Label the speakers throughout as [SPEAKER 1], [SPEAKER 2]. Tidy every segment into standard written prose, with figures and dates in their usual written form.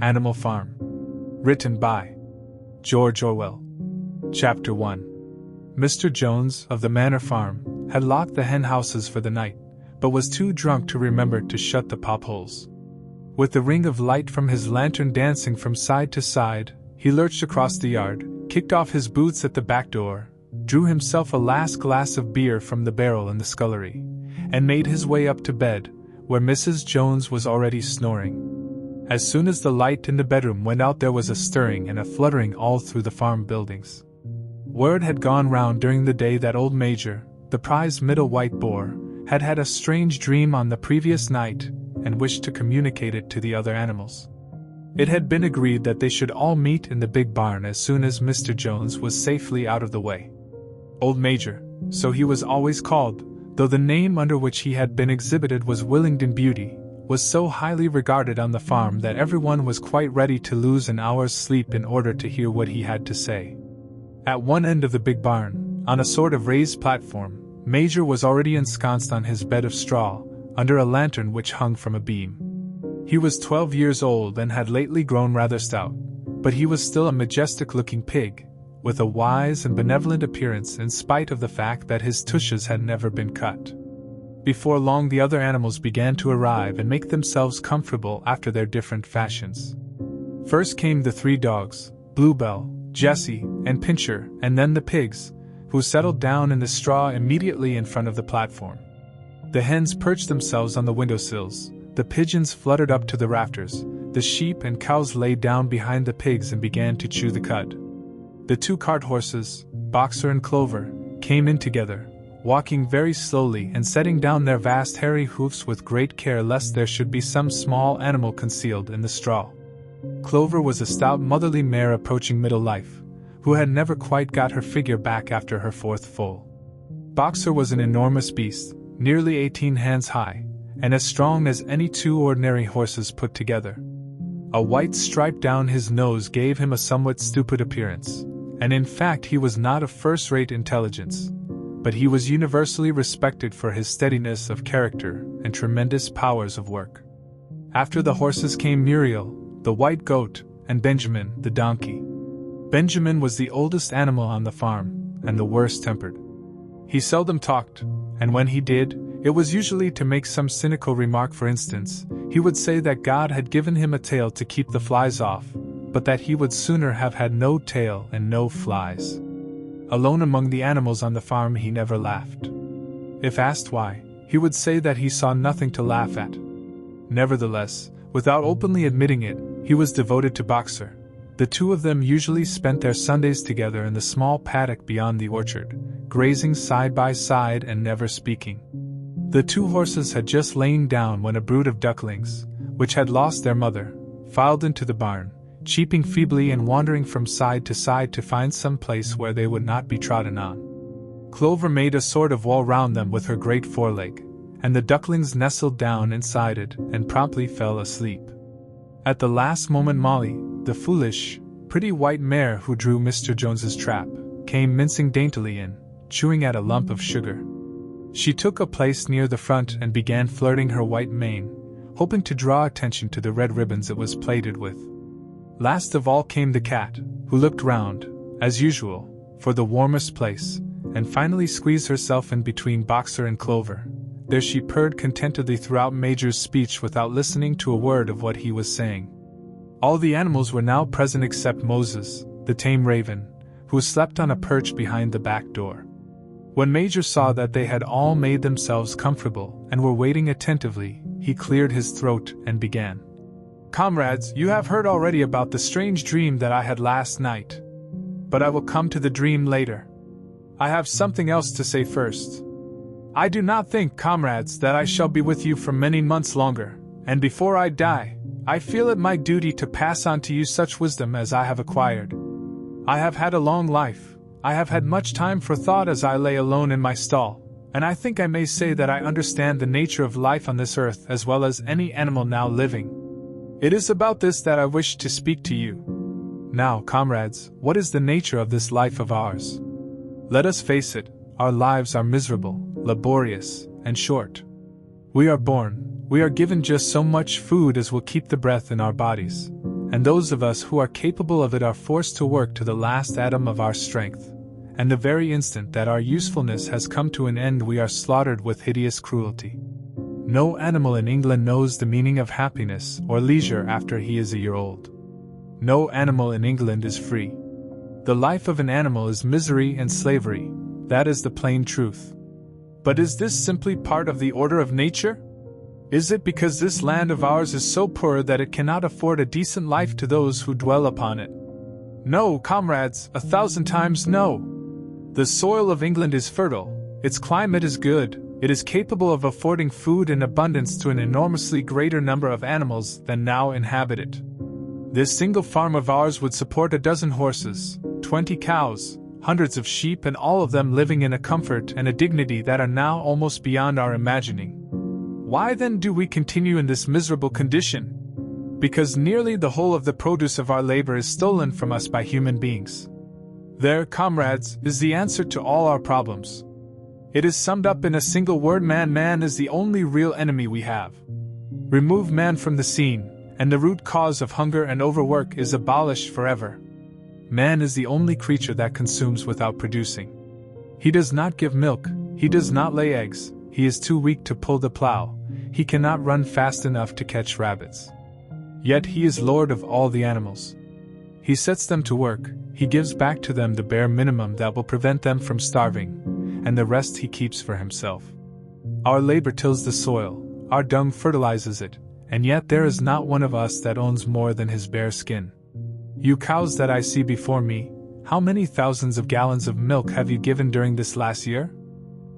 [SPEAKER 1] Animal Farm. Written by George Orwell. Chapter 1. Mr. Jones of the Manor Farm had locked the hen houses for the night, but was too drunk to remember to shut the pop-holes. With the ring of light from his lantern dancing from side to side, he lurched across the yard, kicked off his boots at the back door, drew himself a last glass of beer from the barrel in the scullery, and made his way up to bed, where Mrs. Jones was already snoring. As soon as the light in the bedroom went out, there was a stirring and a fluttering all through the farm buildings. Word had gone round during the day that old Major, the prize middle white boar, had had a strange dream on the previous night, and wished to communicate it to the other animals. It had been agreed that they should all meet in the big barn as soon as Mr. Jones was safely out of the way. Old Major, so he was always called, though the name under which he had been exhibited was Willingdon Beauty, was so highly regarded on the farm that everyone was quite ready to lose an hour's sleep in order to hear what he had to say. At one end of the big barn, on a sort of raised platform, Major was already ensconced on his bed of straw, under a lantern which hung from a beam. He was 12 years old and had lately grown rather stout, but he was still a majestic-looking pig, with a wise and benevolent appearance in spite of the fact that his tushes had never been cut. Before long the other animals began to arrive and make themselves comfortable after their different fashions. First came the 3 dogs, Bluebell, Jessie, and Pincher, and then the pigs, who settled down in the straw immediately in front of the platform. The hens perched themselves on the windowsills, the pigeons fluttered up to the rafters, the sheep and cows lay down behind the pigs and began to chew the cud. The 2 cart horses, Boxer and Clover, came in together, walking very slowly and setting down their vast hairy hoofs with great care lest there should be some small animal concealed in the straw. Clover was a stout motherly mare approaching middle life, who had never quite got her figure back after her 4th foal. Boxer was an enormous beast, nearly 18 hands high, and as strong as any 2 ordinary horses put together. A white stripe down his nose gave him a somewhat stupid appearance, and in fact he was not of first-rate intelligence, but he was universally respected for his steadiness of character and tremendous powers of work. After the horses came Muriel, the white goat, and Benjamin, the donkey. Benjamin was the oldest animal on the farm, and the worst-tempered. He seldom talked, and when he did, it was usually to make some cynical remark. For instance, he would say that God had given him a tail to keep the flies off, but that he would sooner have had no tail and no flies. Alone among the animals on the farm he never laughed. If asked why, he would say that he saw nothing to laugh at. Nevertheless, without openly admitting it, he was devoted to Boxer. The 2 of them usually spent their Sundays together in the small paddock beyond the orchard, grazing side by side and never speaking. The 2 horses had just lain down when a brood of ducklings, which had lost their mother, filed into the barn, cheeping feebly and wandering from side to side to find some place where they would not be trodden on. Clover made a sort of wall round them with her great foreleg, and the ducklings nestled down inside it and promptly fell asleep. At the last moment Molly, the foolish, pretty white mare who drew Mr. Jones's trap, came mincing daintily in, chewing at a lump of sugar. She took a place near the front and began flirting her white mane, hoping to draw attention to the red ribbons it was plaited with. Last of all came the cat, who looked round, as usual, for the warmest place, and finally squeezed herself in between Boxer and Clover. There she purred contentedly throughout Major's speech without listening to a word of what he was saying. All the animals were now present except Moses, the tame raven, who slept on a perch behind the back door. When Major saw that they had all made themselves comfortable and were waiting attentively, he cleared his throat and began. "Comrades, you have heard already about the strange dream that I had last night. But I will come to the dream later. I have something else to say first. I do not think, comrades, that I shall be with you for many months longer, and before I die, I feel it my duty to pass on to you such wisdom as I have acquired. I have had a long life, I have had much time for thought as I lay alone in my stall, and I think I may say that I understand the nature of life on this earth as well as any animal now living. It is about this that I wish to speak to you. Now, comrades, what is the nature of this life of ours? Let us face it, our lives are miserable, laborious, and short. We are born, we are given just so much food as will keep the breath in our bodies, and those of us who are capable of it are forced to work to the last atom of our strength, and the very instant that our usefulness has come to an end we are slaughtered with hideous cruelty. No animal in England knows the meaning of happiness or leisure after he is a year old. No animal in England is free. The life of an animal is misery and slavery, that is the plain truth. But is this simply part of the order of nature? Is it because this land of ours is so poor that it cannot afford a decent life to those who dwell upon it? No, comrades, 1,000 times no! The soil of England is fertile, its climate is good, it is capable of affording food in abundance to an enormously greater number of animals than now inhabit it. This single farm of ours would support 12 horses, 20 cows, hundreds of sheep, and all of them living in a comfort and a dignity that are now almost beyond our imagining. Why then do we continue in this miserable condition? Because nearly the whole of the produce of our labor is stolen from us by human beings. There, comrades, is the answer to all our problems. It is summed up in a single word: man. Man is the only real enemy we have. Remove man from the scene, and the root cause of hunger and overwork is abolished forever. Man is the only creature that consumes without producing. He does not give milk, he does not lay eggs, he is too weak to pull the plow, he cannot run fast enough to catch rabbits. Yet he is lord of all the animals. He sets them to work, he gives back to them the bare minimum that will prevent them from starving, and the rest he keeps for himself. Our labor tills the soil, our dung fertilizes it, and yet there is not one of us that owns more than his bare skin. You cows that I see before me, how many thousands of gallons of milk have you given during this last year?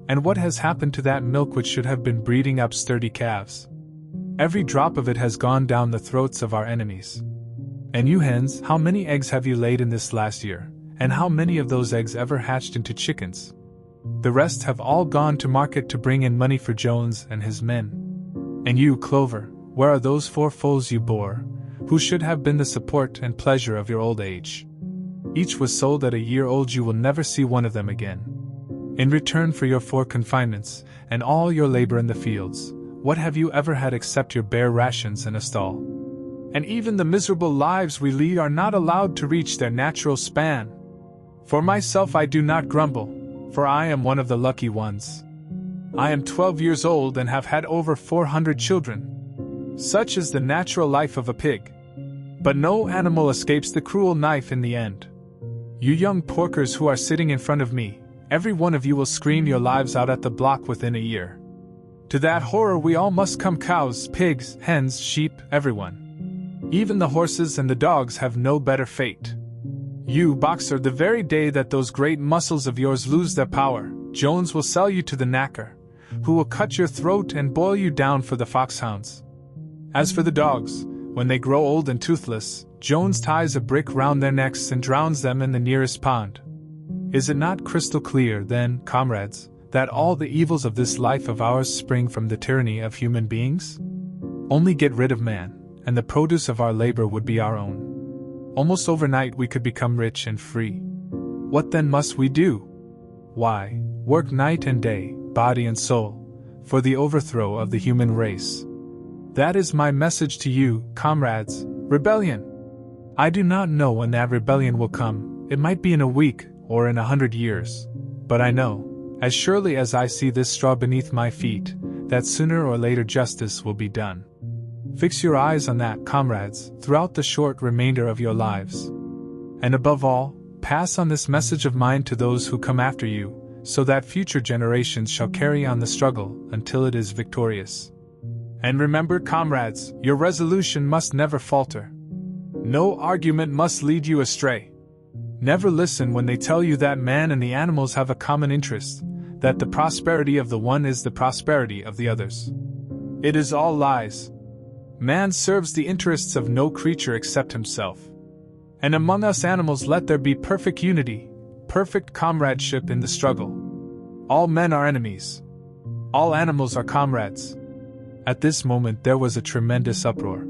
[SPEAKER 1] And what has happened to that milk which should have been breeding up sturdy calves? Every drop of it has gone down the throats of our enemies. And you hens, how many eggs have you laid in this last year, and how many of those eggs ever hatched into chickens? The rest have all gone to market to bring in money for Jones and his men. And you, Clover, where are those 4 foals you bore, who should have been the support and pleasure of your old age? Each was sold at a year old. You will never see one of them again. In return for your 4 confinements, and all your labor in the fields, what have you ever had except your bare rations and a stall? And even the miserable lives we lead are not allowed to reach their natural span. For myself I do not grumble, for I am one of the lucky ones. I am 12 years old and have had over 400 children. Such is the natural life of a pig. But no animal escapes the cruel knife in the end. You young porkers who are sitting in front of me, every one of you will scream your lives out at the block within a year. To that horror we all must come: cows, pigs, hens, sheep, everyone. Even the horses and the dogs have no better fate. You, boxer, the very day that those great muscles of yours lose their power, Jones will sell you to the knacker, who will cut your throat and boil you down for the foxhounds. As for the dogs, when they grow old and toothless, Jones ties a brick round their necks and drowns them in the nearest pond. Is it not crystal clear, then, comrades, that all the evils of this life of ours spring from the tyranny of human beings? Only get rid of man, and the produce of our labor would be our own. Almost overnight we could become rich and free. What then must we do? Why, work night and day, body and soul, for the overthrow of the human race. That is my message to you, comrades: rebellion! I do not know when that rebellion will come. It might be in a week, or in 100 years. But I know, as surely as I see this straw beneath my feet, that sooner or later justice will be done. Fix your eyes on that, comrades, throughout the short remainder of your lives. And above all, pass on this message of mine to those who come after you, so that future generations shall carry on the struggle until it is victorious. And remember, comrades, your resolution must never falter. No argument must lead you astray. Never listen when they tell you that man and the animals have a common interest, that the prosperity of the one is the prosperity of the others. It is all lies. Man serves the interests of no creature except himself. And among us animals let there be perfect unity, perfect comradeship in the struggle. All men are enemies. All animals are comrades. At this moment there was a tremendous uproar.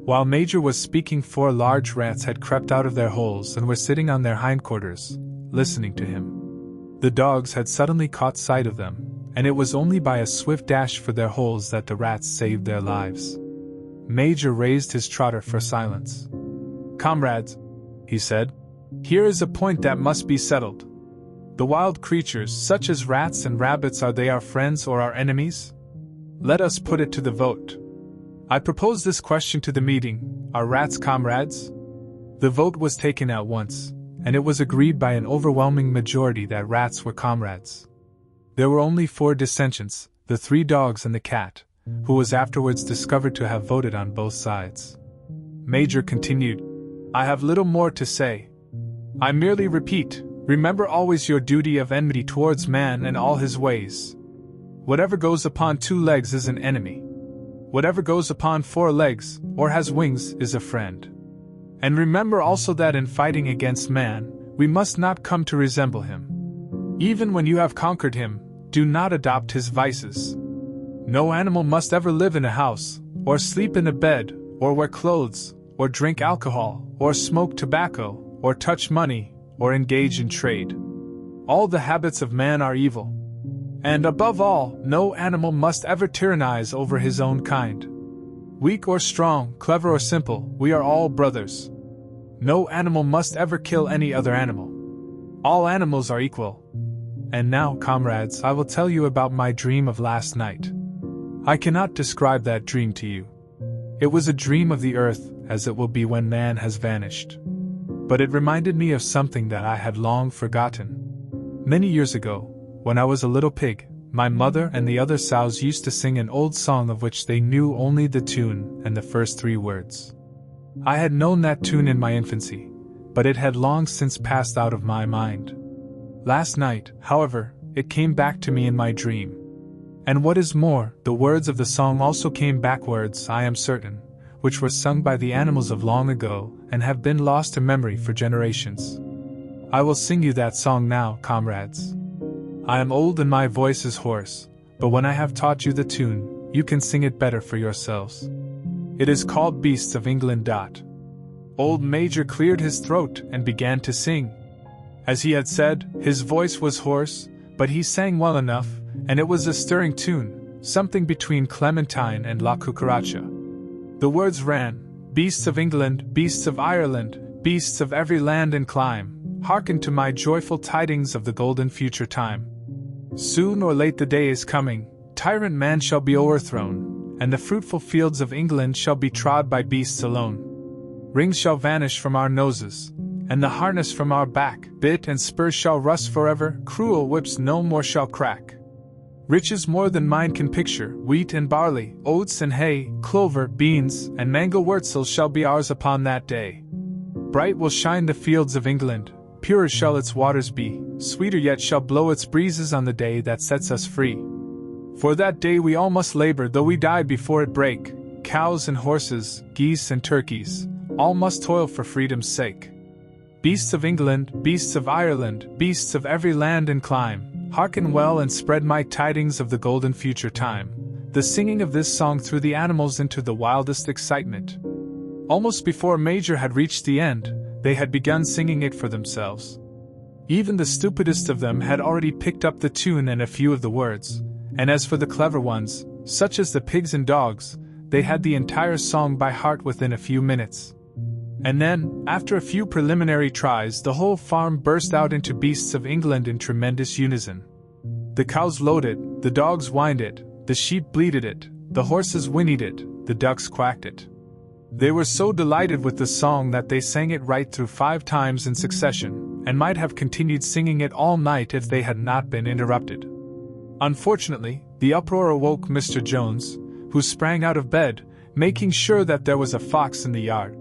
[SPEAKER 1] While Major was speaking, 4 large rats had crept out of their holes and were sitting on their hindquarters, listening to him. The dogs had suddenly caught sight of them, and it was only by a swift dash for their holes that the rats saved their lives. Major raised his trotter for silence. "Comrades," he said, "here is a point that must be settled. The wild creatures, such as rats and rabbits, are they our friends or our enemies? Let us put it to the vote. I propose this question to the meeting: are rats comrades?" The vote was taken at once, and it was agreed by an overwhelming majority that rats were comrades. There were only 4 dissentients, the 3 dogs and the cat, who was afterwards discovered to have voted on both sides. Major continued, "I have little more to say. I merely repeat, remember always your duty of enmity towards man and all his ways. Whatever goes upon 2 legs is an enemy. Whatever goes upon 4 legs, or has wings, is a friend. And remember also that in fighting against man, we must not come to resemble him. Even when you have conquered him, do not adopt his vices. No animal must ever live in a house, or sleep in a bed, or wear clothes, or drink alcohol, or smoke tobacco, or touch money, or engage in trade. All the habits of man are evil. And above all, no animal must ever tyrannize over his own kind. Weak or strong, clever or simple, we are all brothers. No animal must ever kill any other animal. All animals are equal. And now, comrades, I will tell you about my dream of last night. I cannot describe that dream to you. It was a dream of the earth, as it will be when man has vanished. But it reminded me of something that I had long forgotten. Many years ago, when I was a little pig, my mother and the other sows used to sing an old song of which they knew only the tune and the first 3 words. I had known that tune in my infancy, but it had long since passed out of my mind. Last night, however, it came back to me in my dream. And what is more, the words of the song also came backwards, I am certain, which were sung by the animals of long ago and have been lost to memory for generations. I will sing you that song now, comrades. I am old and my voice is hoarse, but when I have taught you the tune, you can sing it better for yourselves. It is called Beasts of England. Old Major cleared his throat and began to sing. As he had said, his voice was hoarse, but he sang well enough, and it was a stirring tune, something between Clementine and La Cucaracha. The words ran, "Beasts of England, beasts of Ireland, beasts of every land and clime, hearken to my joyful tidings of the golden future time. Soon or late the day is coming, tyrant man shall be o'erthrown, and the fruitful fields of England shall be trod by beasts alone. Rings shall vanish from our noses, and the harness from our back, bit and spurs shall rust forever, cruel whips no more shall crack. Riches more than mind can picture, wheat and barley, oats and hay, clover, beans, and mango wurzel shall be ours upon that day. Bright will shine the fields of England, purer shall its waters be, sweeter yet shall blow its breezes on the day that sets us free. For that day we all must labor though we die before it break, cows and horses, geese and turkeys, all must toil for freedom's sake. Beasts of England, beasts of Ireland, beasts of every land and clime, hearken well and spread my tidings of the golden future time." The singing of this song threw the animals into the wildest excitement. Almost before Major had reached the end, they had begun singing it for themselves. Even the stupidest of them had already picked up the tune and a few of the words, and as for the clever ones, such as the pigs and dogs, they had the entire song by heart within a few minutes. And then, after a few preliminary tries, the whole farm burst out into Beasts of England in tremendous unison. The cows lowed it, the dogs whined it, the sheep bleated it, the horses whinnied it, the ducks quacked it. They were so delighted with the song that they sang it right through 5 times in succession, and might have continued singing it all night if they had not been interrupted. Unfortunately, the uproar awoke Mr. Jones, who sprang out of bed, making sure that there was a fox in the yard.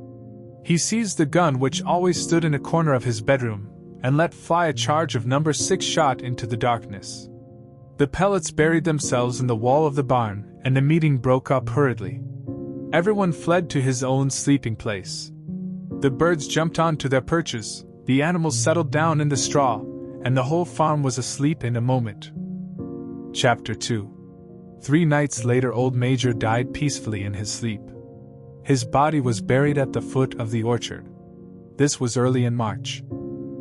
[SPEAKER 1] He seized the gun which always stood in a corner of his bedroom, and let fly a charge of number 6 shot into the darkness. The pellets buried themselves in the wall of the barn, and the meeting broke up hurriedly. Everyone fled to his own sleeping place. The birds jumped on to their perches, the animals settled down in the straw, and the whole farm was asleep in a moment. Chapter 2. 3 nights later old Major died peacefully in his sleep. His body was buried at the foot of the orchard. This was early in March.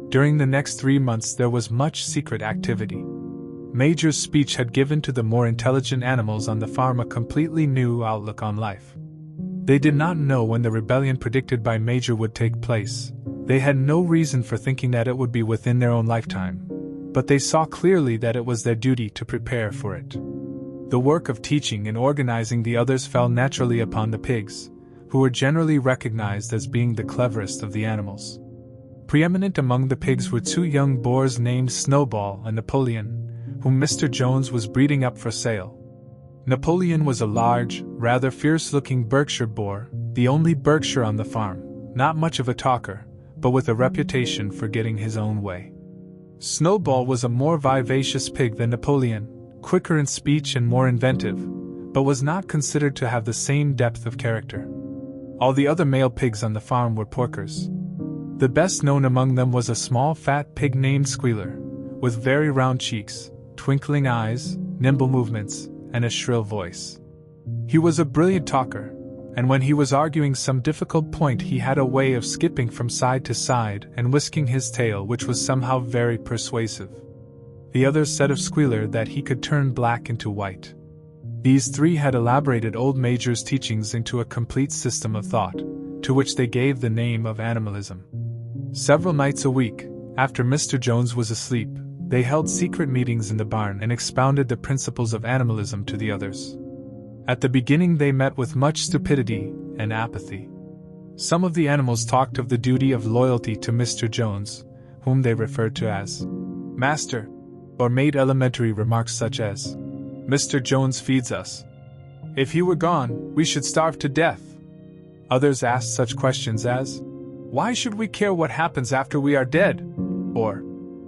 [SPEAKER 1] During the next 3 months there was much secret activity. Major's speech had given to the more intelligent animals on the farm a completely new outlook on life. They did not know when the rebellion predicted by Major would take place. They had no reason for thinking that it would be within their own lifetime, but they saw clearly that it was their duty to prepare for it. The work of teaching and organizing the others fell naturally upon the pigs, who were generally recognized as being the cleverest of the animals. Preeminent among the pigs were two young boars named Snowball and Napoleon, whom Mr. Jones was breeding up for sale. Napoleon was a large, rather fierce-looking Berkshire boar, the only Berkshire on the farm, not much of a talker, but with a reputation for getting his own way. Snowball was a more vivacious pig than Napoleon, quicker in speech and more inventive, but was not considered to have the same depth of character. All the other male pigs on the farm were porkers. The best known among them was a small fat pig named Squealer, with very round cheeks, twinkling eyes, nimble movements, and a shrill voice. He was a brilliant talker, and when he was arguing some difficult point he had a way of skipping from side to side and whisking his tail which was somehow very persuasive. The others said of Squealer that he could turn black into white. These three had elaborated old Major's teachings into a complete system of thought, to which they gave the name of animalism. Several nights a week, after Mr. Jones was asleep, they held secret meetings in the barn and expounded the principles of animalism to the others. At the beginning they met with much stupidity and apathy. Some of the animals talked of the duty of loyalty to Mr. Jones, whom they referred to as Master, or made elementary remarks such as, "Mr. Jones feeds us. If he were gone, we should starve to death." Others asked such questions as, "Why should we care what happens after we are dead?" Or,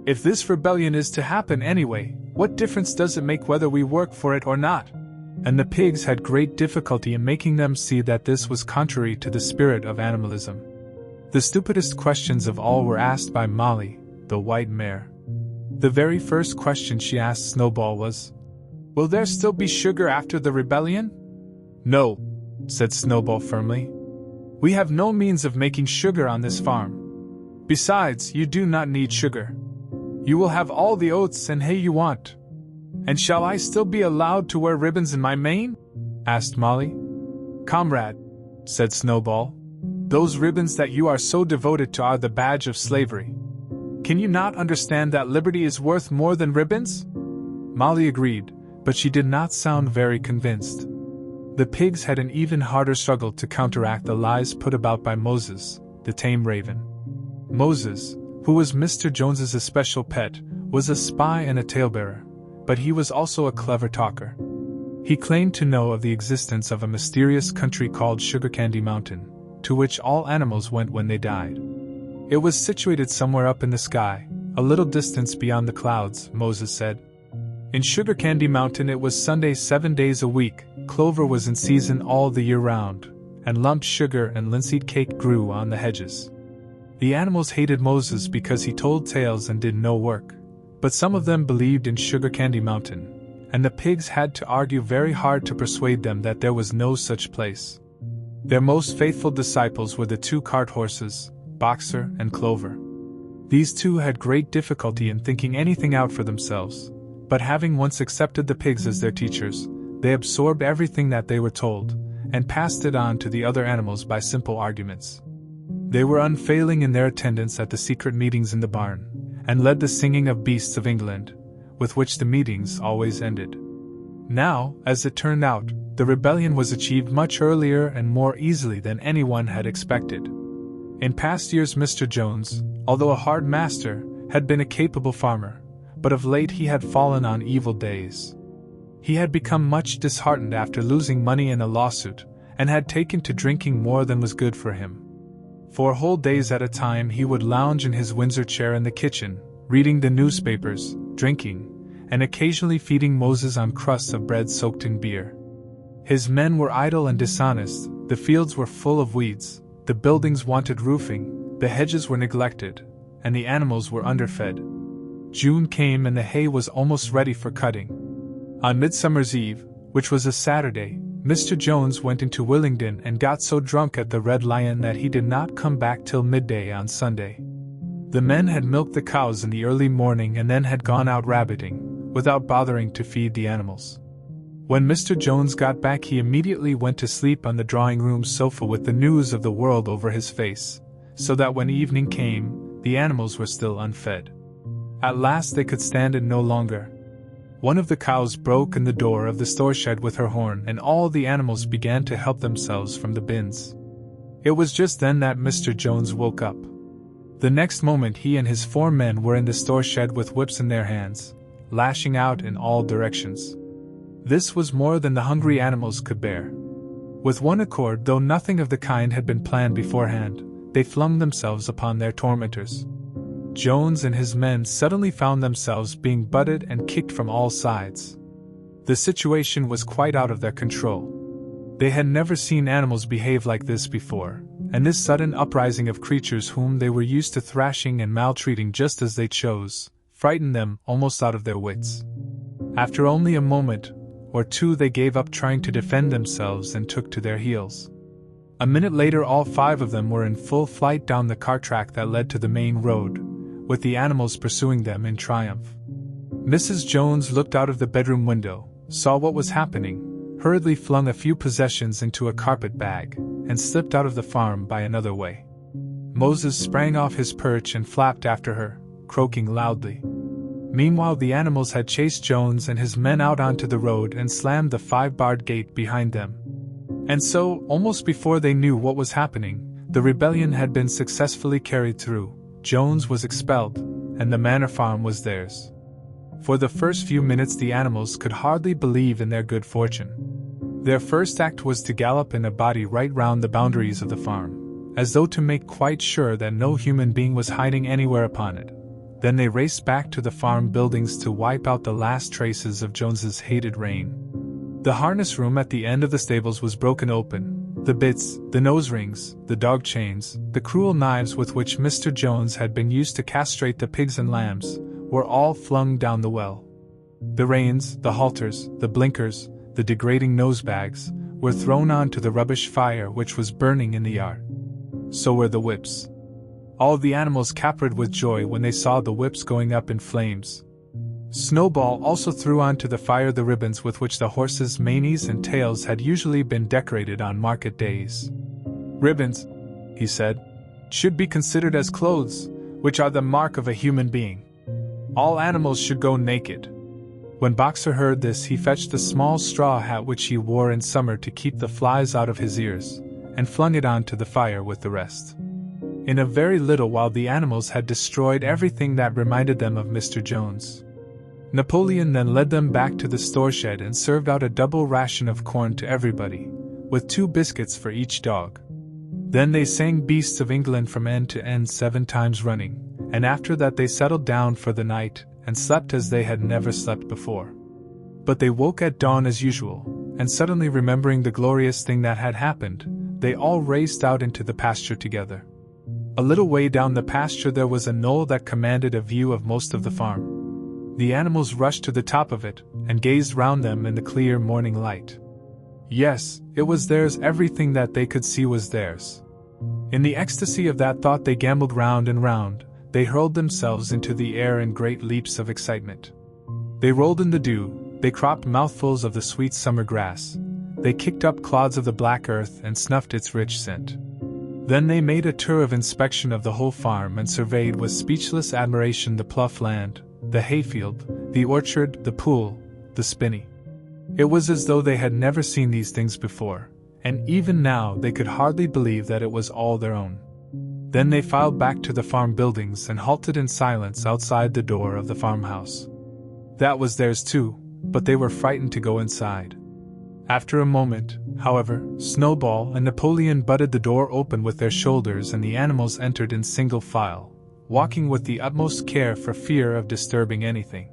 [SPEAKER 1] "If this rebellion is to happen anyway, what difference does it make whether we work for it or not?" And the pigs had great difficulty in making them see that this was contrary to the spirit of animalism. The stupidest questions of all were asked by Molly, the white mare. The very first question she asked Snowball was, "Will there still be sugar after the rebellion?" "No," said Snowball firmly. "We have no means of making sugar on this farm. Besides, you do not need sugar. You will have all the oats and hay you want." "And shall I still be allowed to wear ribbons in my mane?" asked Molly. "Comrade," said Snowball, "those ribbons that you are so devoted to are the badge of slavery. Can you not understand that liberty is worth more than ribbons?" Molly agreed, but she did not sound very convinced. The pigs had an even harder struggle to counteract the lies put about by Moses, the tame raven. Moses, who was Mr. Jones's especial pet, was a spy and a talebearer, but he was also a clever talker. He claimed to know of the existence of a mysterious country called Sugar Candy Mountain, to which all animals went when they died. It was situated somewhere up in the sky, a little distance beyond the clouds, Moses said. In Sugar Candy Mountain it was Sunday 7 days a week, clover was in season all the year round, and lumped sugar and linseed cake grew on the hedges. The animals hated Moses because he told tales and did no work, but some of them believed in Sugar Candy Mountain, and the pigs had to argue very hard to persuade them that there was no such place. Their most faithful disciples were the two cart horses, Boxer and Clover. These two had great difficulty in thinking anything out for themselves, but having once accepted the pigs as their teachers, they absorbed everything that they were told, and passed it on to the other animals by simple arguments. They were unfailing in their attendance at the secret meetings in the barn, and led the singing of Beasts of England, with which the meetings always ended. Now, as it turned out, the rebellion was achieved much earlier and more easily than anyone had expected. In past years Mr. Jones, although a hard master, had been a capable farmer, but of late he had fallen on evil days. He had become much disheartened after losing money in a lawsuit, and had taken to drinking more than was good for him. For whole days at a time he would lounge in his Windsor chair in the kitchen, reading the newspapers, drinking, and occasionally feeding Moses on crusts of bread soaked in beer. His men were idle and dishonest, the fields were full of weeds, the buildings wanted roofing, the hedges were neglected, and the animals were underfed. June came and the hay was almost ready for cutting. On Midsummer's Eve, which was a Saturday, Mr. Jones went into Willingdon and got so drunk at the Red Lion that he did not come back till midday on Sunday. The men had milked the cows in the early morning and then had gone out rabbiting, without bothering to feed the animals. When Mr. Jones got back, he immediately went to sleep on the drawing-room sofa with the news of the world over his face, so that when evening came, the animals were still unfed. At last they could stand it no longer. One of the cows broke in the door of the store shed with her horn, and all the animals began to help themselves from the bins. It was just then that Mr. Jones woke up. The next moment he and his 4 men were in the store shed with whips in their hands, lashing out in all directions. This was more than the hungry animals could bear. With one accord, though nothing of the kind had been planned beforehand, they flung themselves upon their tormentors. Jones and his men suddenly found themselves being butted and kicked from all sides. The situation was quite out of their control. They had never seen animals behave like this before, and this sudden uprising of creatures whom they were used to thrashing and maltreating just as they chose, frightened them almost out of their wits. After only a moment or two they gave up trying to defend themselves and took to their heels. A minute later all 5 of them were in full flight down the cart track that led to the main road, with the animals pursuing them in triumph. Mrs. Jones looked out of the bedroom window, saw what was happening, hurriedly flung a few possessions into a carpet bag, and slipped out of the farm by another way. Moses sprang off his perch and flapped after her, croaking loudly. Meanwhile the animals had chased Jones and his men out onto the road and slammed the 5-barred gate behind them. And so, almost before they knew what was happening, the rebellion had been successfully carried through. Jones was expelled, and the Manor Farm was theirs. For the first few minutes the animals could hardly believe in their good fortune. Their first act was to gallop in a body right round the boundaries of the farm, as though to make quite sure that no human being was hiding anywhere upon it. Then they raced back to the farm buildings to wipe out the last traces of Jones's hated reign. The harness room at the end of the stables was broken open. The bits, the nose rings, the dog chains, the cruel knives with which Mr. Jones had been used to castrate the pigs and lambs, were all flung down the well. The reins, the halters, the blinkers, the degrading nosebags, were thrown onto the rubbish fire which was burning in the yard. So were the whips. All the animals capered with joy when they saw the whips going up in flames. Snowball also threw onto the fire the ribbons with which the horses' manes and tails had usually been decorated on market days. "Ribbons," he said, "should be considered as clothes, which are the mark of a human being. All animals should go naked." When Boxer heard this, he fetched a small straw hat which he wore in summer to keep the flies out of his ears, and flung it onto the fire with the rest. In a very little while the animals had destroyed everything that reminded them of Mr. Jones. Napoleon then led them back to the store shed and served out a double ration of corn to everybody, with 2 biscuits for each dog. Then they sang Beasts of England from end to end 7 times running, and after that they settled down for the night and slept as they had never slept before. But they woke at dawn as usual, and suddenly remembering the glorious thing that had happened, they all raced out into the pasture together. A little way down the pasture there was a knoll that commanded a view of most of the farm. The animals rushed to the top of it, and gazed round them in the clear morning light. Yes, it was theirs, everything that they could see was theirs. In the ecstasy of that thought they gambled round and round, they hurled themselves into the air in great leaps of excitement. They rolled in the dew, they cropped mouthfuls of the sweet summer grass, they kicked up clods of the black earth and snuffed its rich scent. Then they made a tour of inspection of the whole farm and surveyed with speechless admiration the plough land, the hayfield, the orchard, the pool, the spinney. It was as though they had never seen these things before, and even now they could hardly believe that it was all their own. Then they filed back to the farm buildings and halted in silence outside the door of the farmhouse. That was theirs too, but they were frightened to go inside. After a moment, however, Snowball and Napoleon butted the door open with their shoulders and the animals entered in single file, walking with the utmost care for fear of disturbing anything.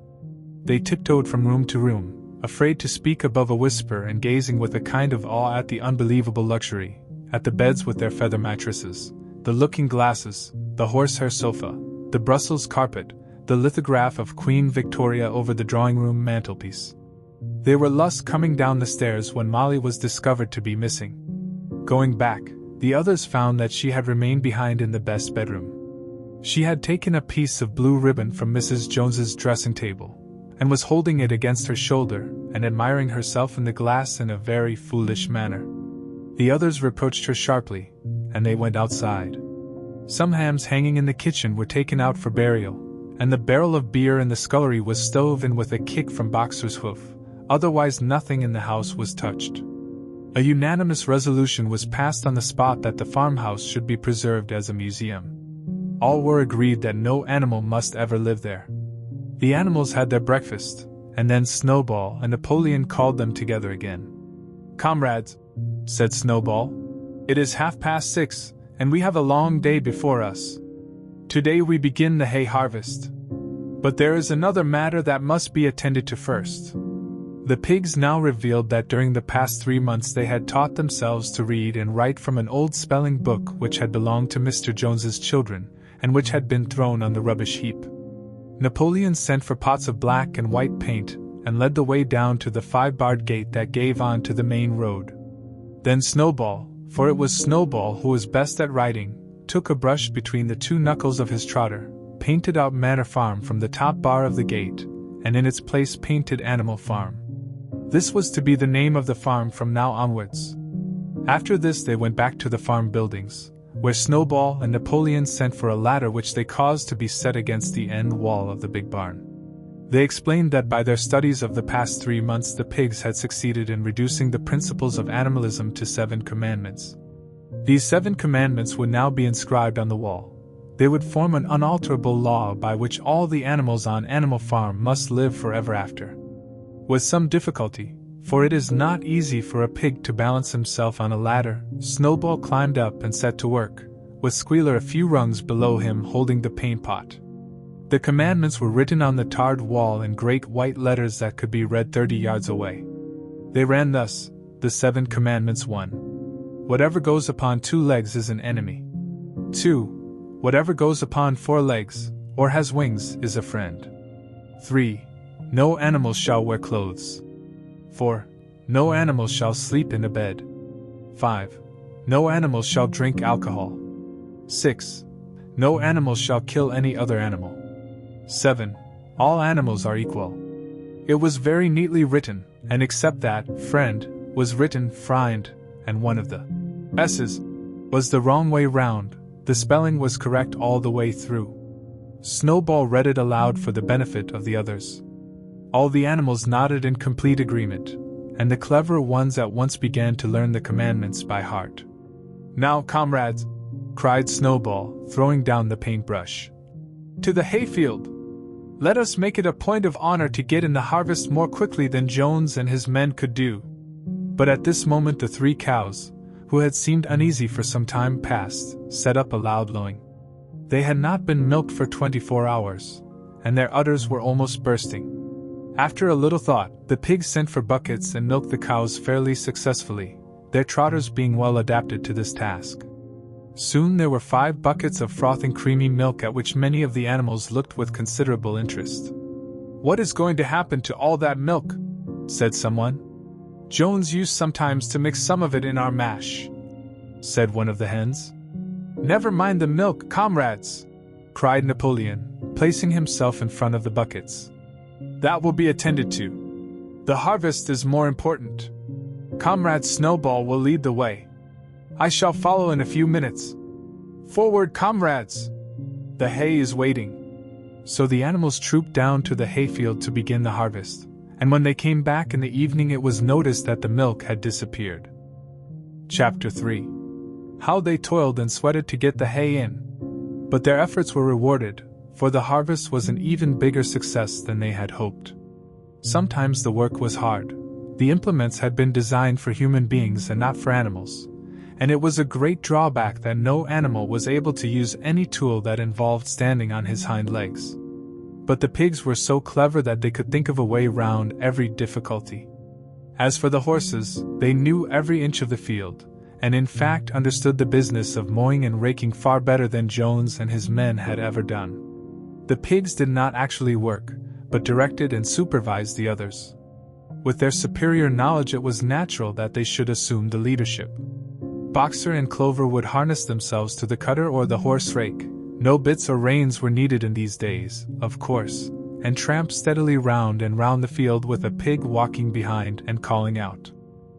[SPEAKER 1] They tiptoed from room to room, afraid to speak above a whisper and gazing with a kind of awe at the unbelievable luxury, at the beds with their feather mattresses, the looking-glasses, the horsehair sofa, the Brussels carpet, the lithograph of Queen Victoria over the drawing-room mantelpiece. They were thus coming down the stairs when Molly was discovered to be missing. Going back, the others found that she had remained behind in the best bedroom. She had taken a piece of blue ribbon from Mrs. Jones's dressing table, and was holding it against her shoulder, and admiring herself in the glass in a very foolish manner. The others reproached her sharply, and they went outside. Some hams hanging in the kitchen were taken out for burial, and the barrel of beer in the scullery was stove in with a kick from Boxer's hoof. Otherwise nothing in the house was touched. A unanimous resolution was passed on the spot that the farmhouse should be preserved as a museum. All were agreed that no animal must ever live there. The animals had their breakfast, and then Snowball and Napoleon called them together again. "Comrades," said Snowball, "it is 6:30, and we have a long day before us. Today we begin the hay harvest. But there is another matter that must be attended to first." The pigs now revealed that during the past 3 months they had taught themselves to read and write from an old spelling book which had belonged to Mr. Jones's children, and which had been thrown on the rubbish heap. Napoleon sent for pots of black and white paint, and led the way down to the 5-barred gate that gave on to the main road. Then Snowball, for it was Snowball who was best at writing, took a brush between the 2 knuckles of his trotter, painted out Manor Farm from the top bar of the gate, and in its place painted Animal Farm. This was to be the name of the farm from now onwards. After this they went back to the farm buildings, where Snowball and Napoleon sent for a ladder which they caused to be set against the end wall of the big barn. They explained that by their studies of the past 3 months the pigs had succeeded in reducing the principles of animalism to 7 commandments. These 7 commandments would now be inscribed on the wall. They would form an unalterable law by which all the animals on Animal Farm must live forever after. With some difficulty, for it is not easy for a pig to balance himself on a ladder, Snowball climbed up and set to work, with Squealer a few rungs below him holding the paint pot. The commandments were written on the tarred wall in great white letters that could be read 30 yards away. They ran thus: the 7 commandments. 1. Whatever goes upon 2 legs is an enemy. 2. Whatever goes upon 4 legs, or has wings, is a friend. 3. No animal shall wear clothes. 4. No animal shall sleep in a bed. 5. No animal shall drink alcohol. 6. No animal shall kill any other animal. 7. All animals are equal. It was very neatly written, and except that friend was written friend, and one of the S's was the wrong way round, the spelling was correct all the way through. Snowball read it aloud for the benefit of the others. All the animals nodded in complete agreement, and the cleverer ones at once began to learn the commandments by heart. "Now, comrades," cried Snowball, throwing down the paintbrush, "to the hayfield! Let us make it a point of honor to get in the harvest more quickly than Jones and his men could do." But at this moment the 3 cows, who had seemed uneasy for some time past, set up a loud lowing. They had not been milked for 24 hours, and their udders were almost bursting. After a little thought, the pigs sent for buckets and milked the cows fairly successfully, their trotters being well adapted to this task. Soon there were 5 buckets of frothing creamy milk at which many of the animals looked with considerable interest. "What is going to happen to all that milk?" said someone. "Jones used sometimes to mix some of it in our mash," said one of the hens. "Never mind the milk, comrades," cried Napoleon, placing himself in front of the buckets. "That will be attended to. The harvest is more important. Comrade Snowball will lead the way. I shall follow in a few minutes. Forward, comrades! The hay is waiting." So the animals trooped down to the hayfield to begin the harvest, and when they came back in the evening it was noticed that the milk had disappeared. Chapter 3. How they toiled and sweated to get the hay in. But their efforts were rewarded, for the harvest was an even bigger success than they had hoped. Sometimes the work was hard. The implements had been designed for human beings and not for animals, and it was a great drawback that no animal was able to use any tool that involved standing on his hind legs. But the pigs were so clever that they could think of a way round every difficulty. As for the horses, they knew every inch of the field, and in fact understood the business of mowing and raking far better than Jones and his men had ever done. The pigs did not actually work, but directed and supervised the others. With their superior knowledge it was natural that they should assume the leadership. Boxer and Clover would harness themselves to the cutter or the horse rake. No bits or reins were needed in these days, of course, and tramped steadily round and round the field with a pig walking behind and calling out,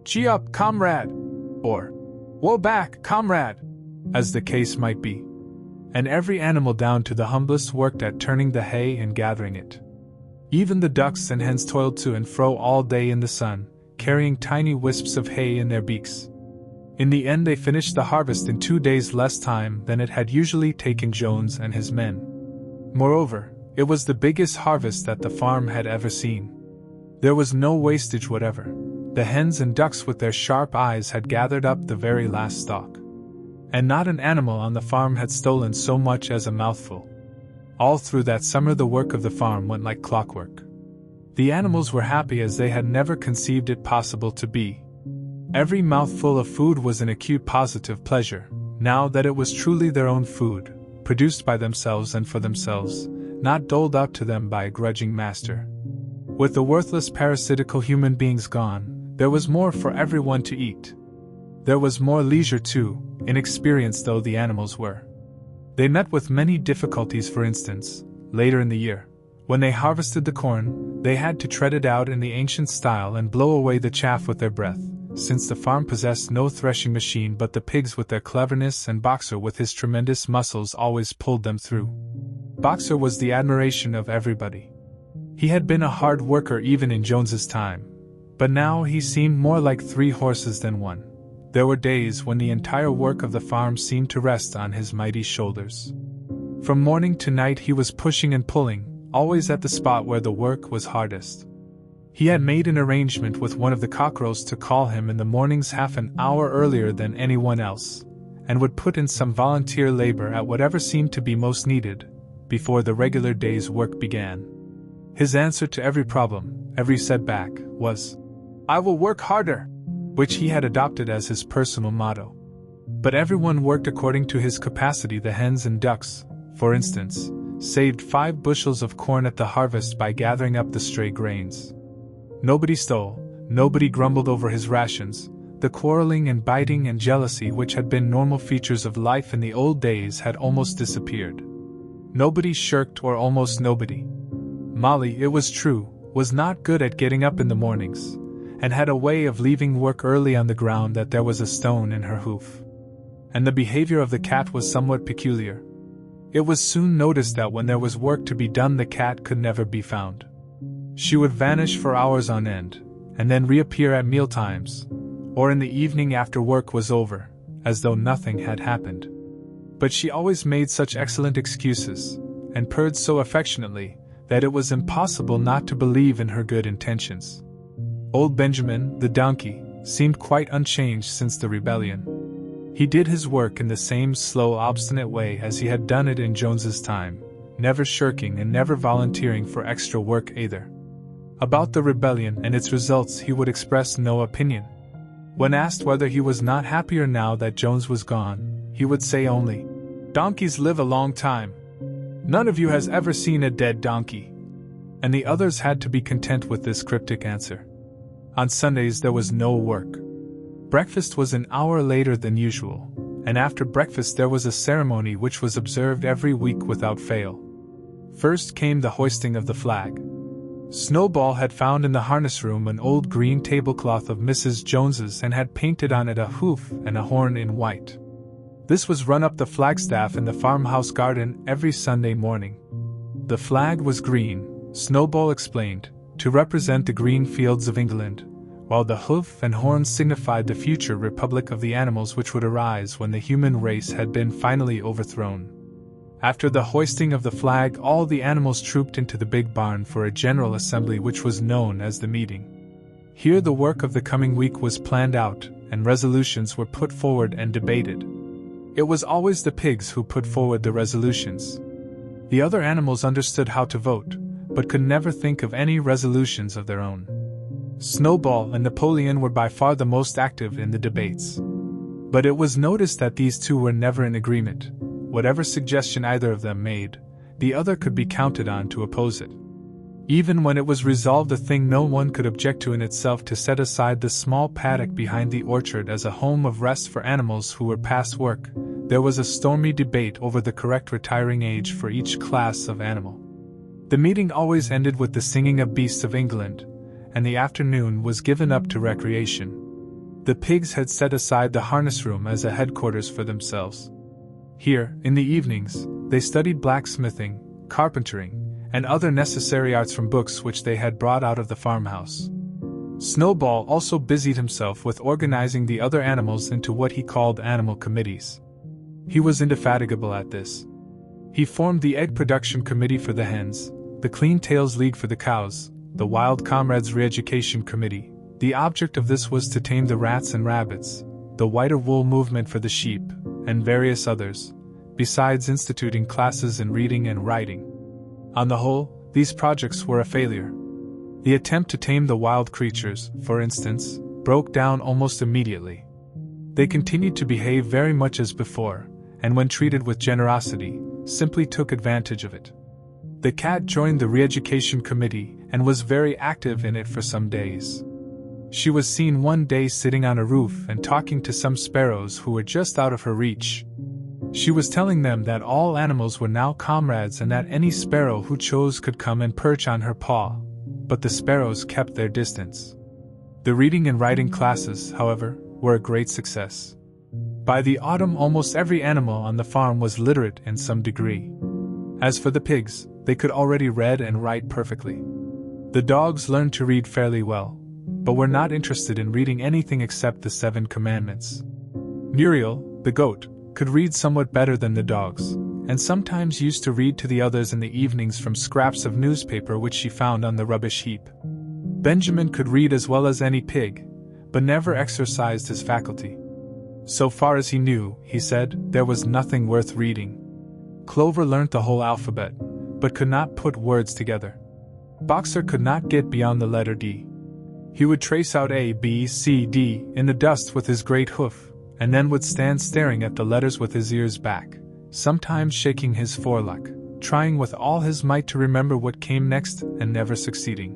[SPEAKER 1] "Gee up, comrade!" or "Woe back, comrade!" as the case might be. And every animal down to the humblest worked at turning the hay and gathering it. Even the ducks and hens toiled to and fro all day in the sun, carrying tiny wisps of hay in their beaks. In the end they finished the harvest in 2 days less time than it had usually taken Jones and his men. Moreover, it was the biggest harvest that the farm had ever seen. There was no wastage whatever. The hens and ducks with their sharp eyes had gathered up the very last stalk. And not an animal on the farm had stolen so much as a mouthful. All through that summer the work of the farm went like clockwork. The animals were happy as they had never conceived it possible to be. Every mouthful of food was an acute positive pleasure, now that it was truly their own food, produced by themselves and for themselves, not doled out to them by a grudging master. With the worthless parasitical human beings gone, there was more for everyone to eat. There was more leisure too, inexperienced though the animals were. They met with many difficulties. For instance, later in the year, when they harvested the corn, they had to tread it out in the ancient style and blow away the chaff with their breath, since the farm possessed no threshing machine, but the pigs with their cleverness and Boxer with his tremendous muscles always pulled them through. Boxer was the admiration of everybody. He had been a hard worker even in Jones's time, but now he seemed more like 3 horses than one. There were days when the entire work of the farm seemed to rest on his mighty shoulders. From morning to night he was pushing and pulling, always at the spot where the work was hardest. He had made an arrangement with one of the cockerels to call him in the mornings half an hour earlier than anyone else, and would put in some volunteer labor at whatever seemed to be most needed, before the regular day's work began. His answer to every problem, every setback, was, "I will work harder," which he had adopted as his personal motto. But everyone worked according to his capacity. The hens and ducks, for instance, saved 5 bushels of corn at the harvest by gathering up the stray grains. Nobody stole, nobody grumbled over his rations. The quarreling and biting and jealousy which had been normal features of life in the old days had almost disappeared. Nobody shirked, or almost nobody. Molly, it was true, was not good at getting up in the mornings, and had a way of leaving work early on the ground that there was a stone in her hoof. And the behavior of the cat was somewhat peculiar. It was soon noticed that when there was work to be done the cat could never be found. She would vanish for hours on end, and then reappear at mealtimes, or in the evening after work was over, as though nothing had happened. But she always made such excellent excuses, and purred so affectionately, that it was impossible not to believe in her good intentions. Old Benjamin, the donkey, seemed quite unchanged since the rebellion. He did his work in the same slow, obstinate way as he had done it in Jones's time, never shirking and never volunteering for extra work either. About the rebellion and its results he would express no opinion. When asked whether he was not happier now that Jones was gone, he would say only, "Donkeys live a long time. None of you has ever seen a dead donkey." And the others had to be content with this cryptic answer. On Sundays there was no work. Breakfast was an hour later than usual, and after breakfast there was a ceremony which was observed every week without fail. First came the hoisting of the flag. Snowball had found in the harness room an old green tablecloth of Mrs. Jones's and had painted on it a hoof and a horn in white. This was run up the flagstaff in the farmhouse garden every Sunday morning. The flag was green, Snowball explained, to represent the green fields of England, while the hoof and horn signified the future republic of the animals which would arise when the human race had been finally overthrown. After the hoisting of the flag, all the animals trooped into the big barn for a general assembly which was known as the meeting. Here the work of the coming week was planned out, and resolutions were put forward and debated. It was always the pigs who put forward the resolutions. The other animals understood how to vote, but could never think of any resolutions of their own. Snowball and Napoleon were by far the most active in the debates. But it was noticed that these two were never in agreement. Whatever suggestion either of them made, the other could be counted on to oppose it. Even when it was resolved a thing no one could object to in itself, to set aside the small paddock behind the orchard as a home of rest for animals who were past work, there was a stormy debate over the correct retiring age for each class of animal. The meeting always ended with the singing of Beasts of England, and the afternoon was given up to recreation. The pigs had set aside the harness room as a headquarters for themselves. Here, in the evenings, they studied blacksmithing, carpentering, and other necessary arts from books which they had brought out of the farmhouse. Snowball also busied himself with organizing the other animals into what he called animal committees. He was indefatigable at this. He formed the Egg Production Committee for the hens, the Clean Tails League for the cows, the Wild Comrades Re-Education Committee. The object of this was to tame the rats and rabbits, the Whiter Wool Movement for the sheep, and various others, besides instituting classes in reading and writing. On the whole, these projects were a failure. The attempt to tame the wild creatures, for instance, broke down almost immediately. They continued to behave very much as before, and when treated with generosity, simply took advantage of it. The cat joined the Re-Education Committee and was very active in it for some days. She was seen one day sitting on a roof and talking to some sparrows who were just out of her reach. She was telling them that all animals were now comrades and that any sparrow who chose could come and perch on her paw, but the sparrows kept their distance. The reading and writing classes, however, were a great success. By the autumn, almost every animal on the farm was literate in some degree. As for the pigs, they could already read and write perfectly. The dogs learned to read fairly well, but were not interested in reading anything except the 7 Commandments. Muriel, the goat, could read somewhat better than the dogs, and sometimes used to read to the others in the evenings from scraps of newspaper which she found on the rubbish heap. Benjamin could read as well as any pig, but never exercised his faculty. So far as he knew, he said, there was nothing worth reading. Clover learnt the whole alphabet, but could not put words together. Boxer could not get beyond the letter D. He would trace out A, B, C, D in the dust with his great hoof, and then would stand staring at the letters with his ears back, sometimes shaking his forelock, trying with all his might to remember what came next and never succeeding.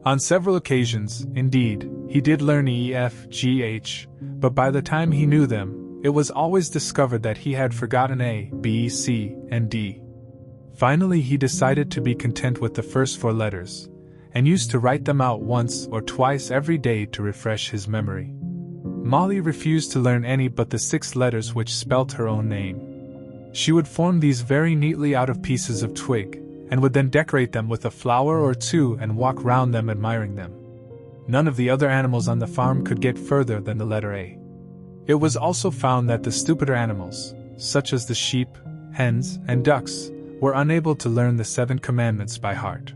[SPEAKER 1] On several occasions, indeed, he did learn E, F, G, H, but by the time he knew them, it was always discovered that he had forgotten A, B, C, and D. Finally, he decided to be content with the first 4 letters, and used to write them out once or twice every day to refresh his memory. Molly refused to learn any but the 6 letters which spelt her own name. She would form these very neatly out of pieces of twig, and would then decorate them with a flower or 2 and walk round them admiring them. None of the other animals on the farm could get further than the letter A. It was also found that the stupider animals, such as the sheep, hens, and ducks, were unable to learn the 7 Commandments by heart.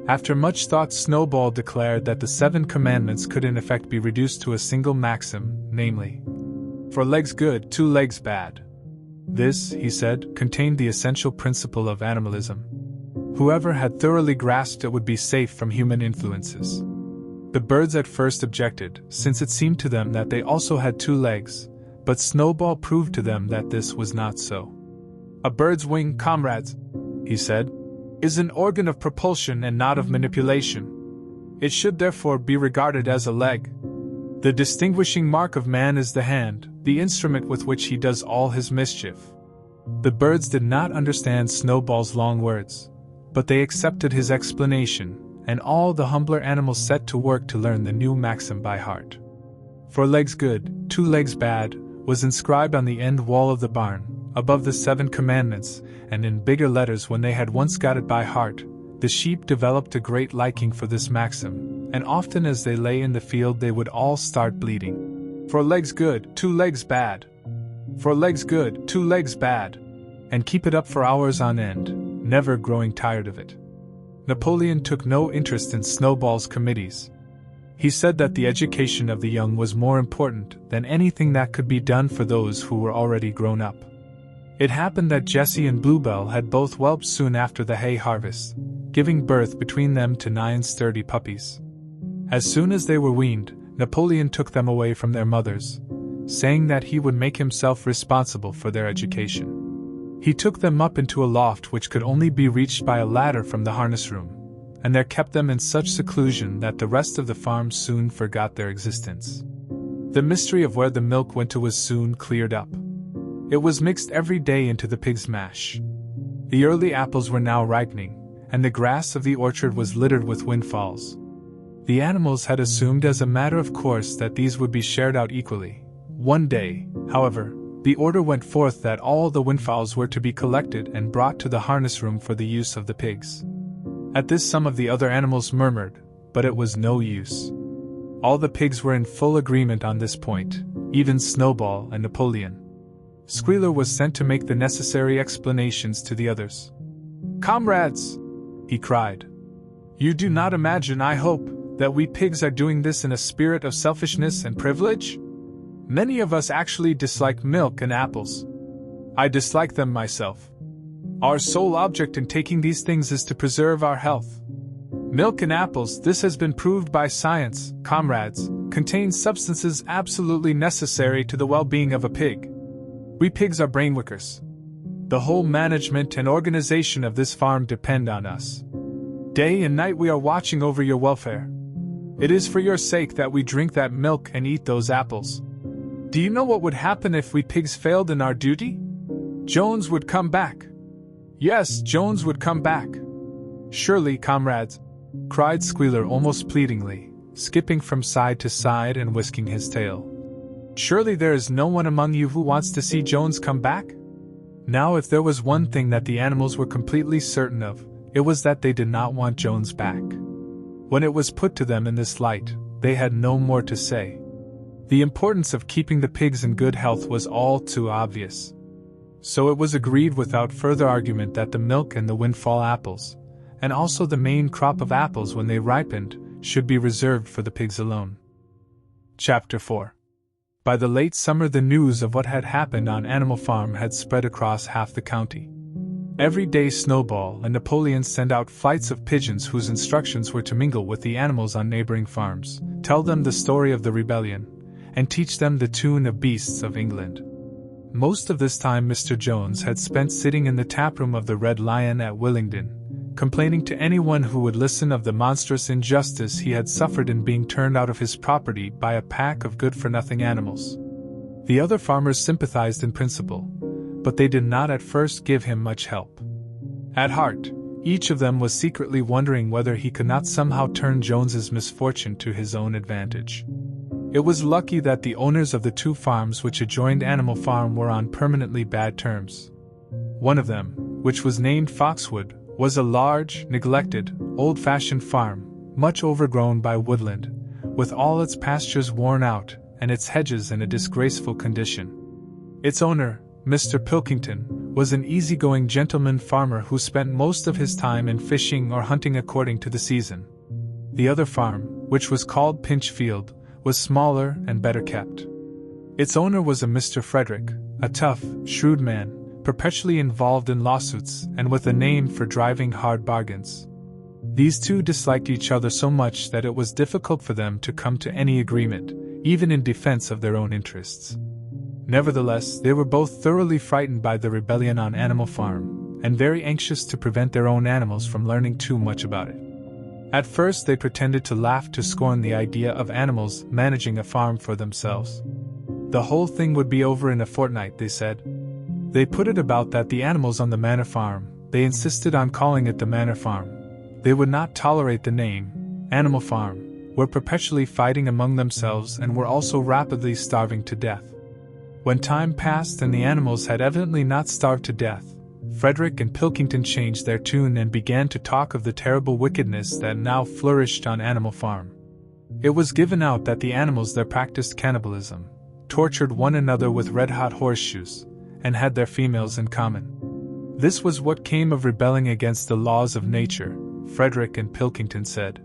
[SPEAKER 1] After much thought, Snowball declared that the 7 Commandments could in effect be reduced to a single maxim, namely, 4 legs good, 2 legs bad. This, he said, contained the essential principle of animalism. Whoever had thoroughly grasped it would be safe from human influences. The birds at first objected, since it seemed to them that they also had 2 legs, but Snowball proved to them that this was not so. A bird's wing, comrades, he said, is an organ of propulsion and not of manipulation. It should therefore be regarded as a leg. The distinguishing mark of man is the hand, the instrument with which he does all his mischief. The birds did not understand Snowball's long words, but they accepted his explanation, and all the humbler animals set to work to learn the new maxim by heart. 4 legs good, 2 legs bad, was inscribed on the end wall of the barn, above the 7 Commandments, and in bigger letters. When they had once got it by heart, the sheep developed a great liking for this maxim, and often as they lay in the field they would all start bleating, 4 legs good, 2 legs bad. 4 legs good, 2 legs bad, and keep it up for hours on end, never growing tired of it. Napoleon took no interest in Snowball's committees. He said that the education of the young was more important than anything that could be done for those who were already grown up. It happened that Jessie and Bluebell had both whelped soon after the hay harvest, giving birth between them to 9 sturdy puppies. As soon as they were weaned, Napoleon took them away from their mothers, saying that he would make himself responsible for their education. He took them up into a loft which could only be reached by a ladder from the harness room, and there kept them in such seclusion that the rest of the farm soon forgot their existence. The mystery of where the milk went to was soon cleared up. It was mixed every day into the pig's mash. The early apples were now ripening, and the grass of the orchard was littered with windfalls. The animals had assumed as a matter of course that these would be shared out equally. One day, however, the order went forth that all the windfalls were to be collected and brought to the harness room for the use of the pigs. At this some of the other animals murmured, but it was no use. All the pigs were in full agreement on this point, even Snowball and Napoleon. Squealer was sent to make the necessary explanations to the others. "Comrades," he cried, "you do not imagine, I hope, that we pigs are doing this in a spirit of selfishness and privilege? Many of us actually dislike milk and apples. I dislike them myself. Our sole object in taking these things is to preserve our health. Milk and apples, this has been proved by science, comrades, contain substances absolutely necessary to the well-being of a pig. We pigs are brainworkers. The whole management and organization of this farm depend on us. Day and night we are watching over your welfare. It is for your sake that we drink that milk and eat those apples. Do you know what would happen if we pigs failed in our duty? Jones would come back. Yes, Jones would come back. Surely, comrades," cried Squealer almost pleadingly, skipping from side to side and whisking his tail. "Surely there is no one among you who wants to see Jones come back?" Now if there was one thing that the animals were completely certain of, it was that they did not want Jones back. When it was put to them in this light, they had no more to say. The importance of keeping the pigs in good health was all too obvious. So it was agreed without further argument that the milk and the windfall apples, and also the main crop of apples when they ripened, should be reserved for the pigs alone. Chapter 4. By the late summer the news of what had happened on Animal Farm had spread across half the county. Every day Snowball and Napoleon sent out flights of pigeons whose instructions were to mingle with the animals on neighboring farms, tell them the story of the rebellion, and teach them the tune of beasts of England. Most of this time Mr. Jones had spent sitting in the taproom of the Red Lion at Willingdon, complaining to anyone who would listen of the monstrous injustice he had suffered in being turned out of his property by a pack of good-for-nothing animals. The other farmers sympathized in principle, but they did not at first give him much help. At heart, each of them was secretly wondering whether he could not somehow turn Jones's misfortune to his own advantage. It was lucky that the owners of the two farms which adjoined Animal Farm were on permanently bad terms. One of them, which was named Foxwood, was a large, neglected, old-fashioned farm, much overgrown by woodland, with all its pastures worn out and its hedges in a disgraceful condition. Its owner, Mr. Pilkington, was an easygoing gentleman farmer who spent most of his time in fishing or hunting according to the season. The other farm, which was called Pinchfield, was smaller and better kept. Its owner was a Mr. Frederick, a tough, shrewd man, perpetually involved in lawsuits and with a name for driving hard bargains. These two disliked each other so much that it was difficult for them to come to any agreement, even in defense of their own interests. Nevertheless, they were both thoroughly frightened by the rebellion on Animal Farm, and very anxious to prevent their own animals from learning too much about it. At first they pretended to laugh to scorn the idea of animals managing a farm for themselves. The whole thing would be over in a fortnight, they said. They put it about that the animals on the Manor Farm, they insisted on calling it the Manor Farm. They would not tolerate the name, Animal Farm, were perpetually fighting among themselves and were also rapidly starving to death. When time passed and the animals had evidently not starved to death, Frederick and Pilkington changed their tune and began to talk of the terrible wickedness that now flourished on Animal Farm. It was given out that the animals there practiced cannibalism, tortured one another with red-hot horseshoes, and had their females in common. This was what came of rebelling against the laws of nature, Frederick and Pilkington said.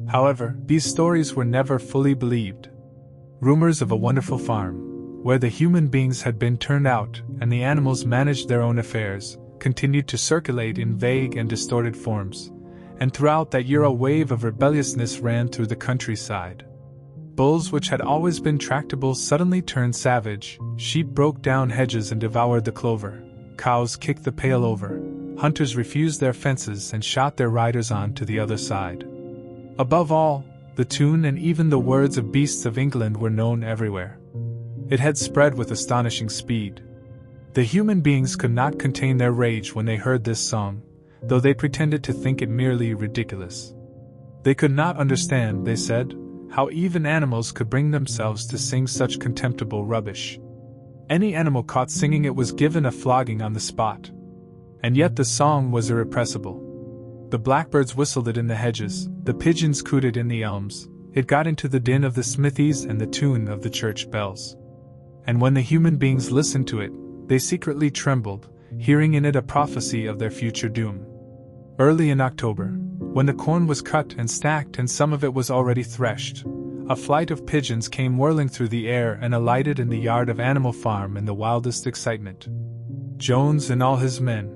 [SPEAKER 1] However, these stories were never fully believed. Rumors of a wonderful farm, where the human beings had been turned out and the animals managed their own affairs, continued to circulate in vague and distorted forms, and throughout that year a wave of rebelliousness ran through the countryside. Bulls which had always been tractable suddenly turned savage, sheep broke down hedges and devoured the clover, cows kicked the pail over, hunters refused their fences and shot their riders on to the other side. Above all, the tune and even the words of Beasts of England were known everywhere. It had spread with astonishing speed. The human beings could not contain their rage when they heard this song, though they pretended to think it merely ridiculous. They could not understand, they said, how even animals could bring themselves to sing such contemptible rubbish. Any animal caught singing it was given a flogging on the spot. And yet the song was irrepressible. The blackbirds whistled it in the hedges, the pigeons cooed in the elms, it got into the din of the smithies and the tune of the church bells. And when the human beings listened to it, they secretly trembled, hearing in it a prophecy of their future doom. Early in October, when the corn was cut and stacked and some of it was already threshed, a flight of pigeons came whirling through the air and alighted in the yard of Animal Farm in the wildest excitement. Jones and all his men,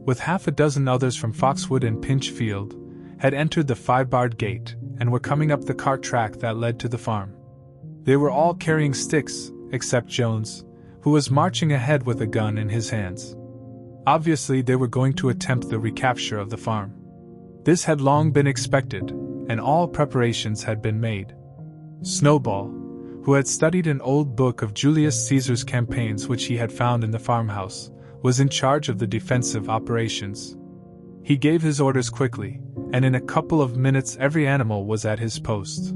[SPEAKER 1] with half a dozen others from Foxwood and Pinchfield, had entered the 5-barred gate and were coming up the cart track that led to the farm. They were all carrying sticks, except Jones, who was marching ahead with a gun in his hands. Obviously, they were going to attempt the recapture of the farm. This had long been expected, and all preparations had been made. Snowball, who had studied an old book of Julius Caesar's campaigns which he had found in the farmhouse, was in charge of the defensive operations. He gave his orders quickly, and in a couple of minutes every animal was at his post.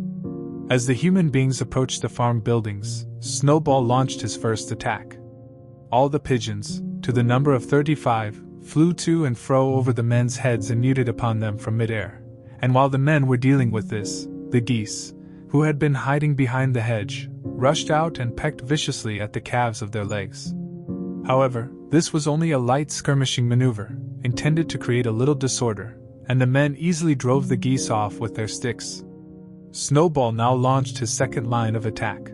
[SPEAKER 1] As the human beings approached the farm buildings, Snowball launched his first attack. All the pigeons, to the number of 35, flew to and fro over the men's heads and muted upon them from midair, and while the men were dealing with this, the geese, who had been hiding behind the hedge, rushed out and pecked viciously at the calves of their legs. However, this was only a light skirmishing maneuver, intended to create a little disorder, and the men easily drove the geese off with their sticks. Snowball now launched his second line of attack.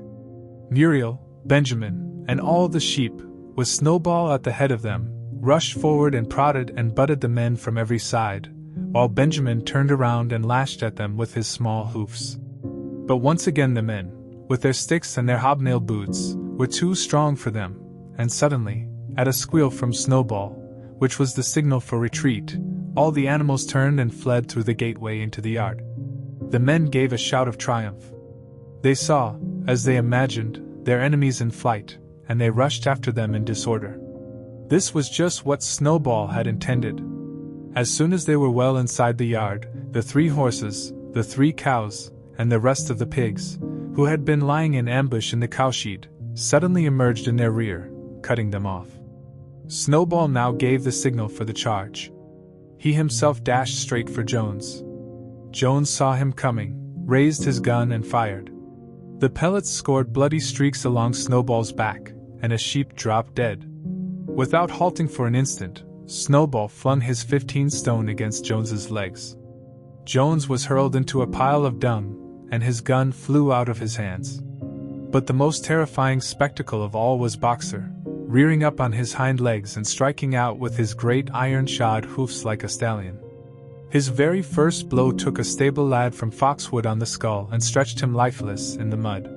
[SPEAKER 1] Muriel, Benjamin, and all the sheep, with Snowball at the head of them, rushed forward and prodded and butted the men from every side, while Benjamin turned around and lashed at them with his small hoofs. But once again the men, with their sticks and their hobnail boots, were too strong for them, and suddenly, at a squeal from Snowball, which was the signal for retreat, all the animals turned and fled through the gateway into the yard. The men gave a shout of triumph. They saw, as they imagined, their enemies in flight, and they rushed after them in disorder. This was just what Snowball had intended. As soon as they were well inside the yard, the 3 horses, the 3 cows, and the rest of the pigs, who had been lying in ambush in the cowshed, suddenly emerged in their rear, cutting them off. Snowball now gave the signal for the charge. He himself dashed straight for Jones. Jones saw him coming, raised his gun and fired. The pellets scored bloody streaks along Snowball's back, and a sheep dropped dead. Without halting for an instant, Snowball flung his 15-stone against Jones's legs. Jones was hurled into a pile of dung, and his gun flew out of his hands. But the most terrifying spectacle of all was Boxer, rearing up on his hind legs and striking out with his great iron-shod hoofs like a stallion. His very first blow took a stable lad from Foxwood on the skull and stretched him lifeless in the mud.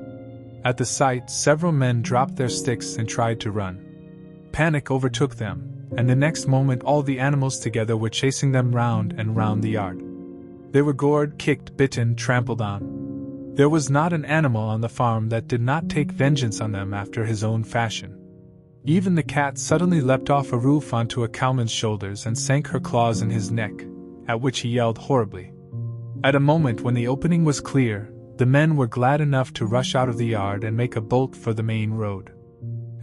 [SPEAKER 1] At the sight, several men dropped their sticks and tried to run. Panic overtook them, and the next moment all the animals together were chasing them round and round the yard. They were gored, kicked, bitten, trampled on. There was not an animal on the farm that did not take vengeance on them after his own fashion. Even the cat suddenly leapt off a roof onto a cowman's shoulders and sank her claws in his neck, at which he yelled horribly. At a moment when the opening was clear, the men were glad enough to rush out of the yard and make a bolt for the main road.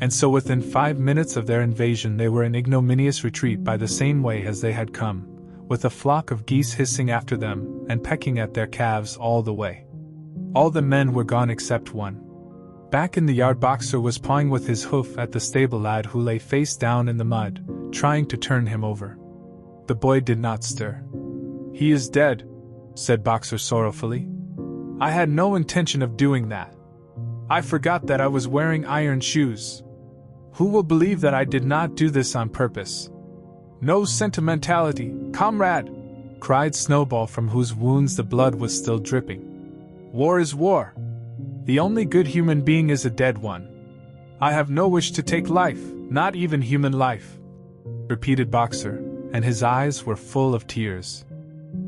[SPEAKER 1] And so within 5 minutes of their invasion they were in ignominious retreat by the same way as they had come, with a flock of geese hissing after them and pecking at their calves all the way. All the men were gone except one. Back in the yard, Boxer was pawing with his hoof at the stable lad who lay face down in the mud, trying to turn him over. The boy did not stir. "He is dead," said Boxer sorrowfully. "I had no intention of doing that. I forgot that I was wearing iron shoes. Who will believe that I did not do this on purpose?" "No sentimentality, comrade!" cried Snowball, from whose wounds the blood was still dripping. "War is war. The only good human being is a dead one. I have no wish to take life, not even human life," repeated Boxer, and his eyes were full of tears.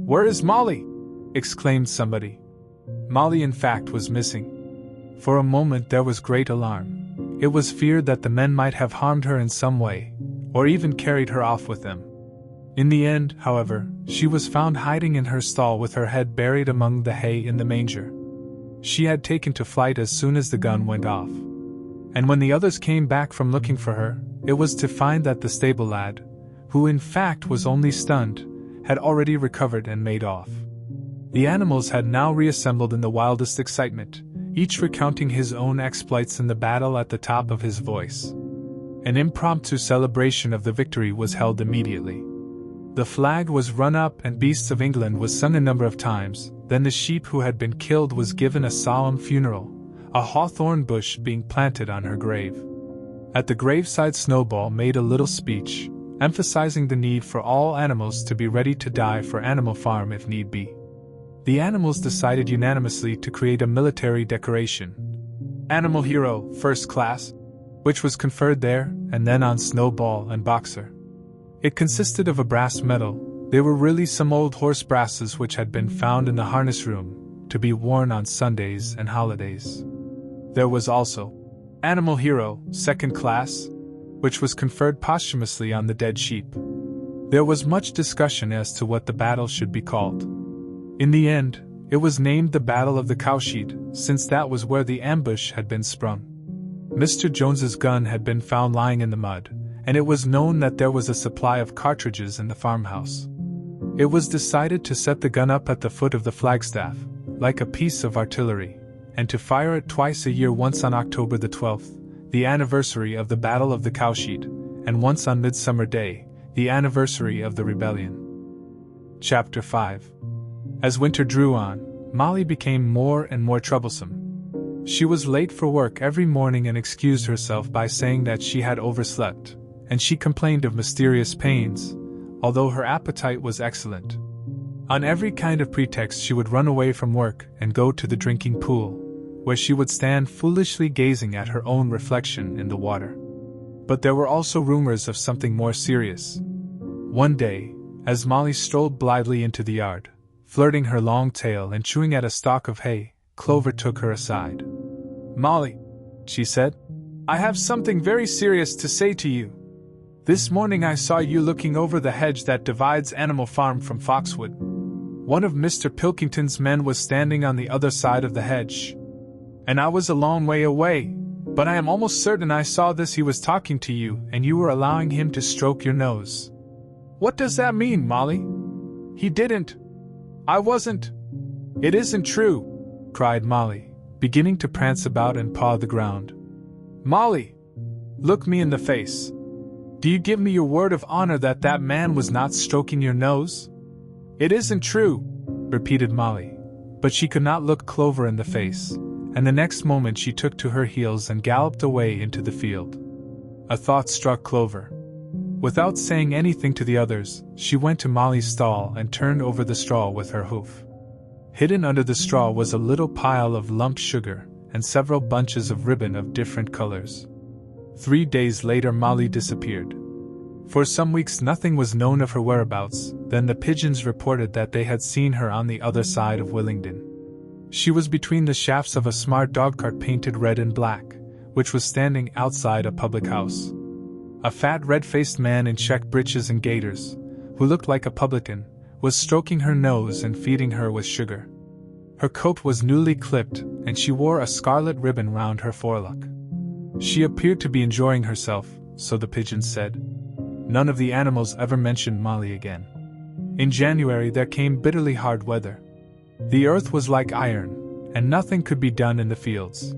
[SPEAKER 1] "Where is Molly?" exclaimed somebody. Molly, in fact, was missing. For a moment there was great alarm. It was feared that the men might have harmed her in some way, or even carried her off with them. In the end, however, she was found hiding in her stall with her head buried among the hay in the manger. She had taken to flight as soon as the gun went off. And when the others came back from looking for her, it was to find that the stable lad, who in fact was only stunned, had already recovered and made off. The animals had now reassembled in the wildest excitement, each recounting his own exploits in the battle at the top of his voice. An impromptu celebration of the victory was held immediately. The flag was run up and Beasts of England was sung a number of times, then the sheep who had been killed was given a solemn funeral, a hawthorn bush being planted on her grave. At the graveside, Snowball made a little speech, emphasizing the need for all animals to be ready to die for Animal Farm if need be. The animals decided unanimously to create a military decoration, Animal Hero, First Class, which was conferred there and then on Snowball and Boxer. It consisted of a brass medal. They were really some old horse brasses which had been found in the harness room, to be worn on Sundays and holidays. There was also Animal Hero, Second Class, which was conferred posthumously on the dead sheep. There was much discussion as to what the battle should be called. In the end, it was named the Battle of the Cowshed, since that was where the ambush had been sprung. Mr. Jones's gun had been found lying in the mud, and it was known that there was a supply of cartridges in the farmhouse. It was decided to set the gun up at the foot of the flagstaff, like a piece of artillery, and to fire it twice a year, once on October the 12th, the anniversary of the Battle of the Cowshed, and once on Midsummer Day, the anniversary of the rebellion. Chapter 5. As winter drew on, Molly became more and more troublesome. She was late for work every morning and excused herself by saying that she had overslept, and she complained of mysterious pains, although her appetite was excellent. On every kind of pretext she would run away from work and go to the drinking pool, where she would stand foolishly gazing at her own reflection in the water. But there were also rumors of something more serious. One day, as Molly strolled blithely into the yard, flirting her long tail and chewing at a stalk of hay, Clover took her aside. "Molly," she said, "I have something very serious to say to you. This morning I saw you looking over the hedge that divides Animal Farm from Foxwood. One of Mr. Pilkington's men was standing on the other side of the hedge, and I was a long way away, but I am almost certain I saw this. He was talking to you, and you were allowing him to stroke your nose." "What does that mean, Molly?" "He didn't. I wasn't." "It isn't true," cried Molly, beginning to prance about and paw the ground. "Molly, look me in the face. Do you give me your word of honor that that man was not stroking your nose?" "It isn't true," repeated Molly, but she could not look Clover in the face, and the next moment she took to her heels and galloped away into the field. A thought struck Clover. Without saying anything to the others, she went to Molly's stall and turned over the straw with her hoof. Hidden under the straw was a little pile of lump sugar and several bunches of ribbon of different colors. 3 days later Molly disappeared. For some weeks nothing was known of her whereabouts. Then the pigeons reported that they had seen her on the other side of Willingdon. She was between the shafts of a smart dogcart painted red and black, which was standing outside a public house. A fat red-faced man in check breeches and gaiters, who looked like a publican, was stroking her nose and feeding her with sugar. Her coat was newly clipped, and she wore a scarlet ribbon round her forelock. She appeared to be enjoying herself, so the pigeons said. None of the animals ever mentioned Molly again. In January there came bitterly hard weather. The earth was like iron, and nothing could be done in the fields.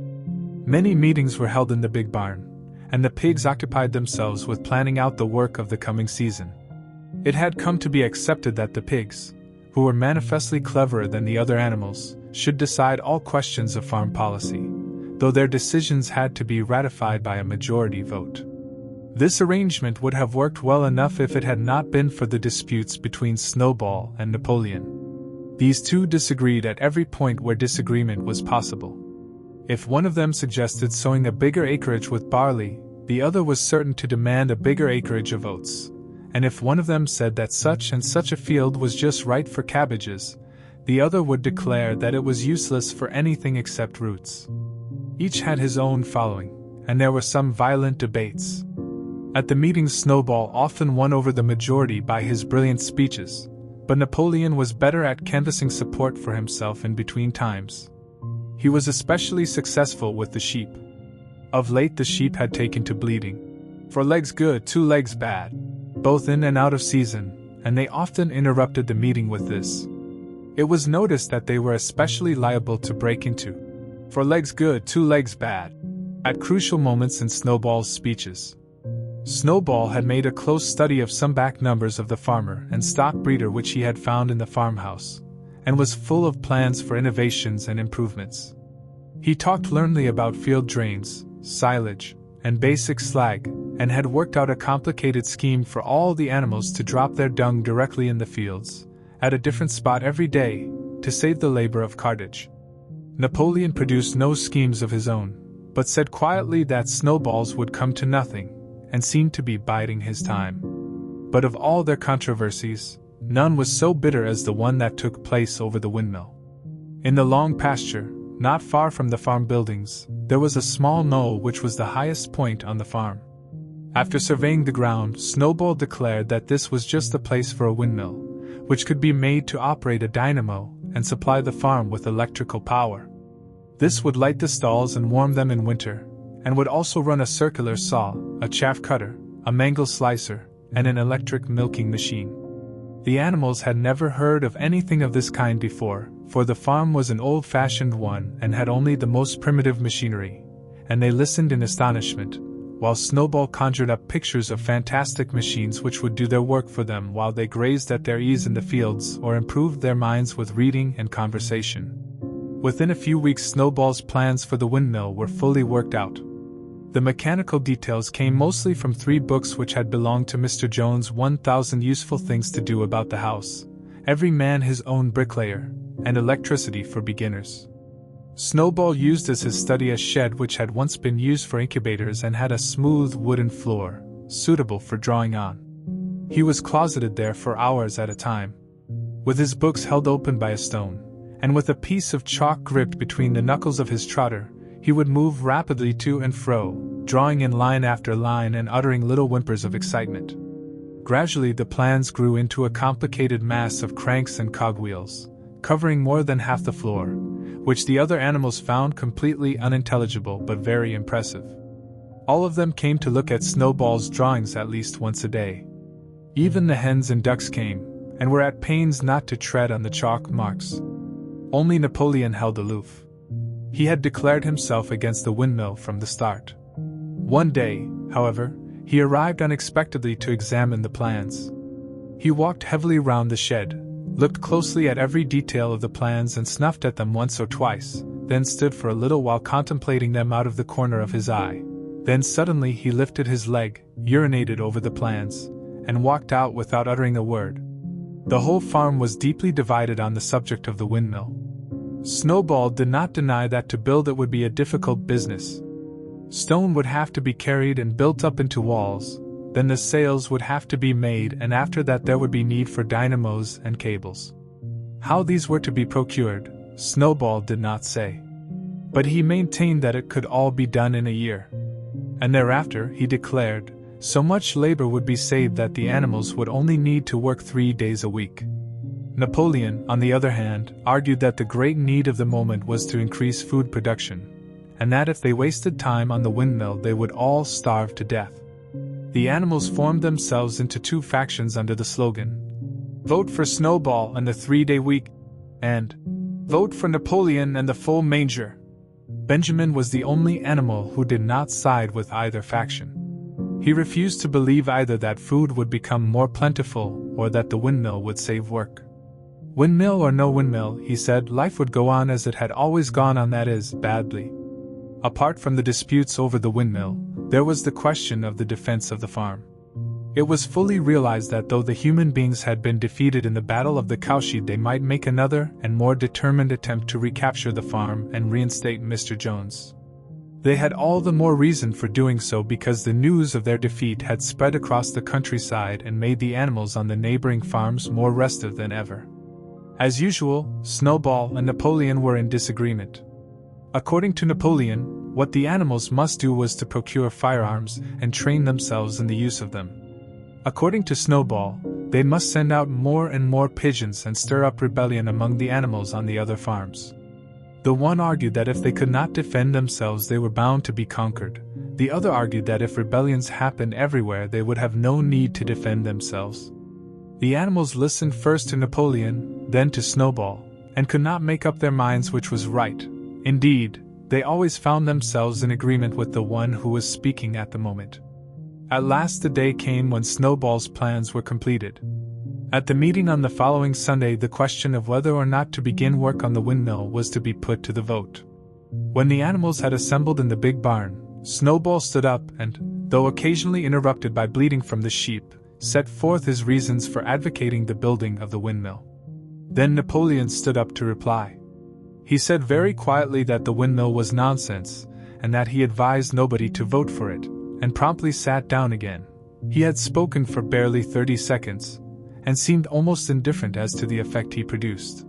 [SPEAKER 1] Many meetings were held in the big barn, and the pigs occupied themselves with planning out the work of the coming season. It had come to be accepted that the pigs, who were manifestly cleverer than the other animals, should decide all questions of farm policy, though their decisions had to be ratified by a majority vote. This arrangement would have worked well enough if it had not been for the disputes between Snowball and Napoleon. These two disagreed at every point where disagreement was possible. If one of them suggested sowing a bigger acreage with barley, the other was certain to demand a bigger acreage of oats. And if one of them said that such and such a field was just right for cabbages, the other would declare that it was useless for anything except roots. Each had his own following, and there were some violent debates. At the meetings, Snowball often won over the majority by his brilliant speeches, but Napoleon was better at canvassing support for himself in between times. He was especially successful with the sheep. Of late the sheep had taken to bleating, "4 legs good, 2 legs bad," both in and out of season, and they often interrupted the meeting with this. It was noticed that they were especially liable to break into "4 legs good, 2 legs bad" at crucial moments in Snowball's speeches. Snowball had made a close study of some back numbers of the farmer and stock breeder which he had found in the farmhouse, and was full of plans for innovations and improvements. He talked learnedly about field drains, silage, and basic slag, and had worked out a complicated scheme for all the animals to drop their dung directly in the fields, at a different spot every day, to save the labor of cartage. Napoleon produced no schemes of his own, but said quietly that Snowballs would come to nothing, and seemed to be biding his time. But of all their controversies, none was so bitter as the one that took place over the windmill. In the long pasture, not far from the farm buildings, there was a small knoll which was the highest point on the farm. After surveying the ground, Snowball declared that this was just the place for a windmill, which could be made to operate a dynamo and supply the farm with electrical power. This would light the stalls and warm them in winter, and would also run a circular saw, a chaff cutter, a mangle slicer, and an electric milking machine. The animals had never heard of anything of this kind before, for the farm was an old-fashioned one and had only the most primitive machinery, and they listened in astonishment, while Snowball conjured up pictures of fantastic machines which would do their work for them while they grazed at their ease in the fields or improved their minds with reading and conversation. Within a few weeks Snowball's plans for the windmill were fully worked out. The mechanical details came mostly from 3 books which had belonged to Mr. Jones' 1,000 Useful Things to Do About the House, Every Man His Own Bricklayer, and Electricity for Beginners. Snowball used as his study a shed which had once been used for incubators and had a smooth wooden floor, suitable for drawing on. He was closeted there for hours at a time, with his books held open by a stone, and with a piece of chalk gripped between the knuckles of his trotter, he would move rapidly to and fro, drawing in line after line and uttering little whimpers of excitement. Gradually the plans grew into a complicated mass of cranks and cogwheels, covering more than half the floor, which the other animals found completely unintelligible but very impressive. All of them came to look at Snowball's drawings at least once a day. Even the hens and ducks came, and were at pains not to tread on the chalk marks. Only Napoleon held aloof. He had declared himself against the windmill from the start. One day, however, he arrived unexpectedly to examine the plans. He walked heavily round the shed, looked closely at every detail of the plans and snuffed at them once or twice, then stood for a little while contemplating them out of the corner of his eye. Then suddenly he lifted his leg, urinated over the plans, and walked out without uttering a word. The whole farm was deeply divided on the subject of the windmill. Snowball did not deny that to build it would be a difficult business. Stone would have to be carried and built up into walls, then the sails would have to be made, and after that there would be need for dynamos and cables. How these were to be procured, Snowball did not say. But he maintained that it could all be done in a year. And thereafter, he declared, so much labor would be saved that the animals would only need to work 3 days a week. Napoleon, on the other hand, argued that the great need of the moment was to increase food production, and that if they wasted time on the windmill they would all starve to death. The animals formed themselves into 2 factions under the slogan, "Vote for Snowball and the 3-day week," and "Vote for Napoleon and the full manger." Benjamin was the only animal who did not side with either faction. He refused to believe either that food would become more plentiful or that the windmill would save work. Windmill or no windmill, he said, life would go on as it had always gone on, that is, badly. Apart from the disputes over the windmill, there was the question of the defense of the farm. It was fully realized that though the human beings had been defeated in the Battle of the Cowshed, they might make another and more determined attempt to recapture the farm and reinstate Mr. Jones. They had all the more reason for doing so because the news of their defeat had spread across the countryside and made the animals on the neighboring farms more restive than ever. As usual, Snowball and Napoleon were in disagreement. According to Napoleon, What the animals must do was to procure firearms and train themselves in the use of them. According to Snowball, they must send out more and more pigeons and stir up rebellion among the animals on the other farms. The one argued that if they could not defend themselves they were bound to be conquered. The other argued that if rebellions happened everywhere they would have no need to defend themselves. The animals listened first to Napoleon, then to Snowball, and could not make up their minds which was right. Indeed, they always found themselves in agreement with the one who was speaking at the moment. At last the day came when Snowball's plans were completed. At the meeting on the following Sunday, the question of whether or not to begin work on the windmill was to be put to the vote. When the animals had assembled in the big barn, Snowball stood up and, though occasionally interrupted by bleating from the sheep, set forth his reasons for advocating the building of the windmill. Then Napoleon stood up to reply. He said very quietly that the windmill was nonsense, and that he advised nobody to vote for it, and promptly sat down again. He had spoken for barely 30 seconds, and seemed almost indifferent as to the effect he produced.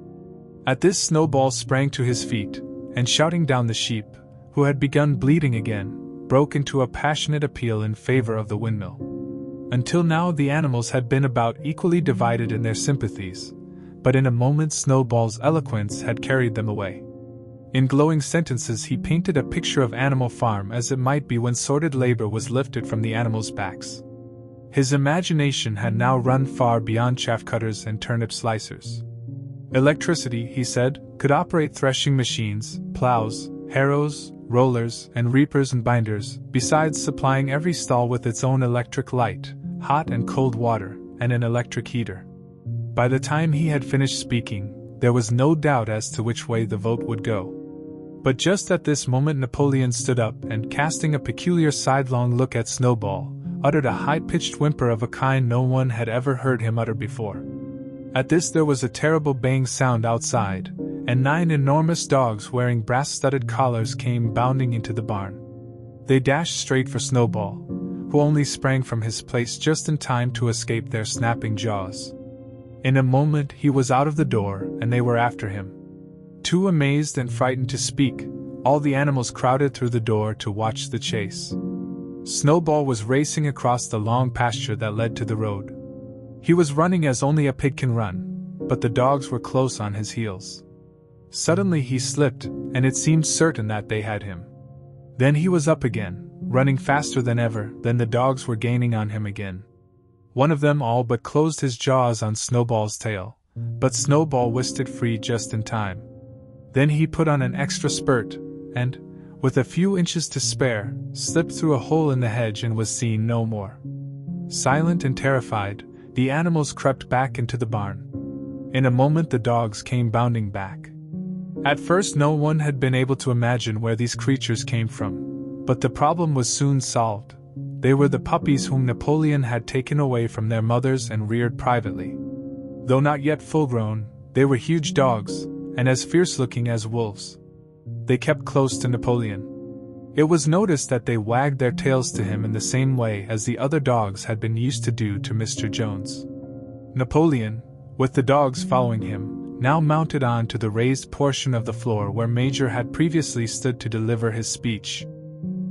[SPEAKER 1] At this Snowball sprang to his feet, and shouting down the sheep, who had begun bleating again, broke into a passionate appeal in favor of the windmill. Until now the animals had been about equally divided in their sympathies, but in a moment Snowball's eloquence had carried them away. In glowing sentences he painted a picture of Animal Farm as it might be when sordid labor was lifted from the animals' backs. His imagination had now run far beyond chaff cutters and turnip slicers. Electricity, he said, could operate threshing machines, plows, harrows, rollers, and reapers and binders, besides supplying every stall with its own electric light, hot and cold water, and an electric heater. By the time he had finished speaking, there was no doubt as to which way the vote would go. But just at this moment Napoleon stood up and, casting a peculiar sidelong look at Snowball, uttered a high-pitched whimper of a kind no one had ever heard him utter before. At this there was a terrible baying sound outside, and 9 enormous dogs wearing brass-studded collars came bounding into the barn. They dashed straight for Snowball, who only sprang from his place just in time to escape their snapping jaws. In a moment he was out of the door, and they were after him. Too amazed and frightened to speak, all the animals crowded through the door to watch the chase. Snowball was racing across the long pasture that led to the road. He was running as only a pig can run, but the dogs were close on his heels. Suddenly he slipped, and it seemed certain that they had him. Then he was up again, running faster than ever. Then the dogs were gaining on him again. One of them all but closed his jaws on Snowball's tail, but Snowball whisked it free just in time. Then he put on an extra spurt, and, with a few inches to spare, slipped through a hole in the hedge and was seen no more. Silent and terrified, the animals crept back into the barn. In a moment the dogs came bounding back. At first no one had been able to imagine where these creatures came from, but the problem was soon solved. They were the puppies whom Napoleon had taken away from their mothers and reared privately. Though not yet full-grown, they were huge dogs, and as fierce-looking as wolves. They kept close to Napoleon. It was noticed that they wagged their tails to him in the same way as the other dogs had been used to do to Mr. Jones. Napoleon, with the dogs following him, now mounted on to the raised portion of the floor where Major had previously stood to deliver his speech.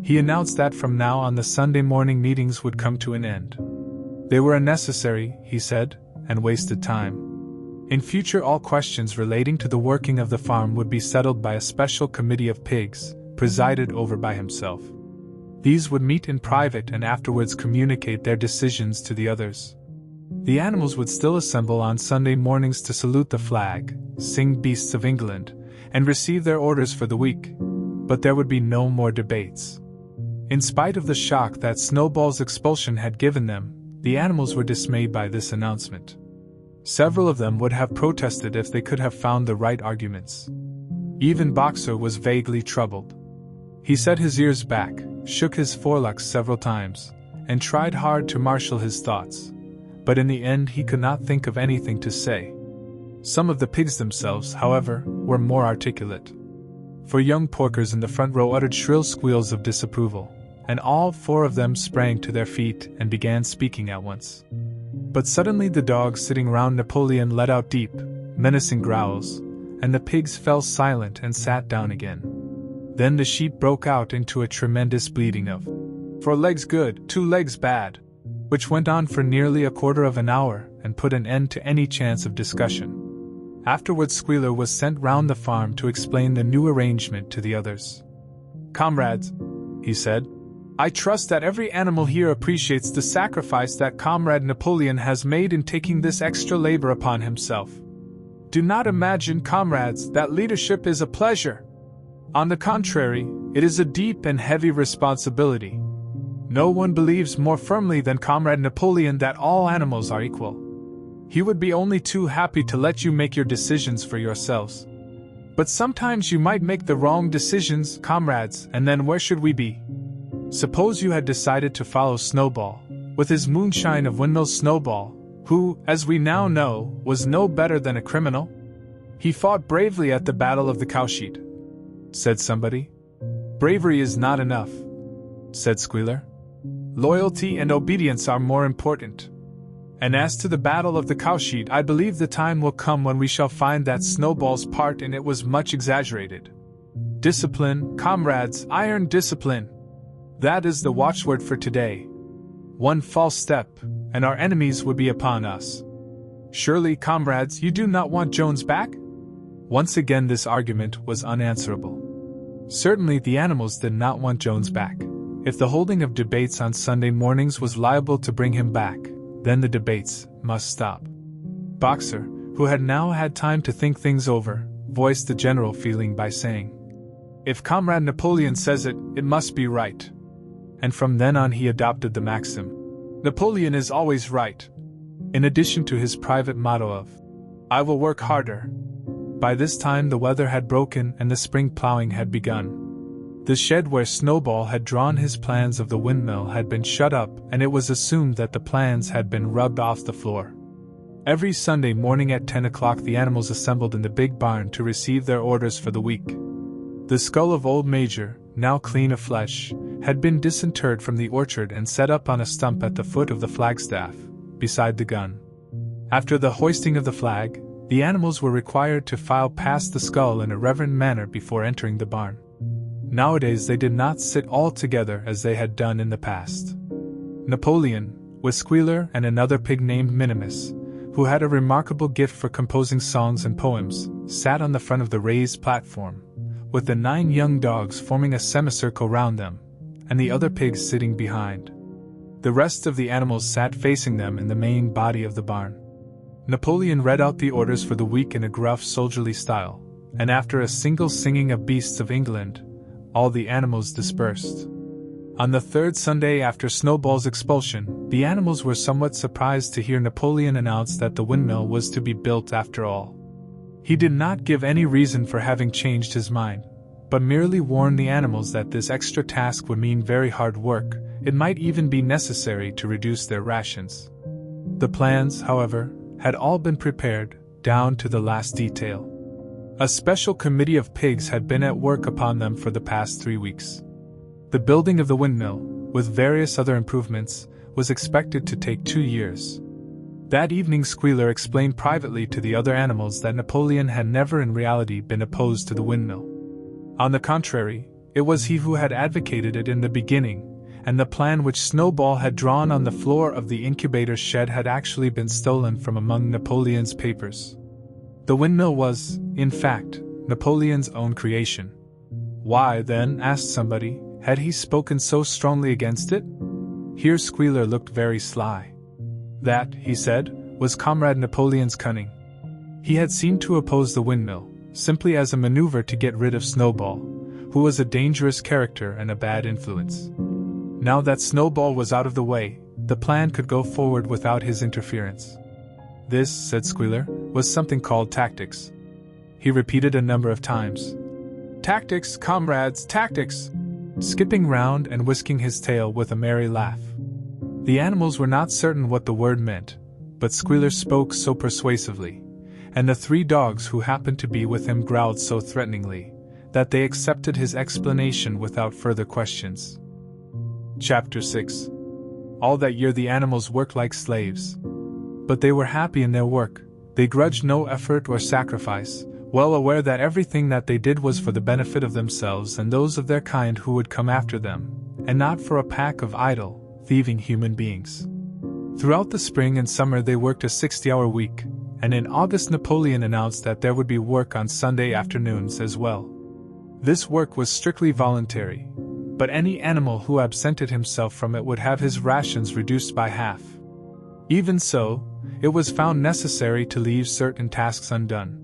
[SPEAKER 1] He announced that from now on the Sunday morning meetings would come to an end. They were unnecessary, he said, and wasted time. In future all questions relating to the working of the farm would be settled by a special committee of pigs, presided over by himself. These would meet in private and afterwards communicate their decisions to the others. The animals would still assemble on Sunday mornings to salute the flag, sing Beasts of England, and receive their orders for the week, but there would be no more debates. In spite of the shock that Snowball's expulsion had given them, the animals were dismayed by this announcement. Several of them would have protested if they could have found the right arguments. Even Boxer was vaguely troubled. He set his ears back, shook his forelocks several times, and tried hard to marshal his thoughts, but in the end he could not think of anything to say. Some of the pigs themselves, however, were more articulate. For young porkers in the front row uttered shrill squeals of disapproval, and all 4 of them sprang to their feet and began speaking at once. But suddenly the dogs sitting round Napoleon let out deep, menacing growls, and the pigs fell silent and sat down again. Then the sheep broke out into a tremendous bleating of 4 legs good, 2 legs bad, which went on for nearly a quarter of an hour and put an end to any chance of discussion. Afterwards Squealer was sent round the farm to explain the new arrangement to the others. "Comrades," he said, "I trust that every animal here appreciates the sacrifice that Comrade Napoleon has made in taking this extra labor upon himself. Do not imagine, comrades, that leadership is a pleasure. On the contrary, it is a deep and heavy responsibility. No one believes more firmly than Comrade Napoleon that all animals are equal. He would be only too happy to let you make your decisions for yourselves. But sometimes you might make the wrong decisions, comrades, and then where should we be? Suppose you had decided to follow Snowball, with his moonshine of Windmill Snowball, who, as we now know, was no better than a criminal? He fought bravely at the Battle of the Cowshed," said somebody. "Bravery is not enough," said Squealer. "Loyalty and obedience are more important. And as to the Battle of the Cowshed, I believe the time will come when we shall find that Snowball's part in it was much exaggerated. Discipline, comrades, iron discipline. That is the watchword for today. One false step, and our enemies would be upon us. Surely, comrades, you do not want Jones back?" Once again this argument was unanswerable. Certainly the animals did not want Jones back. If the holding of debates on Sunday mornings was liable to bring him back, then the debates must stop. Boxer, who had now had time to think things over, voiced the general feeling by saying, "If Comrade Napoleon says it, it must be right." And from then on he adopted the maxim, "Napoleon is always right," in addition to his private motto of, "I will work harder." By this time the weather had broken and the spring plowing had begun. The shed where Snowball had drawn his plans of the windmill had been shut up, and it was assumed that the plans had been rubbed off the floor. Every Sunday morning at 10 o'clock the animals assembled in the big barn to receive their orders for the week. The skull of old Major, now clean of flesh, had been disinterred from the orchard and set up on a stump at the foot of the flagstaff, beside the gun. After the hoisting of the flag, the animals were required to file past the skull in a reverent manner before entering the barn. Nowadays they did not sit all together as they had done in the past. Napoleon, with Squealer and another pig named Minimus, who had a remarkable gift for composing songs and poems, sat on the front of the raised platform, with the 9 young dogs forming a semicircle round them, and the other pigs sitting behind. The rest of the animals sat facing them in the main body of the barn. Napoleon read out the orders for the week in a gruff soldierly style, and after a single singing of Beasts of England, all the animals dispersed. On the 3rd Sunday after Snowball's expulsion, the animals were somewhat surprised to hear Napoleon announce that the windmill was to be built after all. He did not give any reason for having changed his mind, but merely warned the animals that this extra task would mean very hard work. It might even be necessary to reduce their rations. The plans, however, had all been prepared, down to the last detail. A special committee of pigs had been at work upon them for the past 3 weeks. The building of the windmill, with various other improvements, was expected to take 2 years. That evening Squealer explained privately to the other animals that Napoleon had never in reality been opposed to the windmill. On the contrary, it was he who had advocated it in the beginning, and the plan which Snowball had drawn on the floor of the incubator shed had actually been stolen from among Napoleon's papers. The windmill was, in fact, Napoleon's own creation. Why, then, asked somebody, had he spoken so strongly against it? Here Squealer looked very sly. That, he said, was Comrade Napoleon's cunning. He had seemed to oppose the windmill, simply as a maneuver to get rid of Snowball, who was a dangerous character and a bad influence. Now that Snowball was out of the way, the plan could go forward without his interference. This, said Squealer, was something called tactics. He repeated a number of times. "Tactics, comrades, tactics!" skipping round and whisking his tail with a merry laugh. The animals were not certain what the word meant, but Squealer spoke so persuasively, and the 3 dogs who happened to be with him growled so threateningly, that they accepted his explanation without further questions. Chapter 6. All that year the animals worked like slaves. But they were happy in their work, they grudged no effort or sacrifice, well aware that everything that they did was for the benefit of themselves and those of their kind who would come after them, and not for a pack of idle, thieving human beings. Throughout the spring and summer they worked a 60-hour week, and in August Napoleon announced that there would be work on Sunday afternoons as well. This work was strictly voluntary, but any animal who absented himself from it would have his rations reduced by half. Even so, it was found necessary to leave certain tasks undone.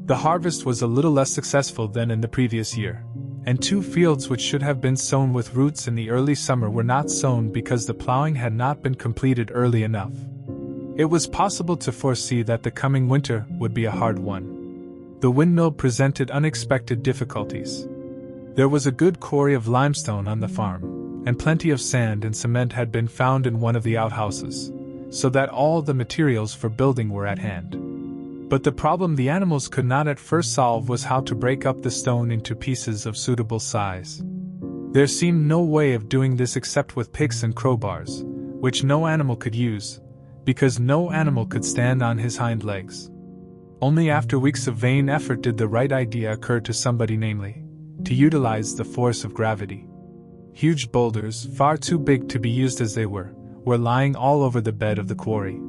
[SPEAKER 1] The harvest was a little less successful than in the previous year, and 2 fields which should have been sown with roots in the early summer were not sown because the plowing had not been completed early enough. It was possible to foresee that the coming winter would be a hard one. The windmill presented unexpected difficulties. There was a good quarry of limestone on the farm, and plenty of sand and cement had been found in one of the outhouses, so that all the materials for building were at hand. But the problem the animals could not at first solve was how to break up the stone into pieces of suitable size. There seemed no way of doing this except with picks and crowbars, which no animal could use, because no animal could stand on his hind legs. Only after weeks of vain effort did the right idea occur to somebody, namely, to utilize the force of gravity. Huge boulders, far too big to be used as they were lying all over the bed of the quarry.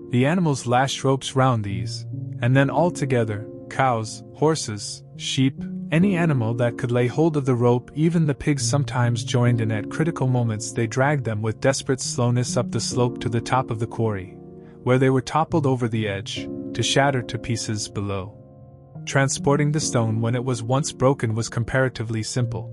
[SPEAKER 1] The animals lashed ropes round these, and then all together, cows, horses, sheep, any animal that could lay hold of the rope, even the pigs sometimes joined, and at critical moments they dragged them with desperate slowness up the slope to the top of the quarry, where they were toppled over the edge, to shatter to pieces below. Transporting the stone when it was once broken was comparatively simple.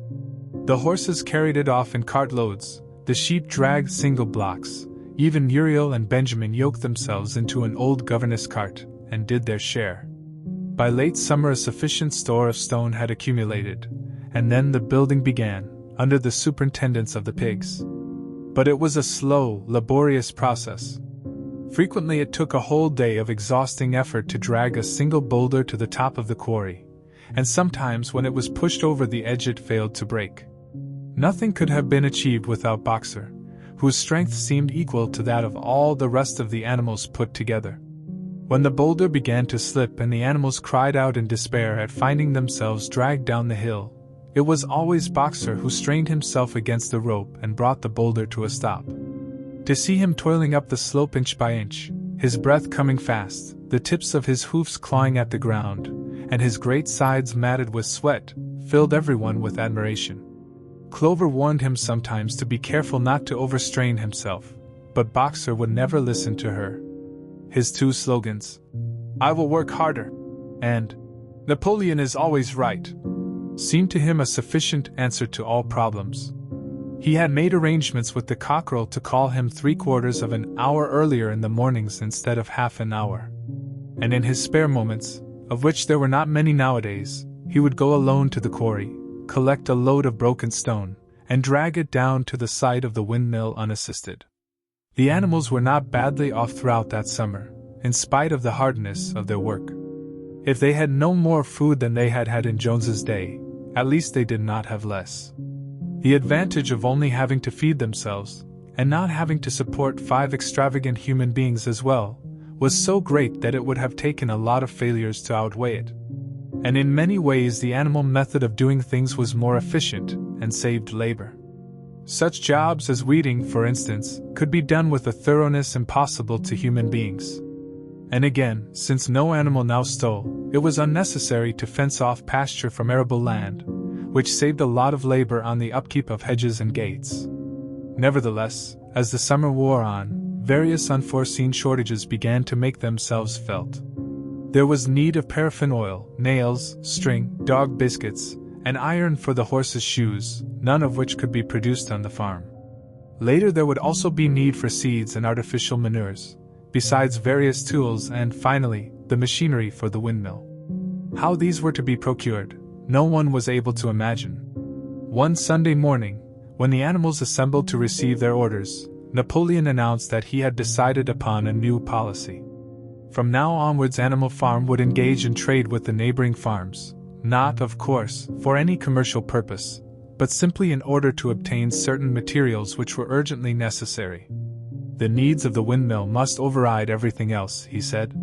[SPEAKER 1] The horses carried it off in cartloads, the sheep dragged single blocks, even Muriel and Benjamin yoked themselves into an old governess cart, and did their share. By late summer a sufficient store of stone had accumulated, and then the building began, under the superintendence of the pigs. But it was a slow, laborious process. Frequently it took a whole day of exhausting effort to drag a single boulder to the top of the quarry, and sometimes when it was pushed over the edge it failed to break. Nothing could have been achieved without Boxer, whose strength seemed equal to that of all the rest of the animals put together. When the boulder began to slip and the animals cried out in despair at finding themselves dragged down the hill, it was always Boxer who strained himself against the rope and brought the boulder to a stop. To see him toiling up the slope inch by inch, his breath coming fast, the tips of his hoofs clawing at the ground, and his great sides matted with sweat, filled everyone with admiration. Clover warned him sometimes to be careful not to overstrain himself, but Boxer would never listen to her. His 2 slogans, "I will work harder," and "Napoleon is always right," seemed to him a sufficient answer to all problems. He had made arrangements with the cockerel to call him 3/4 of an hour earlier in the mornings instead of half an hour. And in his spare moments, of which there were not many nowadays, he would go alone to the quarry, collect a load of broken stone, and drag it down to the site of the windmill unassisted. The animals were not badly off throughout that summer, in spite of the hardness of their work. If they had no more food than they had had in Jones's day, at least they did not have less. The advantage of only having to feed themselves, and not having to support 5 extravagant human beings as well, was so great that it would have taken a lot of failures to outweigh it. And in many ways the animal method of doing things was more efficient, and saved labor. Such jobs as weeding, for instance, could be done with a thoroughness impossible to human beings. And again, since no animal now stole, it was unnecessary to fence off pasture from arable land, which saved a lot of labor on the upkeep of hedges and gates. Nevertheless, as the summer wore on, various unforeseen shortages began to make themselves felt. There was need of paraffin oil, nails, string, dog biscuits, and iron for the horses' shoes, none of which could be produced on the farm. Later there would also be need for seeds and artificial manures, besides various tools and, finally, the machinery for the windmill. How these were to be procured, no one was able to imagine. One Sunday morning, when the animals assembled to receive their orders, Napoleon announced that he had decided upon a new policy. From now onwards Animal Farm would engage in trade with the neighboring farms, not, of course, for any commercial purpose, but simply in order to obtain certain materials which were urgently necessary. The needs of the windmill must override everything else, he said.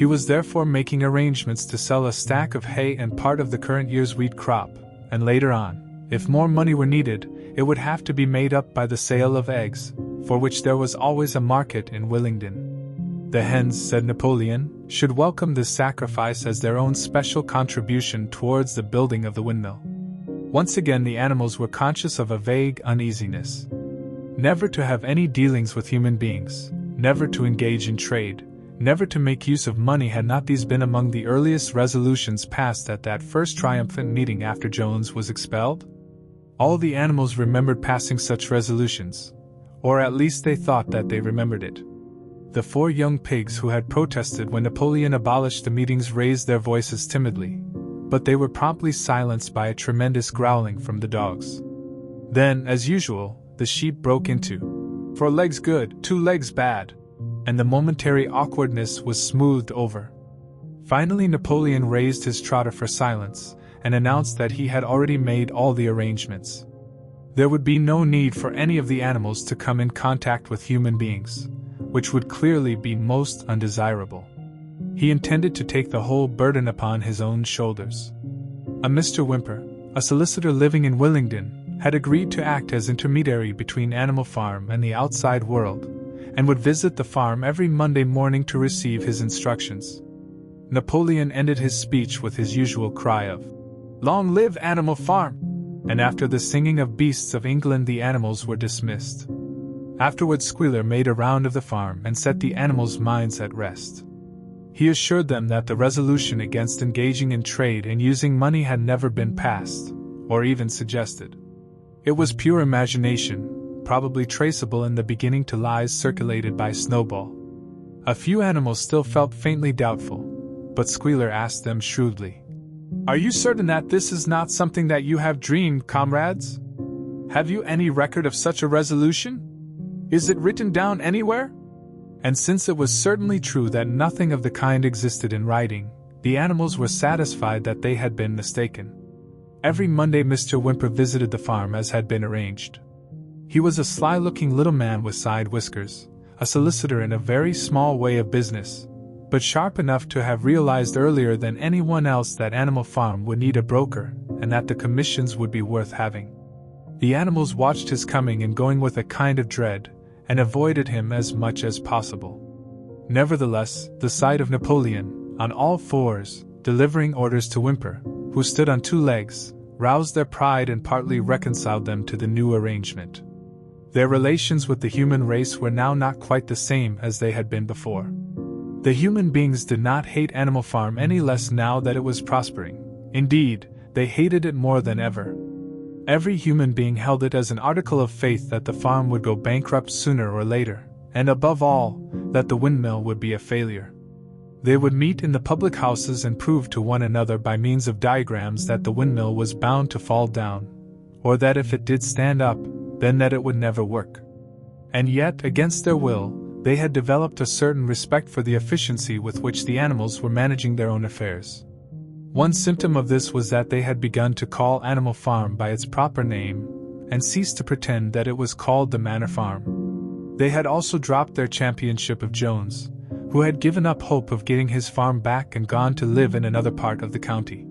[SPEAKER 1] He was therefore making arrangements to sell a stack of hay and part of the current year's wheat crop, and later on, if more money were needed, it would have to be made up by the sale of eggs, for which there was always a market in Willingdon. The hens, said Napoleon, should welcome this sacrifice as their own special contribution towards the building of the windmill. Once again the animals were conscious of a vague uneasiness. Never to have any dealings with human beings, never to engage in trade, never to make use of money, had not these been among the earliest resolutions passed at that first triumphant meeting after Jones was expelled? All the animals remembered passing such resolutions, or at least they thought that they remembered it. The 4 young pigs who had protested when Napoleon abolished the meetings raised their voices timidly, but they were promptly silenced by a tremendous growling from the dogs. Then, as usual, the sheep broke into 4 legs good, 2 legs bad, and the momentary awkwardness was smoothed over. Finally Napoleon raised his trotter for silence, and announced that he had already made all the arrangements. There would be no need for any of the animals to come in contact with human beings, which would clearly be most undesirable. He intended to take the whole burden upon his own shoulders. A Mr. Whymper, a solicitor living in Willingdon, had agreed to act as intermediary between Animal Farm and the outside world, and would visit the farm every Monday morning to receive his instructions. Napoleon ended his speech with his usual cry of, "Long live Animal Farm!" and after the singing of Beasts of England the animals were dismissed. Afterwards Squealer made a round of the farm and set the animals' minds at rest. He assured them that the resolution against engaging in trade and using money had never been passed, or even suggested. It was pure imagination, probably traceable in the beginning to lies circulated by Snowball. A few animals still felt faintly doubtful, but Squealer asked them shrewdly, "Are you certain that this is not something that you have dreamed, comrades? Have you any record of such a resolution? Is it written down anywhere?" And since it was certainly true that nothing of the kind existed in writing, the animals were satisfied that they had been mistaken. Every Monday Mr. Whymper visited the farm as had been arranged. He was a sly-looking little man with side whiskers, a solicitor in a very small way of business, but sharp enough to have realized earlier than anyone else that Animal Farm would need a broker, and that the commissions would be worth having. The animals watched his coming and going with a kind of dread, and avoided him as much as possible. Nevertheless, the sight of Napoleon, on all fours, delivering orders to Whymper, who stood on 2 legs, roused their pride and partly reconciled them to the new arrangement. Their relations with the human race were now not quite the same as they had been before. The human beings did not hate Animal Farm any less now that it was prospering. Indeed, they hated it more than ever. Every human being held it as an article of faith that the farm would go bankrupt sooner or later, and above all, that the windmill would be a failure. They would meet in the public houses and prove to one another by means of diagrams that the windmill was bound to fall down, or that if it did stand up, then that it would never work. And yet, against their will, they had developed a certain respect for the efficiency with which the animals were managing their own affairs. One symptom of this was that they had begun to call Animal Farm by its proper name, and ceased to pretend that it was called the Manor Farm. They had also dropped their championship of Jones, who had given up hope of getting his farm back and gone to live in another part of the county.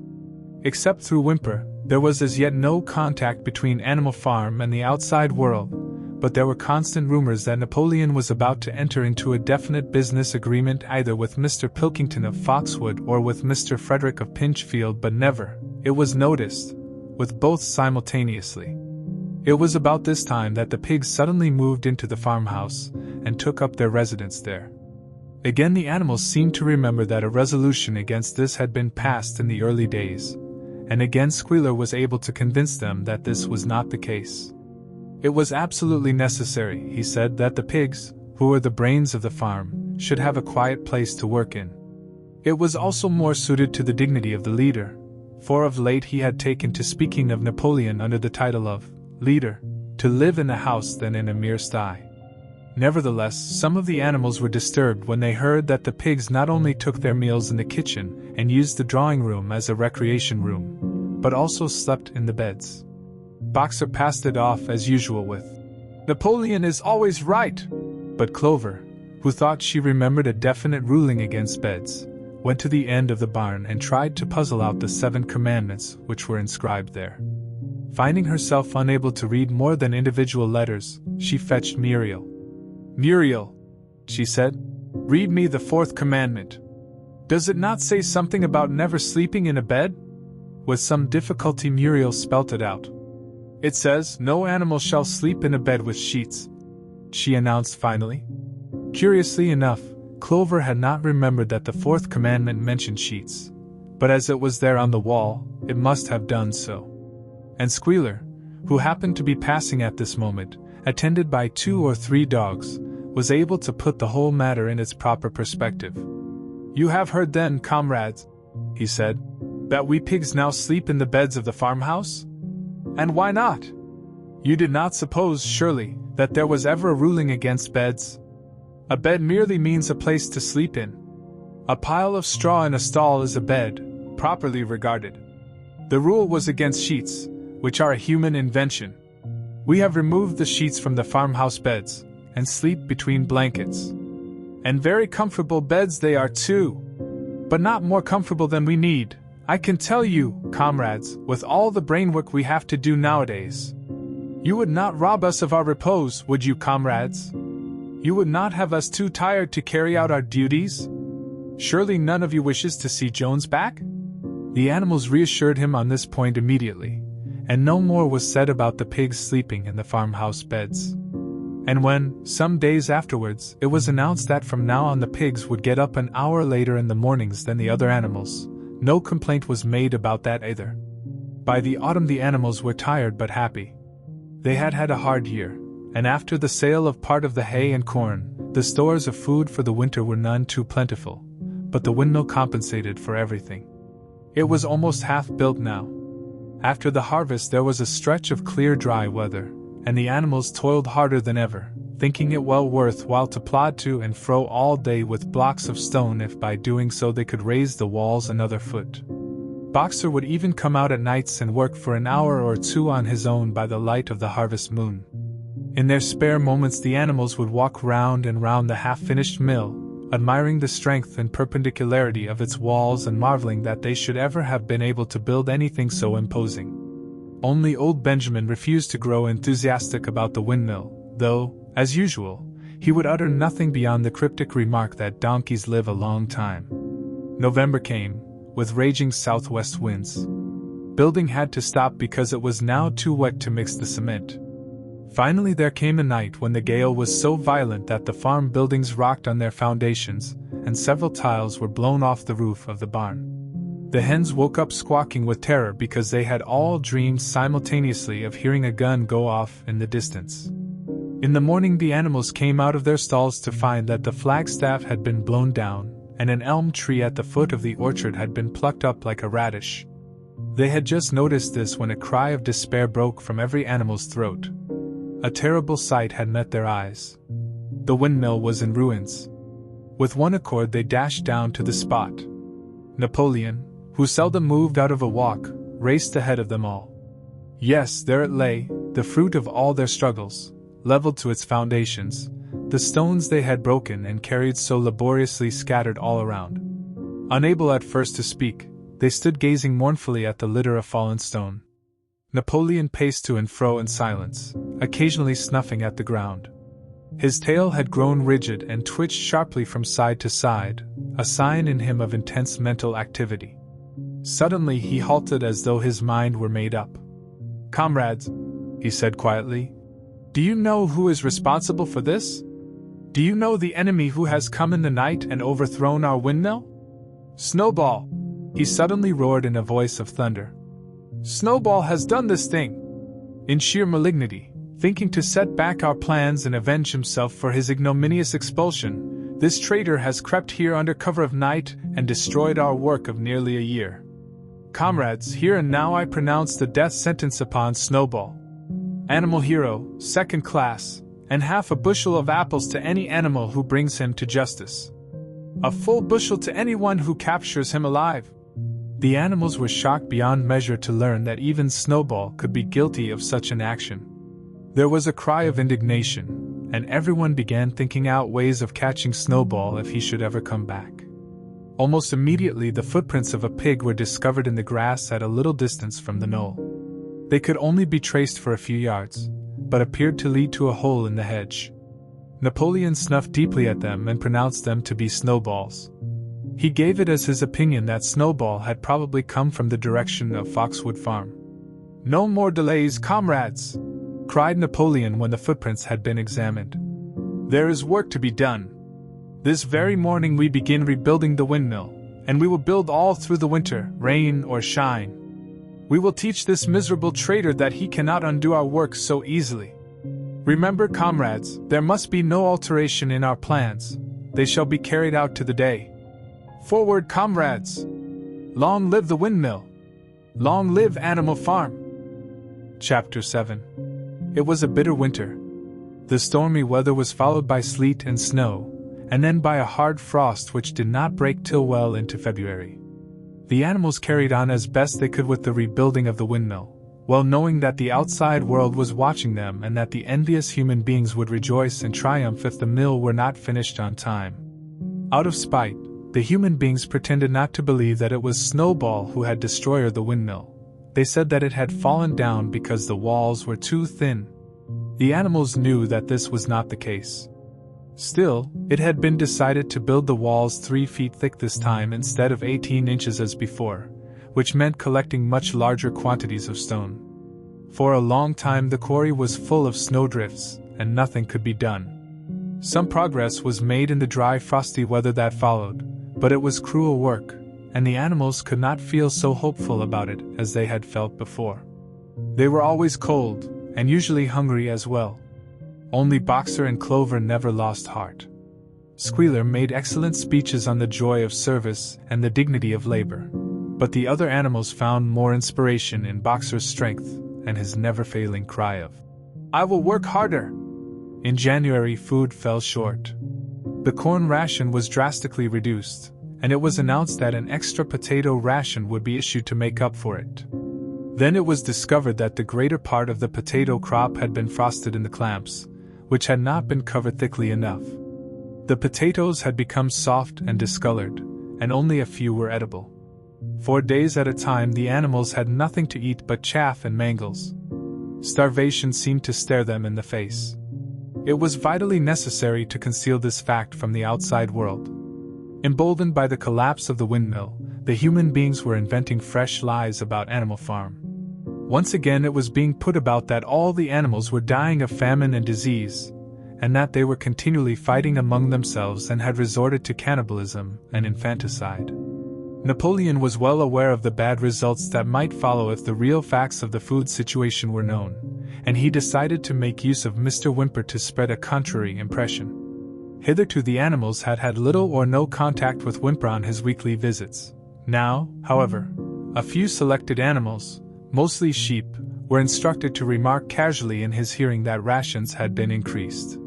[SPEAKER 1] Except through Whymper, there was as yet no contact between Animal Farm and the outside world, but there were constant rumors that Napoleon was about to enter into a definite business agreement either with Mr. Pilkington of Foxwood or with Mr. Frederick of Pinchfield, but never, it was noticed, with both simultaneously. It was about this time that the pigs suddenly moved into the farmhouse and took up their residence there. Again the animals seemed to remember that a resolution against this had been passed in the early days, and again Squealer was able to convince them that this was not the case. It was absolutely necessary, he said, that the pigs, who were the brains of the farm, should have a quiet place to work in. It was also more suited to the dignity of the leader, for of late he had taken to speaking of Napoleon under the title of leader, to live in a house than in a mere sty. Nevertheless, some of the animals were disturbed when they heard that the pigs not only took their meals in the kitchen and used the drawing room as a recreation room, but also slept in the beds. Boxer passed it off as usual with, "Napoleon is always right," but Clover, who thought she remembered a definite ruling against beds, went to the end of the barn and tried to puzzle out the 7 commandments which were inscribed there. Finding herself unable to read more than individual letters, she fetched Muriel. "Muriel," she said, "read me the 4th commandment. Does it not say something about never sleeping in a bed?" With some difficulty Muriel spelt it out. "It says, 'No animal shall sleep in a bed with sheets,'" she announced finally. Curiously enough, Clover had not remembered that the 4th commandment mentioned sheets, but as it was there on the wall, it must have done so. And Squealer, who happened to be passing at this moment, attended by 2 or 3 dogs, was able to put the whole matter in its proper perspective. "You have heard then, comrades," he said, "that we pigs now sleep in the beds of the farmhouse? And why not? You did not suppose, surely, that there was ever a ruling against beds? A bed merely means a place to sleep in. A pile of straw in a stall is a bed, properly regarded. The rule was against sheets, which are a human invention. We have removed the sheets from the farmhouse beds, and sleep between blankets. And very comfortable beds they are too. But not more comfortable than we need, I can tell you, comrades, with all the brainwork we have to do nowadays. You would not rob us of our repose, would you, comrades? You would not have us too tired to carry out our duties? Surely none of you wishes to see Jones back?" The animals reassured him on this point immediately, and no more was said about the pigs sleeping in the farmhouse beds. And when, some days afterwards, it was announced that from now on the pigs would get up an hour later in the mornings than the other animals, no complaint was made about that either. By the autumn the animals were tired but happy. They had had a hard year, and after the sale of part of the hay and corn, the stores of food for the winter were none too plentiful, but the windmill compensated for everything. It was almost half built now. After the harvest there was a stretch of clear dry weather, and the animals toiled harder than ever, thinking it well worth while to plod to and fro all day with blocks of stone if by doing so they could raise the walls another foot. Boxer would even come out at nights and work for an hour or 2 on his own by the light of the harvest moon. In their spare moments the animals would walk round and round the half-finished mill, admiring the strength and perpendicularity of its walls and marveling that they should ever have been able to build anything so imposing. Only old Benjamin refused to grow enthusiastic about the windmill, though, as usual, he would utter nothing beyond the cryptic remark that donkeys live a long time. November came, with raging southwest winds. Building had to stop because it was now too wet to mix the cement. Finally there came a night when the gale was so violent that the farm buildings rocked on their foundations, and several tiles were blown off the roof of the barn. The hens woke up squawking with terror because they had all dreamed simultaneously of hearing a gun go off in the distance. In the morning the animals came out of their stalls to find that the flagstaff had been blown down, and an elm tree at the foot of the orchard had been plucked up like a radish. They had just noticed this when a cry of despair broke from every animal's throat. A terrible sight had met their eyes. The windmill was in ruins. With one accord they dashed down to the spot. Napoleon, who seldom moved out of a walk, raced ahead of them all. Yes, there it lay, the fruit of all their struggles, leveled to its foundations, the stones they had broken and carried so laboriously scattered all around. Unable at first to speak, they stood gazing mournfully at the litter of fallen stone. Napoleon paced to and fro in silence, occasionally snuffing at the ground. His tail had grown rigid and twitched sharply from side to side, a sign in him of intense mental activity. Suddenly he halted as though his mind were made up. "Comrades," he said quietly, "do you know who is responsible for this? Do you know the enemy who has come in the night and overthrown our windmill? Snowball!" he suddenly roared in a voice of thunder. "Snowball has done this thing! In sheer malignity, thinking to set back our plans and avenge himself for his ignominious expulsion, this traitor has crept here under cover of night and destroyed our work of nearly a year. Comrades, here and now I pronounce the death sentence upon Snowball. Animal hero, 2nd class, and half a bushel of apples to any animal who brings him to justice. A full bushel to anyone who captures him alive." The animals were shocked beyond measure to learn that even Snowball could be guilty of such an action. There was a cry of indignation, and everyone began thinking out ways of catching Snowball if he should ever come back. Almost immediately the footprints of a pig were discovered in the grass at a little distance from the knoll. They could only be traced for a few yards, but appeared to lead to a hole in the hedge. Napoleon snuffed deeply at them and pronounced them to be snowballs. He gave it as his opinion that Snowball had probably come from the direction of Foxwood Farm. "No more delays, comrades!" cried Napoleon when the footprints had been examined. "There is work to be done. This very morning we begin rebuilding the windmill, and we will build all through the winter, rain or shine. We will teach this miserable traitor that he cannot undo our work so easily. Remember, comrades, there must be no alteration in our plans. They shall be carried out to the day. Forward, comrades! Long live the windmill! Long live Animal Farm!" Chapter 7. It was a bitter winter. The stormy weather was followed by sleet and snow, and then by a hard frost which did not break till well into February. The animals carried on as best they could with the rebuilding of the windmill, well knowing that the outside world was watching them and that the envious human beings would rejoice and triumph if the mill were not finished on time. Out of spite, the human beings pretended not to believe that it was Snowball who had destroyed the windmill. They said that it had fallen down because the walls were too thin. The animals knew that this was not the case. Still, it had been decided to build the walls 3 feet thick this time instead of 18 inches as before, which meant collecting much larger quantities of stone. For a long time the quarry was full of snowdrifts, and nothing could be done. Some progress was made in the dry, frosty weather that followed, but it was cruel work, and the animals could not feel so hopeful about it as they had felt before. They were always cold, and usually hungry as well. Only Boxer and Clover never lost heart. Squealer made excellent speeches on the joy of service and the dignity of labor, but the other animals found more inspiration in Boxer's strength and his never-failing cry of, "I will work harder!" In January, food fell short. The corn ration was drastically reduced, and it was announced that an extra potato ration would be issued to make up for it. Then it was discovered that the greater part of the potato crop had been frosted in the clamps, which had not been covered thickly enough. The potatoes had become soft and discolored, and only a few were edible. 4 days at a time the animals had nothing to eat but chaff and mangles. Starvation seemed to stare them in the face. It was vitally necessary to conceal this fact from the outside world. Emboldened by the collapse of the windmill, the human beings were inventing fresh lies about Animal Farm. Once again it was being put about that all the animals were dying of famine and disease, and that they were continually fighting among themselves and had resorted to cannibalism and infanticide. Napoleon was well aware of the bad results that might follow if the real facts of the food situation were known, and he decided to make use of Mr. Whymper to spread a contrary impression. Hitherto the animals had had little or no contact with Whymper on his weekly visits. Now, however, a few selected animals, mostly sheep, were instructed to remark casually in his hearing that rations had been increased.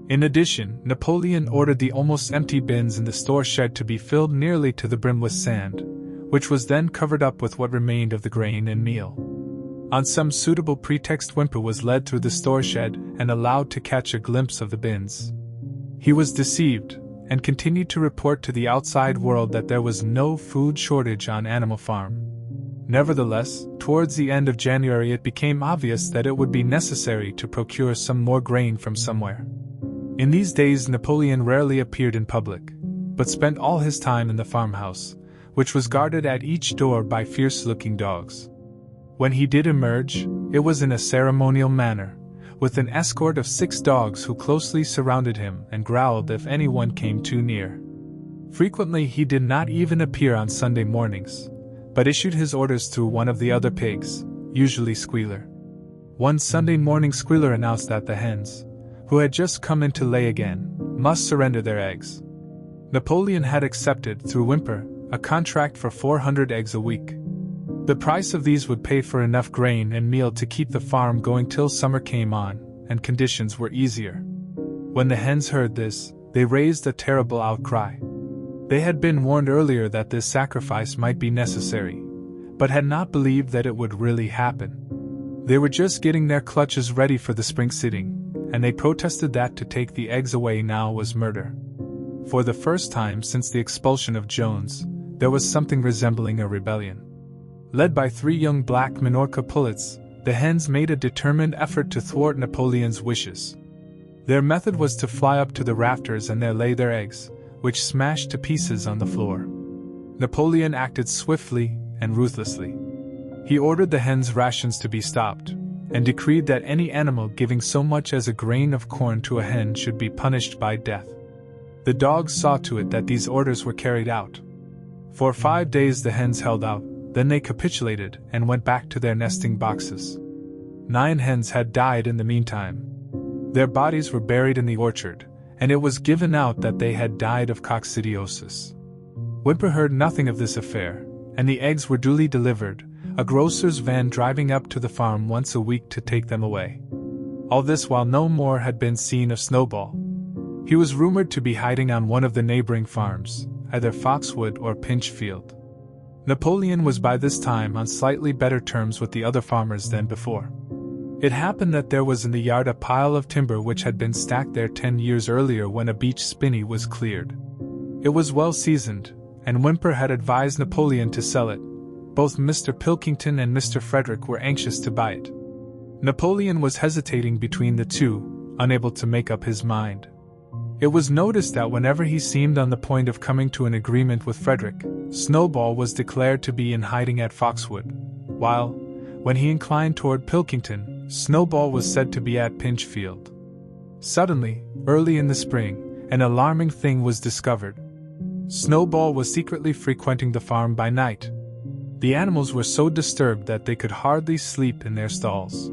[SPEAKER 1] In addition, Napoleon ordered the almost empty bins in the store shed to be filled nearly to the brim with sand, which was then covered up with what remained of the grain and meal. On some suitable pretext Whymper was led through the store shed and allowed to catch a glimpse of the bins. He was deceived, and continued to report to the outside world that there was no food shortage on Animal Farm. Nevertheless, towards the end of January it became obvious that it would be necessary to procure some more grain from somewhere. In these days Napoleon rarely appeared in public, but spent all his time in the farmhouse, which was guarded at each door by fierce-looking dogs. When he did emerge, it was in a ceremonial manner, with an escort of 6 dogs who closely surrounded him and growled if anyone came too near. Frequently he did not even appear on Sunday mornings, but issued his orders through one of the other pigs, usually Squealer. One Sunday morning Squealer announced that the hens, who had just come in to lay again, must surrender their eggs. Napoleon had accepted, through Whymper, a contract for 400 eggs a week. The price of these would pay for enough grain and meal to keep the farm going till summer came on, and conditions were easier. When the hens heard this, they raised a terrible outcry. They had been warned earlier that this sacrifice might be necessary, but had not believed that it would really happen. They were just getting their clutches ready for the spring sitting, and they protested that to take the eggs away now was murder. For the first time since the expulsion of Jones, there was something resembling a rebellion. Led by 3 young black Minorca pullets, the hens made a determined effort to thwart Napoleon's wishes. Their method was to fly up to the rafters and there lay their eggs, which smashed to pieces on the floor. Napoleon acted swiftly and ruthlessly. He ordered the hens' rations to be stopped, and decreed that any animal giving so much as a grain of corn to a hen should be punished by death. The dogs saw to it that these orders were carried out. For 5 days the hens held out, then they capitulated and went back to their nesting boxes. 9 hens had died in the meantime. Their bodies were buried in the orchard, and it was given out that they had died of coccidiosis. Whymper heard nothing of this affair, and the eggs were duly delivered, a grocer's van driving up to the farm once a week to take them away. All this while no more had been seen of Snowball. He was rumored to be hiding on one of the neighboring farms, either Foxwood or Pinchfield. Napoleon was by this time on slightly better terms with the other farmers than before. It happened that there was in the yard a pile of timber which had been stacked there 10 years earlier when a beech spinney was cleared. It was well seasoned, and Whymper had advised Napoleon to sell it. Both Mr. Pilkington and Mr. Frederick were anxious to buy it. Napoleon was hesitating between the two, unable to make up his mind. It was noticed that whenever he seemed on the point of coming to an agreement with Frederick, Snowball was declared to be in hiding at Foxwood, while, when he inclined toward Pilkington, Snowball was said to be at Pinchfield. Suddenly, early in the spring, an alarming thing was discovered. Snowball was secretly frequenting the farm by night. The animals were so disturbed that they could hardly sleep in their stalls.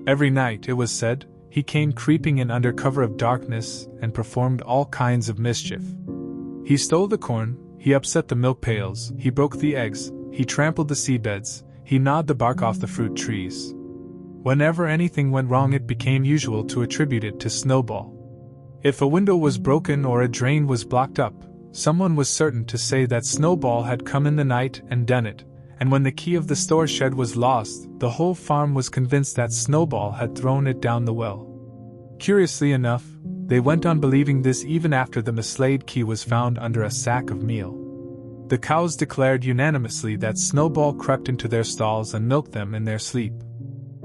[SPEAKER 1] Every night, it was said, he came creeping in under cover of darkness and performed all kinds of mischief. He stole the corn, he upset the milk pails, he broke the eggs, he trampled the seedbeds, he gnawed the bark off the fruit trees. Whenever anything went wrong, it became usual to attribute it to Snowball. If a window was broken or a drain was blocked up, someone was certain to say that Snowball had come in the night and done it, and when the key of the store shed was lost, the whole farm was convinced that Snowball had thrown it down the well. Curiously enough, they went on believing this even after the mislaid key was found under a sack of meal. The cows declared unanimously that Snowball crept into their stalls and milked them in their sleep.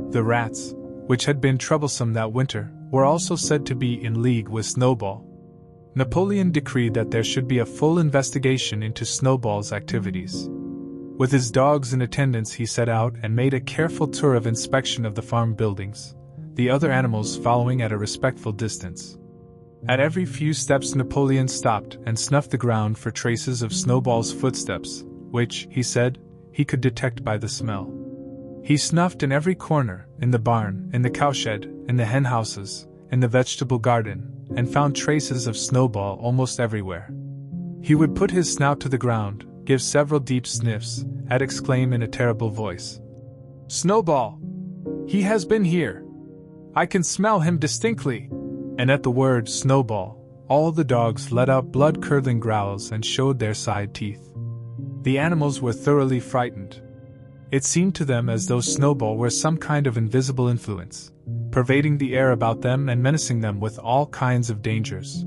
[SPEAKER 1] The rats, which had been troublesome that winter, were also said to be in league with Snowball. Napoleon decreed that there should be a full investigation into Snowball's activities. With his dogs in attendance, he set out and made a careful tour of inspection of the farm buildings, the other animals following at a respectful distance. At every few steps Napoleon stopped and snuffed the ground for traces of Snowball's footsteps, which, he said, he could detect by the smell. He snuffed in every corner, in the barn, in the cowshed, in the hen houses, in the vegetable garden, and found traces of Snowball almost everywhere. He would put his snout to the ground, give several deep sniffs, and exclaim in a terrible voice, "Snowball! He has been here! I can smell him distinctly!" And at the word Snowball, all the dogs let out blood-curdling growls and showed their side teeth. The animals were thoroughly frightened. It seemed to them as though Snowball were some kind of invisible influence, pervading the air about them and menacing them with all kinds of dangers.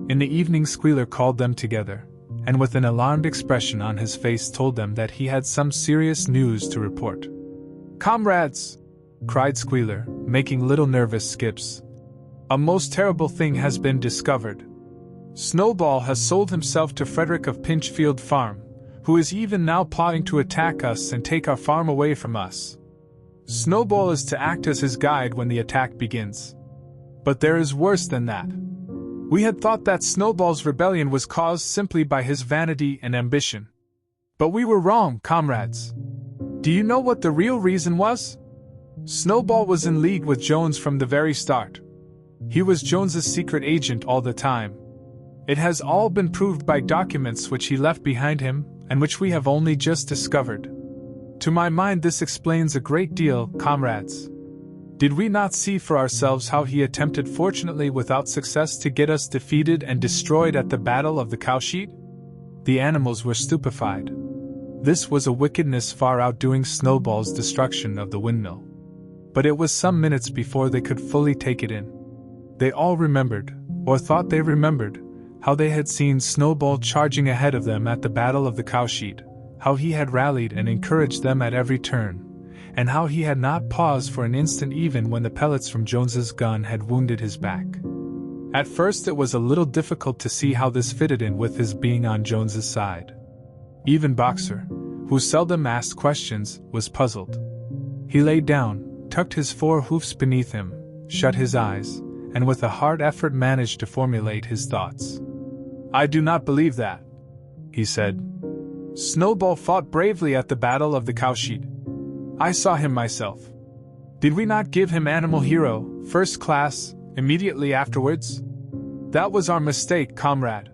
[SPEAKER 1] In the evening Squealer called them together, and with an alarmed expression on his face told them that he had some serious news to report. "Comrades!" cried Squealer, making little nervous skips. "A most terrible thing has been discovered. Snowball has sold himself to Frederick of Pinchfield Farm, who is even now plotting to attack us and take our farm away from us. Snowball is to act as his guide when the attack begins. But there is worse than that. We had thought that Snowball's rebellion was caused simply by his vanity and ambition. But we were wrong, comrades. Do you know what the real reason was? Snowball was in league with Jones from the very start. He was Jones's secret agent all the time. It has all been proved by documents which he left behind him, and which we have only just discovered. To my mind this explains a great deal, comrades. Did we not see for ourselves how he attempted, fortunately without success, to get us defeated and destroyed at the Battle of the Cowshed? The animals were stupefied. This was a wickedness far outdoing Snowball's destruction of the windmill. But it was some minutes before they could fully take it in. They all remembered, or thought they remembered, how they had seen Snowball charging ahead of them at the Battle of the Cowshed, how he had rallied and encouraged them at every turn, and how he had not paused for an instant even when the pellets from Jones's gun had wounded his back. At first it was a little difficult to see how this fitted in with his being on Jones's side. Even Boxer, who seldom asked questions, was puzzled. He lay down, tucked his 4 hoofs beneath him, shut his eyes, and with a hard effort managed to formulate his thoughts. "I do not believe that," he said. "Snowball fought bravely at the Battle of the Cowshed. I saw him myself. Did we not give him Animal Hero, First Class, immediately afterwards? That was our mistake, comrade.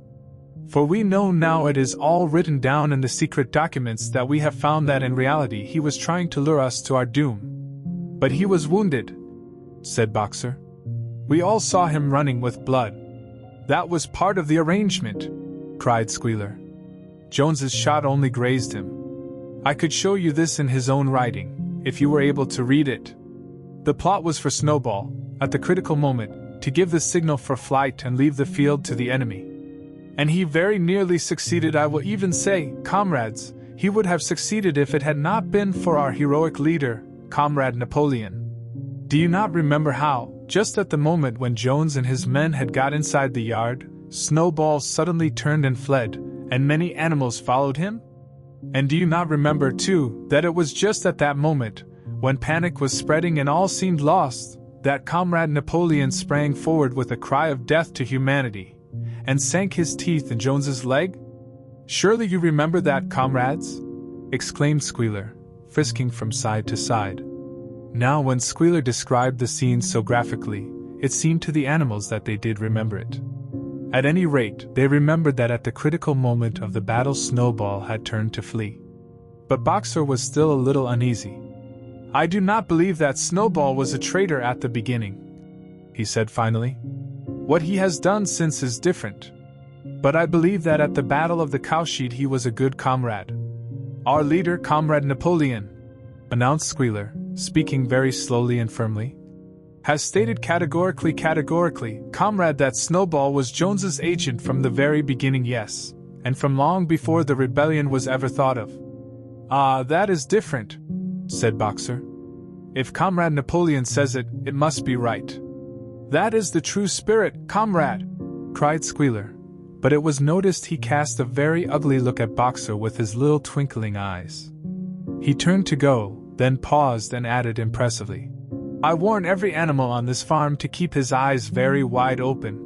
[SPEAKER 1] For we know now it is all written down in the secret documents that we have found that in reality he was trying to lure us to our doom. But he was wounded," said Boxer. "We all saw him running with blood." "That was part of the arrangement," cried Squealer. "Jones's shot only grazed him. I could show you this in his own writing, if you were able to read it. The plot was for Snowball, at the critical moment, to give the signal for flight and leave the field to the enemy. And he very nearly succeeded. I will even say, comrades, he would have succeeded if it had not been for our heroic leader, Comrade Napoleon. Do you not remember how, just at the moment when Jones and his men had got inside the yard, Snowball suddenly turned and fled, and many animals followed him? And do you not remember, too, that it was just at that moment, when panic was spreading and all seemed lost, that Comrade Napoleon sprang forward with a cry of death to humanity, and sank his teeth in Jones's leg? Surely you remember that, comrades?" exclaimed Squealer, frisking from side to side. Now when Squealer described the scene so graphically, it seemed to the animals that they did remember it. At any rate, they remembered that at the critical moment of the battle Snowball had turned to flee. But Boxer was still a little uneasy. "I do not believe that Snowball was a traitor at the beginning," he said finally. "What he has done since is different. But I believe that at the Battle of the Cowshed he was a good comrade. Our leader, Comrade Napoleon," announced Squealer, speaking very slowly and firmly, "has stated categorically, comrade, that Snowball was Jones's agent from the very beginning, yes, and from long before the rebellion was ever thought of." "Ah, that is different," said Boxer. "If Comrade Napoleon says it, it must be right." "That is the true spirit, comrade," cried Squealer, but it was noticed he cast a very ugly look at Boxer with his little twinkling eyes. He turned to go, then paused and added impressively, "I warn every animal on this farm to keep his eyes very wide open.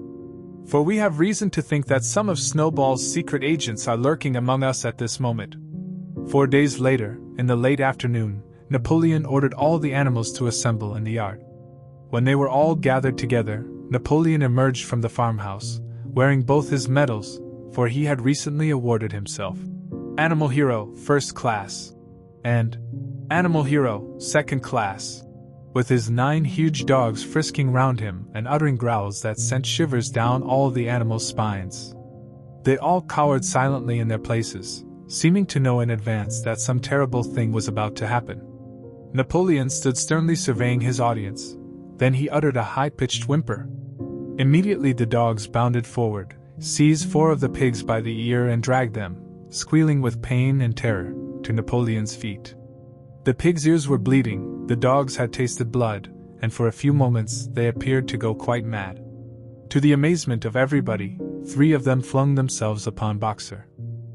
[SPEAKER 1] For we have reason to think that some of Snowball's secret agents are lurking among us at this moment." 4 days later, in the late afternoon, Napoleon ordered all the animals to assemble in the yard. When they were all gathered together, Napoleon emerged from the farmhouse, wearing both his medals, for he had recently awarded himself Animal Hero, First Class, and Animal Hero, Second Class, with his 9 huge dogs frisking round him and uttering growls that sent shivers down all the animals' spines. They all cowered silently in their places, seeming to know in advance that some terrible thing was about to happen. Napoleon stood sternly surveying his audience. Then he uttered a high-pitched whimper. Immediately the dogs bounded forward, seized 4 of the pigs by the ear and dragged them, squealing with pain and terror, to Napoleon's feet. The pigs' ears were bleeding, the dogs had tasted blood, and for a few moments they appeared to go quite mad. To the amazement of everybody, 3 of them flung themselves upon Boxer.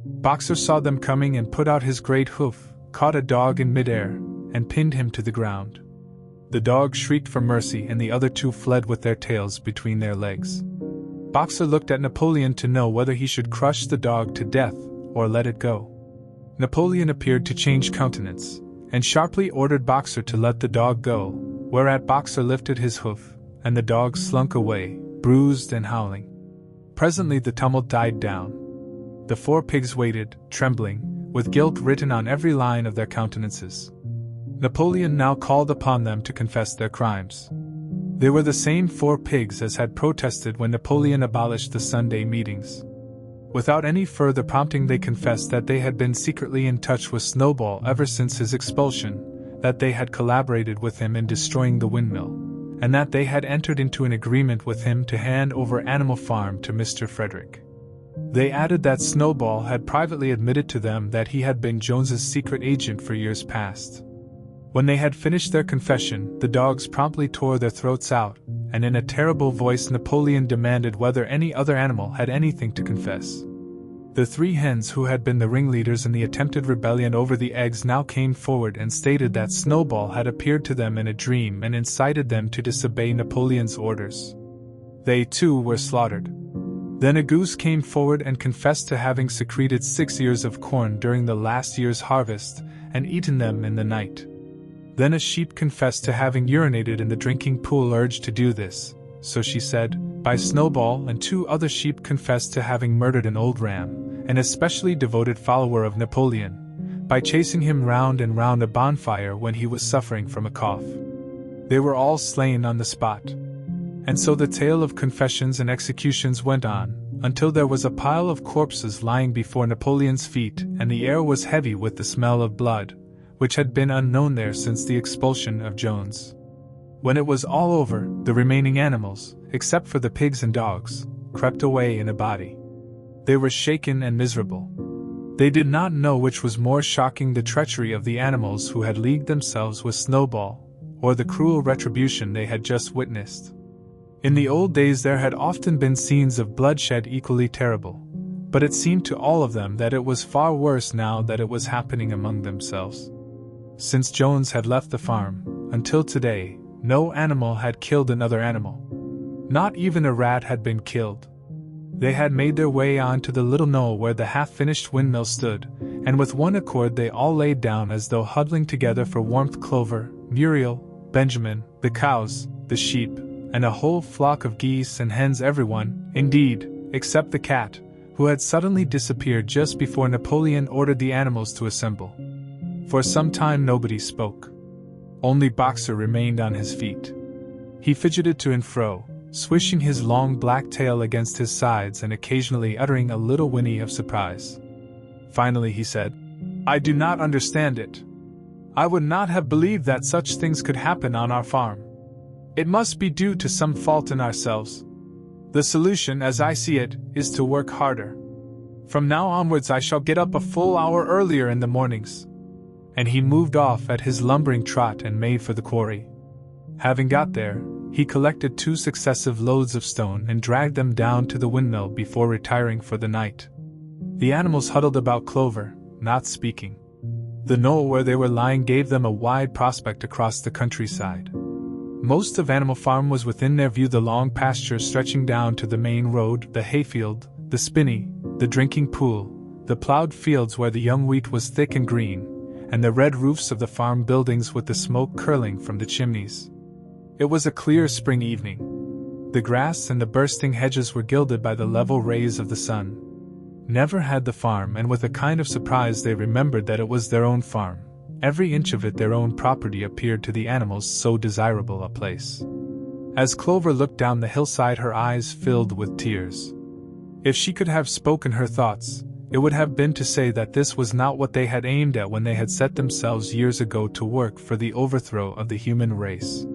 [SPEAKER 1] Boxer saw them coming and put out his great hoof, caught a dog in midair, and pinned him to the ground. The dog shrieked for mercy and the other 2 fled with their tails between their legs. Boxer looked at Napoleon to know whether he should crush the dog to death or let it go. Napoleon appeared to change countenance, and sharply ordered Boxer to let the dog go, whereat Boxer lifted his hoof, and the dog slunk away, bruised and howling. Presently the tumult died down. The 4 pigs waited, trembling, with guilt written on every line of their countenances. Napoleon now called upon them to confess their crimes. They were the same 4 pigs as had protested when Napoleon abolished the Sunday meetings. Without any further prompting they confessed that they had been secretly in touch with Snowball ever since his expulsion, that they had collaborated with him in destroying the windmill, and that they had entered into an agreement with him to hand over Animal Farm to Mr. Frederick. They added that Snowball had privately admitted to them that he had been Jones's secret agent for years past. When they had finished their confession, the dogs promptly tore their throats out, and in a terrible voice Napoleon demanded whether any other animal had anything to confess. The 3 hens who had been the ringleaders in the attempted rebellion over the eggs now came forward and stated that Snowball had appeared to them in a dream and incited them to disobey Napoleon's orders. They too were slaughtered. Then a goose came forward and confessed to having secreted 6 ears of corn during the last year's harvest and eaten them in the night. Then a sheep confessed to having urinated in the drinking pool urged to do this, so she said, by Snowball, and 2 other sheep confessed to having murdered an old ram, an especially devoted follower of Napoleon, by chasing him round and round a bonfire when he was suffering from a cough. They were all slain on the spot. And so the tale of confessions and executions went on, until there was a pile of corpses lying before Napoleon's feet and the air was heavy with the smell of blood, which had been unknown there since the expulsion of Jones. When it was all over, the remaining animals, except for the pigs and dogs, crept away in a body. They were shaken and miserable. They did not know which was more shocking, the treachery of the animals who had leagued themselves with Snowball, or the cruel retribution they had just witnessed. In the old days there had often been scenes of bloodshed equally terrible, but it seemed to all of them that it was far worse now that it was happening among themselves. Since Jones had left the farm, until today, no animal had killed another animal. Not even a rat had been killed. They had made their way on to the little knoll where the half-finished windmill stood, and with one accord they all laid down as though huddling together for warmth. Clover, Muriel, Benjamin, the cows, the sheep, and a whole flock of geese and hens, everyone, indeed, except the cat, who had suddenly disappeared just before Napoleon ordered the animals to assemble. For some time nobody spoke. Only Boxer remained on his feet. He fidgeted to and fro, swishing his long black tail against his sides and occasionally uttering a little whinny of surprise. Finally he said, "I do not understand it. I would not have believed that such things could happen on our farm. It must be due to some fault in ourselves. The solution, as I see it, is to work harder. From now onwards I shall get up a full hour earlier in the mornings." And he moved off at his lumbering trot and made for the quarry. Having got there, he collected 2 successive loads of stone and dragged them down to the windmill before retiring for the night. The animals huddled about Clover, not speaking. The knoll where they were lying gave them a wide prospect across the countryside. Most of Animal Farm was within their view: the long pasture stretching down to the main road, the hayfield, the spinney, the drinking pool, the plowed fields where the young wheat was thick and green, and the red roofs of the farm buildings with the smoke curling from the chimneys. It was a clear spring evening. The grass and the bursting hedges were gilded by the level rays of the sun. Never had the farm, and with a kind of surprise they remembered that it was their own farm. Every inch of it their own property appeared to the animals so desirable a place. As Clover looked down the hillside her eyes filled with tears. If she could have spoken her thoughts, it would have been to say that this was not what they had aimed at when they had set themselves years ago to work for the overthrow of the human race.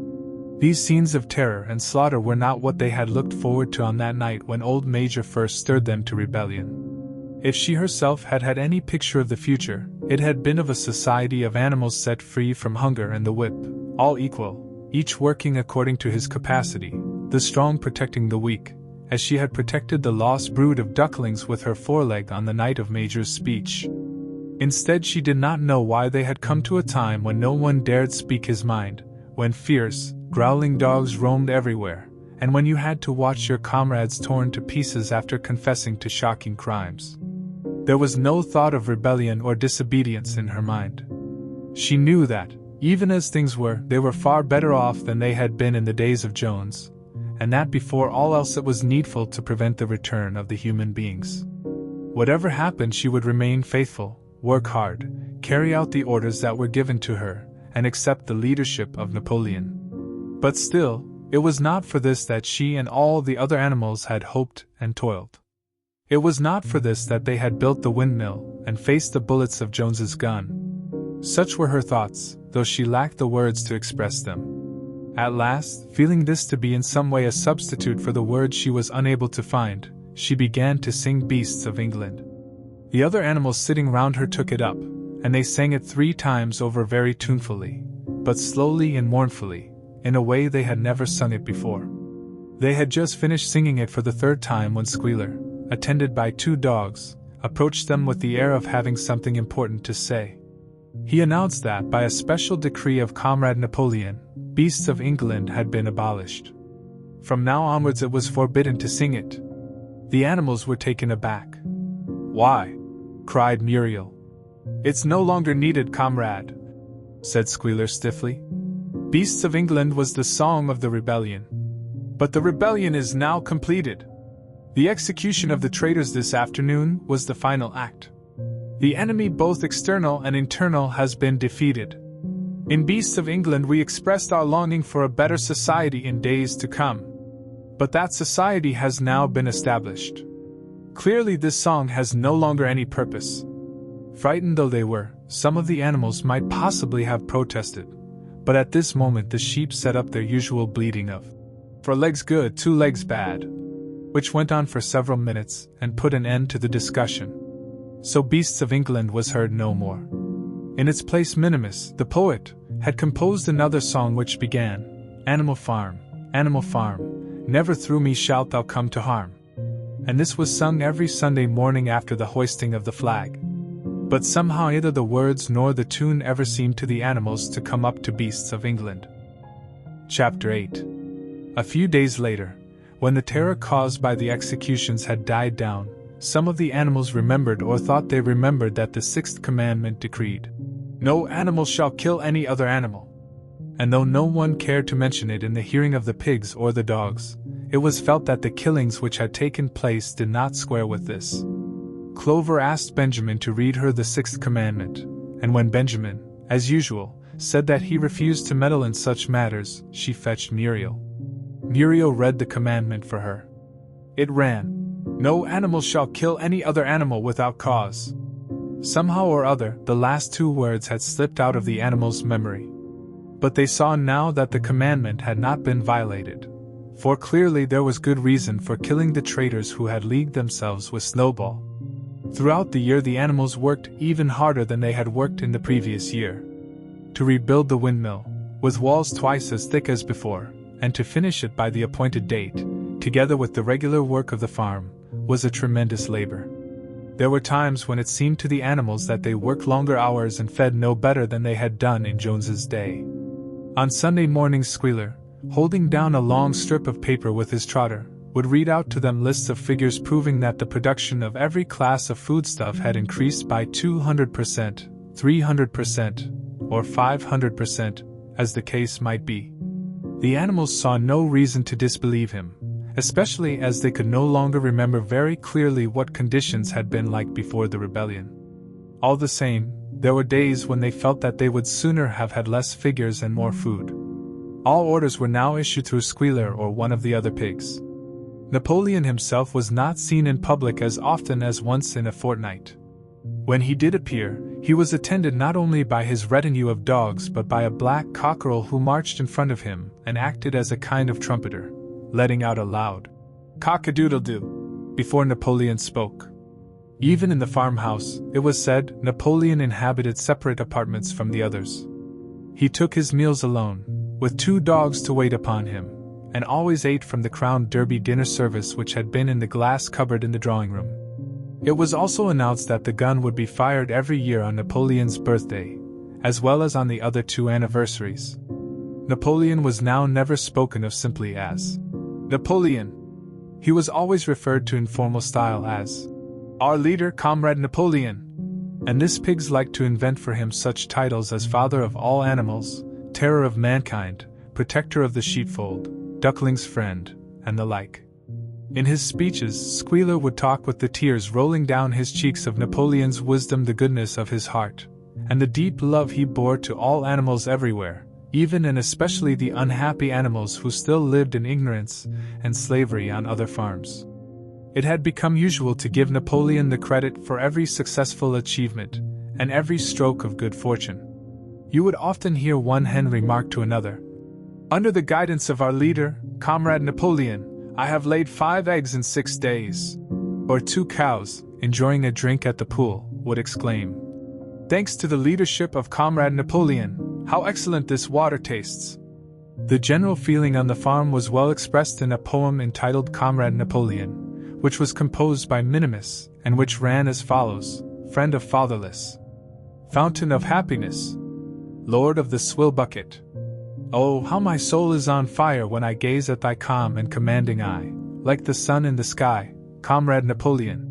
[SPEAKER 1] These scenes of terror and slaughter were not what they had looked forward to on that night when old Major first stirred them to rebellion. If she herself had had any picture of the future, it had been of a society of animals set free from hunger and the whip, all equal, each working according to his capacity, the strong protecting the weak, as she had protected the lost brood of ducklings with her foreleg on the night of Major's speech. Instead, she did not know why they had come to a time when no one dared speak his mind, when fierce, growling dogs roamed everywhere, and when you had to watch your comrades torn to pieces after confessing to shocking crimes. There was no thought of rebellion or disobedience in her mind. She knew that, even as things were, they were far better off than they had been in the days of Jones, and that before all else it was needful to prevent the return of the human beings. Whatever happened, she would remain faithful, work hard, carry out the orders that were given to her, and accept the leadership of Napoleon. But still, it was not for this that she and all the other animals had hoped and toiled. It was not for this that they had built the windmill and faced the bullets of Jones's gun. Such were her thoughts, though she lacked the words to express them. At last, feeling this to be in some way a substitute for the words she was unable to find, she began to sing Beasts of England. The other animals sitting round her took it up, and they sang it 3 times over very tunefully, but slowly and mournfully, in a way they had never sung it before. They had just finished singing it for the 3rd time when Squealer, attended by 2 dogs, approached them with the air of having something important to say. He announced that, by a special decree of Comrade Napoleon, Beasts of England had been abolished. From now onwards it was forbidden to sing it. The animals were taken aback. "Why?" cried Muriel. "It's no longer needed, comrade," said Squealer stiffly. "Beasts of England was the song of the rebellion. But the rebellion is now completed. The execution of the traitors this afternoon was the final act. The enemy, both external and internal, has been defeated. In Beasts of England we expressed our longing for a better society in days to come. But that society has now been established. Clearly this song has no longer any purpose." Frightened though they were, some of the animals might possibly have protested, but at this moment the sheep set up their usual bleating of 4 legs good, 2 legs bad, which went on for several minutes and put an end to the discussion. So Beasts of England was heard no more. In its place Minimus, the poet, had composed another song which began, Animal Farm, never through me shalt thou come to harm. And this was sung every Sunday morning after the hoisting of the flag. But somehow neither the words nor the tune ever seemed to the animals to come up to Beasts of England. Chapter 8. A few days later, when the terror caused by the executions had died down, some of the animals remembered or thought they remembered that the 6th commandment decreed, "No animal shall kill any other animal." And though no one cared to mention it in the hearing of the pigs or the dogs, it was felt that the killings which had taken place did not square with this. Clover asked Benjamin to read her the 6th commandment, and when Benjamin, as usual, said that he refused to meddle in such matters, she fetched Muriel. Muriel read the commandment for her. It ran, "No animal shall kill any other animal without cause." Somehow or other, the last 2 words had slipped out of the animals' memory. But they saw now that the commandment had not been violated, for clearly there was good reason for killing the traitors who had leagued themselves with Snowball. Throughout the year the animals worked even harder than they had worked in the previous year. To rebuild the windmill, with walls twice as thick as before, and to finish it by the appointed date, together with the regular work of the farm, was a tremendous labor. There were times when it seemed to the animals that they worked longer hours and fed no better than they had done in Jones's day. On Sunday mornings Squealer, holding down a long strip of paper with his trotter, would read out to them lists of figures proving that the production of every class of foodstuff had increased by 200%, 300%, or 500%, as the case might be. The animals saw no reason to disbelieve him, especially as they could no longer remember very clearly what conditions had been like before the rebellion. All the same, there were days when they felt that they would sooner have had less figures and more food. All orders were now issued through Squealer or one of the other pigs. Napoleon himself was not seen in public as often as once in a fortnight. When he did appear, he was attended not only by his retinue of dogs but by a black cockerel who marched in front of him and acted as a kind of trumpeter, letting out a loud cock-a-doodle-doo before Napoleon spoke. Even in the farmhouse, it was said, Napoleon inhabited separate apartments from the others. He took his meals alone, with 2 dogs to wait upon him, and always ate from the Crown Derby dinner service which had been in the glass cupboard in the drawing room. It was also announced that the gun would be fired every year on Napoleon's birthday, as well as on the other 2 anniversaries. Napoleon was now never spoken of simply as Napoleon. He was always referred to in formal style as our leader, Comrade Napoleon. And this pigs liked to invent for him such titles as Father of all animals, Terror of mankind, Protector of the sheepfold, Duckling's friend, and the like. In his speeches, Squealer would talk with the tears rolling down his cheeks of Napoleon's wisdom, the goodness of his heart, and the deep love he bore to all animals everywhere, even and especially the unhappy animals who still lived in ignorance and slavery on other farms. It had become usual to give Napoleon the credit for every successful achievement and every stroke of good fortune. You would often hear one hen remark to another, "Under the guidance of our leader, Comrade Napoleon, I have laid 5 eggs in 6 days." Or two cows, enjoying a drink at the pool, would exclaim, "Thanks to the leadership of Comrade Napoleon, how excellent this water tastes!" The general feeling on the farm was well expressed in a poem entitled Comrade Napoleon, which was composed by Minimus, and which ran as follows: Friend of fatherless, fountain of happiness, Lord of the swill bucket. Oh, how my soul is on fire when I gaze at thy calm and commanding eye, like the sun in the sky, Comrade Napoleon.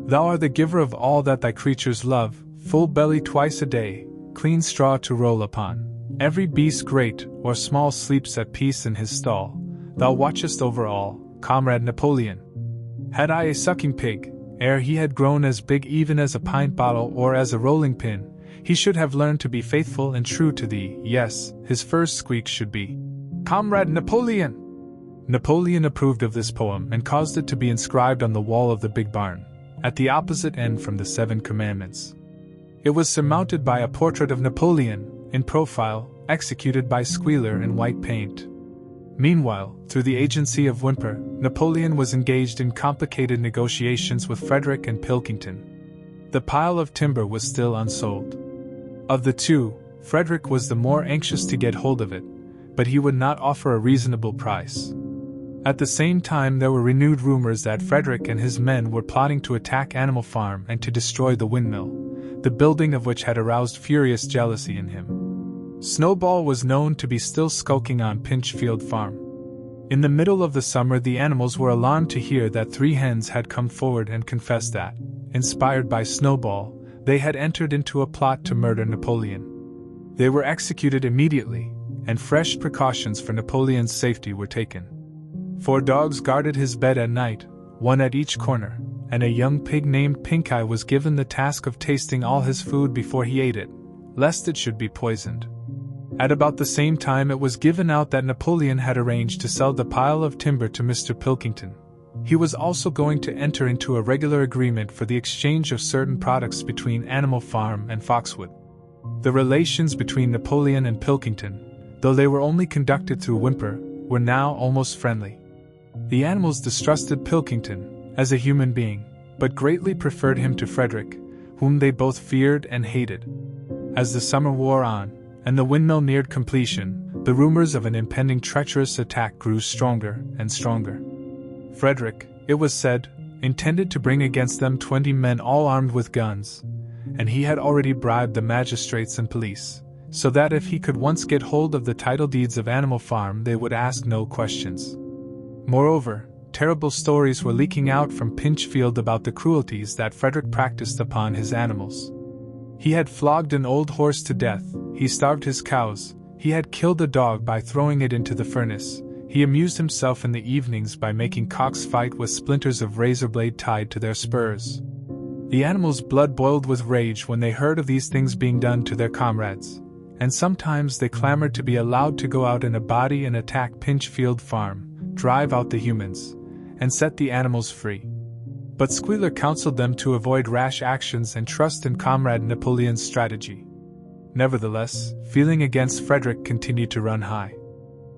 [SPEAKER 1] Thou art the giver of all that thy creatures love, full belly twice a day, clean straw to roll upon. Every beast great or small sleeps at peace in his stall. Thou watchest over all, Comrade Napoleon. Had I a sucking pig, ere he had grown as big even as a pint bottle or as a rolling pin, he should have learned to be faithful and true to thee. Yes, his first squeak should be, Comrade Napoleon! Napoleon approved of this poem and caused it to be inscribed on the wall of the big barn, at the opposite end from the 7 Commandments. It was surmounted by a portrait of Napoleon, in profile, executed by Squealer in white paint. Meanwhile, through the agency of Whymper, Napoleon was engaged in complicated negotiations with Frederick and Pilkington. The pile of timber was still unsold. Of the two, Frederick was the more anxious to get hold of it, but he would not offer a reasonable price. At the same time, there were renewed rumors that Frederick and his men were plotting to attack Animal Farm and to destroy the windmill, the building of which had aroused furious jealousy in him. Snowball was known to be still skulking on Pinchfield Farm. In the middle of the summer, the animals were alarmed to hear that 3 hens had come forward and confessed that, inspired by Snowball, they had entered into a plot to murder Napoleon. They were executed immediately, and fresh precautions for Napoleon's safety were taken. 4 dogs guarded his bed at night, 1 at each corner, and a young pig named Pink-Eye was given the task of tasting all his food before he ate it, lest it should be poisoned. At about the same time, it was given out that Napoleon had arranged to sell the pile of timber to Mr. Pilkington. He was also going to enter into a regular agreement for the exchange of certain products between Animal Farm and Foxwood. The relations between Napoleon and Pilkington, though they were only conducted through Whymper, were now almost friendly. The animals distrusted Pilkington as a human being, but greatly preferred him to Frederick, whom they both feared and hated. As the summer wore on, and the windmill neared completion, the rumors of an impending treacherous attack grew stronger and stronger. Frederick, it was said, intended to bring against them 20 men all armed with guns, and he had already bribed the magistrates and police, so that if he could once get hold of the title deeds of Animal Farm, they would ask no questions. Moreover, terrible stories were leaking out from Pinchfield about the cruelties that Frederick practiced upon his animals. He had flogged an old horse to death, he starved his cows, he had killed a dog by throwing it into the furnace, he amused himself in the evenings by making cocks fight with splinters of razor blade tied to their spurs. The animals' blood boiled with rage when they heard of these things being done to their comrades, and sometimes they clamored to be allowed to go out in a body and attack Pinchfield Farm, drive out the humans, and set the animals free. But Squealer counseled them to avoid rash actions and trust in Comrade Napoleon's strategy. Nevertheless, feeling against Frederick continued to run high.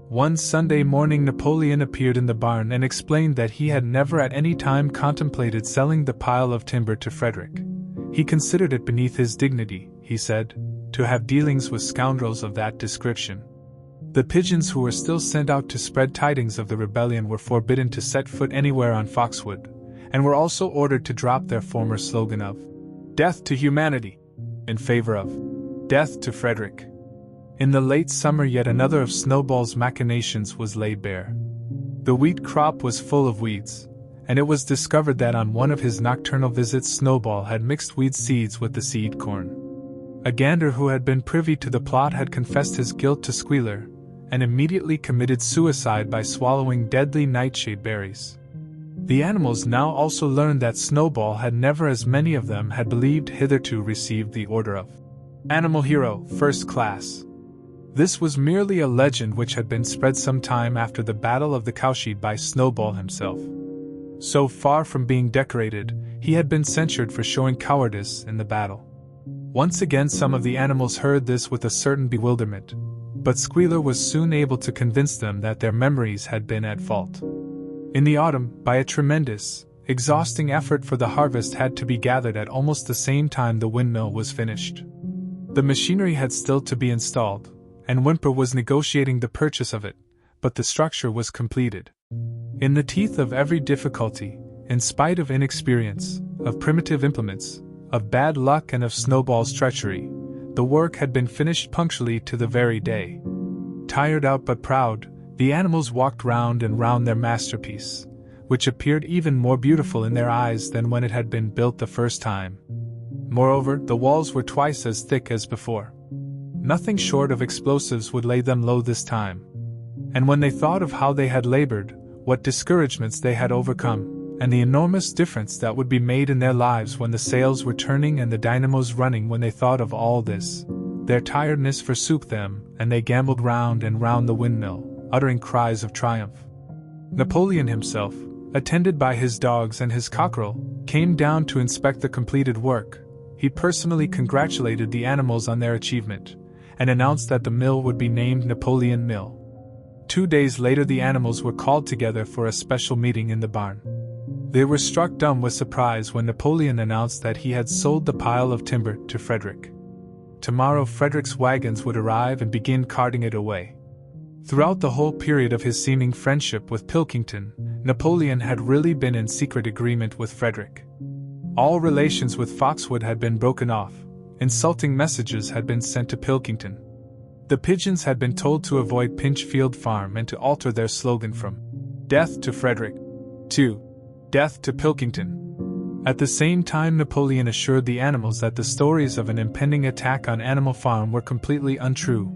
[SPEAKER 1] One Sunday morning, Napoleon appeared in the barn and explained that he had never at any time contemplated selling the pile of timber to Frederick. He considered it beneath his dignity, he said, to have dealings with scoundrels of that description. The pigeons who were still sent out to spread tidings of the rebellion were forbidden to set foot anywhere on Foxwood, and were also ordered to drop their former slogan of "Death to Humanity" in favor of "Death to Frederick." In the late summer, yet another of Snowball's machinations was laid bare. The wheat crop was full of weeds, and it was discovered that on one of his nocturnal visits Snowball had mixed weed seeds with the seed corn. A gander who had been privy to the plot had confessed his guilt to Squealer, and immediately committed suicide by swallowing deadly nightshade berries. The animals now also learned that Snowball had never, as many of them had believed hitherto, received the order of Animal Hero, First Class. This was merely a legend which had been spread some time after the Battle of the Cowshed by Snowball himself. So far from being decorated, he had been censured for showing cowardice in the battle. Once again some of the animals heard this with a certain bewilderment, but Squealer was soon able to convince them that their memories had been at fault. In the autumn, by a tremendous, exhausting effort for the harvest had to be gathered at almost the same time the windmill was finished. The machinery had still to be installed, and Whymper was negotiating the purchase of it, but the structure was completed. In the teeth of every difficulty, in spite of inexperience, of primitive implements, of bad luck and of Snowball's treachery, the work had been finished punctually to the very day. Tired out but proud, the animals walked round and round their masterpiece, which appeared even more beautiful in their eyes than when it had been built the first time. Moreover, the walls were twice as thick as before. Nothing short of explosives would lay them low this time. And when they thought of how they had labored, what discouragements they had overcome, and the enormous difference that would be made in their lives when the sails were turning and the dynamos running, when they thought of all this, their tiredness forsook them, and they gambled round and round the windmill, uttering cries of triumph. Napoleon himself, attended by his dogs and his cockerel, came down to inspect the completed work. He personally congratulated the animals on their achievement, and announced that the mill would be named Napoleon Mill. 2 days later the animals were called together for a special meeting in the barn. They were struck dumb with surprise when Napoleon announced that he had sold the pile of timber to Frederick. Tomorrow Frederick's wagons would arrive and begin carting it away. Throughout the whole period of his seeming friendship with Pilkington, Napoleon had really been in secret agreement with Frederick. All relations with Foxwood had been broken off. Insulting messages had been sent to Pilkington. The pigeons had been told to avoid Pinchfield Farm and to alter their slogan from "Death to Frederick" to "Death to Pilkington." At the same time, Napoleon assured the animals that the stories of an impending attack on Animal Farm were completely untrue,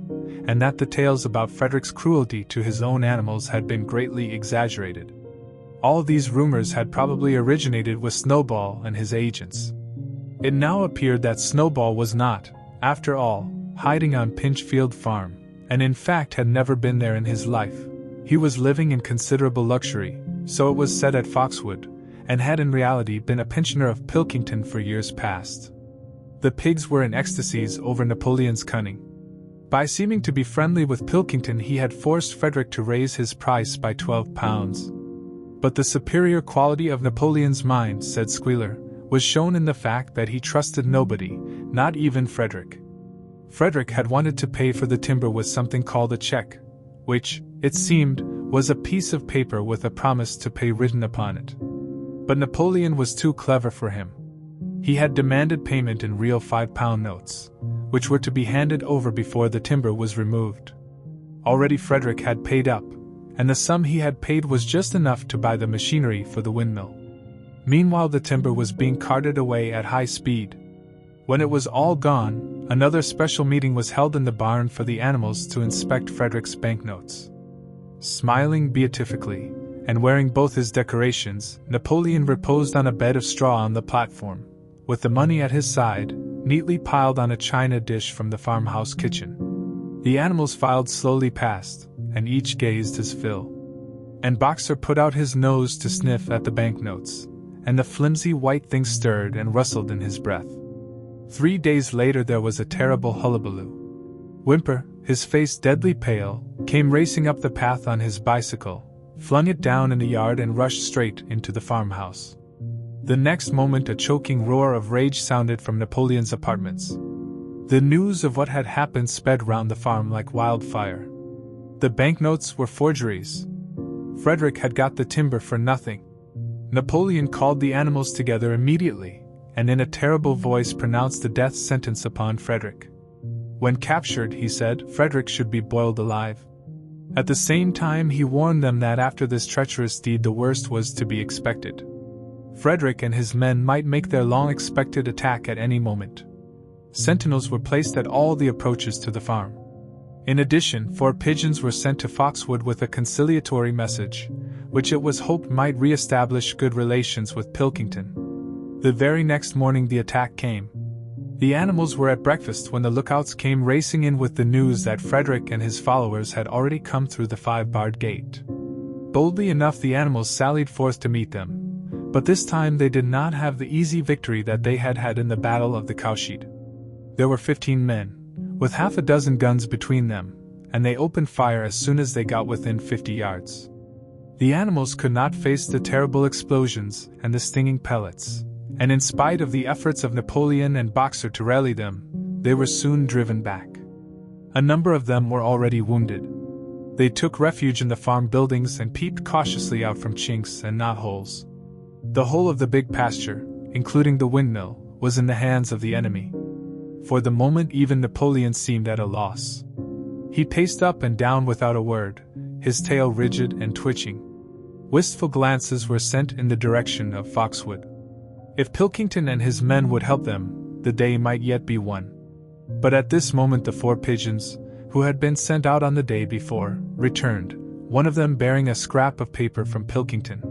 [SPEAKER 1] and that the tales about Frederick's cruelty to his own animals had been greatly exaggerated. All these rumors had probably originated with Snowball and his agents. It now appeared that Snowball was not, after all, hiding on Pinchfield Farm, and in fact had never been there in his life. He was living in considerable luxury, so it was said at Foxwood, and had in reality been a pensioner of Pilkington for years past. The pigs were in ecstasies over Napoleon's cunning. By seeming to be friendly with Pilkington he had forced Frederick to raise his price by £12. But the superior quality of Napoleon's mind, said Squealer, was shown in the fact that he trusted nobody, not even Frederick. Frederick had wanted to pay for the timber with something called a check, which, it seemed, was a piece of paper with a promise to pay written upon it. But Napoleon was too clever for him. He had demanded payment in real £5 notes, which were to be handed over before the timber was removed. Already Frederick had paid up, and the sum he had paid was just enough to buy the machinery for the windmill. Meanwhile the timber was being carted away at high speed. When it was all gone, another special meeting was held in the barn for the animals to inspect Frederick's banknotes. Smiling beatifically, and wearing both his decorations, Napoleon reposed on a bed of straw on the platform, with the money at his side, neatly piled on a china dish from the farmhouse kitchen. The animals filed slowly past, and each gazed his fill. And Boxer put out his nose to sniff at the banknotes, and the flimsy white thing stirred and rustled in his breath. 3 days later there was a terrible hullabaloo. Whymper, his face deadly pale, came racing up the path on his bicycle, flung it down in the yard and rushed straight into the farmhouse. The next moment a choking roar of rage sounded from Napoleon's apartments. The news of what had happened sped round the farm like wildfire. The banknotes were forgeries. Frederick had got the timber for nothing. Napoleon called the animals together immediately, and in a terrible voice pronounced the death sentence upon Frederick. When captured, he said, Frederick should be boiled alive. At the same time he warned them that after this treacherous deed the worst was to be expected. Frederick and his men might make their long-expected attack at any moment. Sentinels were placed at all the approaches to the farm. In addition, 4 pigeons were sent to Foxwood with a conciliatory message, which it was hoped might re-establish good relations with Pilkington. The very next morning the attack came. The animals were at breakfast when the lookouts came racing in with the news that Frederick and his followers had already come through the 5-barred gate. Boldly enough the animals sallied forth to meet them, but this time they did not have the easy victory that they had had in the Battle of the Cowshed. There were 15 men, with half a dozen guns between them, and they opened fire as soon as they got within 50 yards. The animals could not face the terrible explosions and the stinging pellets, and in spite of the efforts of Napoleon and Boxer to rally them, they were soon driven back. A number of them were already wounded. They took refuge in the farm buildings and peeped cautiously out from chinks and knotholes. The whole of the big pasture, including the windmill, was in the hands of the enemy. For the moment even Napoleon seemed at a loss. He paced up and down without a word, his tail rigid and twitching. Wistful glances were sent in the direction of Foxwood. If Pilkington and his men would help them, the day might yet be won. But at this moment the 4 pigeons, who had been sent out on the day before, returned, one of them bearing a scrap of paper from Pilkington.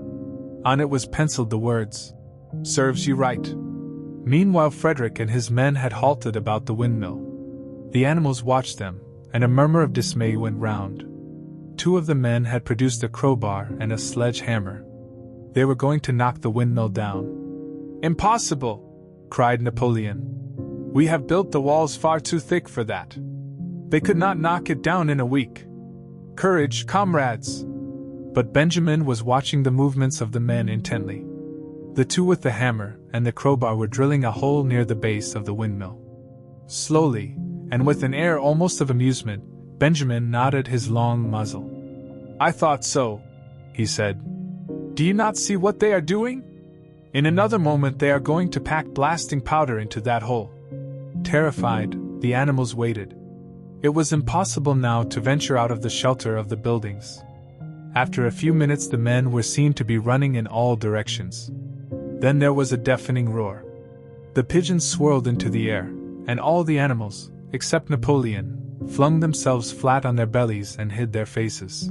[SPEAKER 1] On it was penciled the words, "Serves you right." Meanwhile Frederick and his men had halted about the windmill. The animals watched them, and a murmur of dismay went round. 2 of the men had produced a crowbar and a sledge-hammer. They were going to knock the windmill down. "Impossible!" cried Napoleon. "We have built the walls far too thick for that. They could not knock it down in a week. Courage, comrades!" But Benjamin was watching the movements of the men intently. The 2 with the hammer and the crowbar were drilling a hole near the base of the windmill. Slowly, and with an air almost of amusement, Benjamin nodded his long muzzle. "I thought so," he said. "Do you not see what they are doing? In another moment they are going to pack blasting powder into that hole." Terrified, the animals waited. It was impossible now to venture out of the shelter of the buildings. After a few minutes the men were seen to be running in all directions. Then there was a deafening roar. The pigeons swirled into the air, and all the animals, except Napoleon, flung themselves flat on their bellies and hid their faces.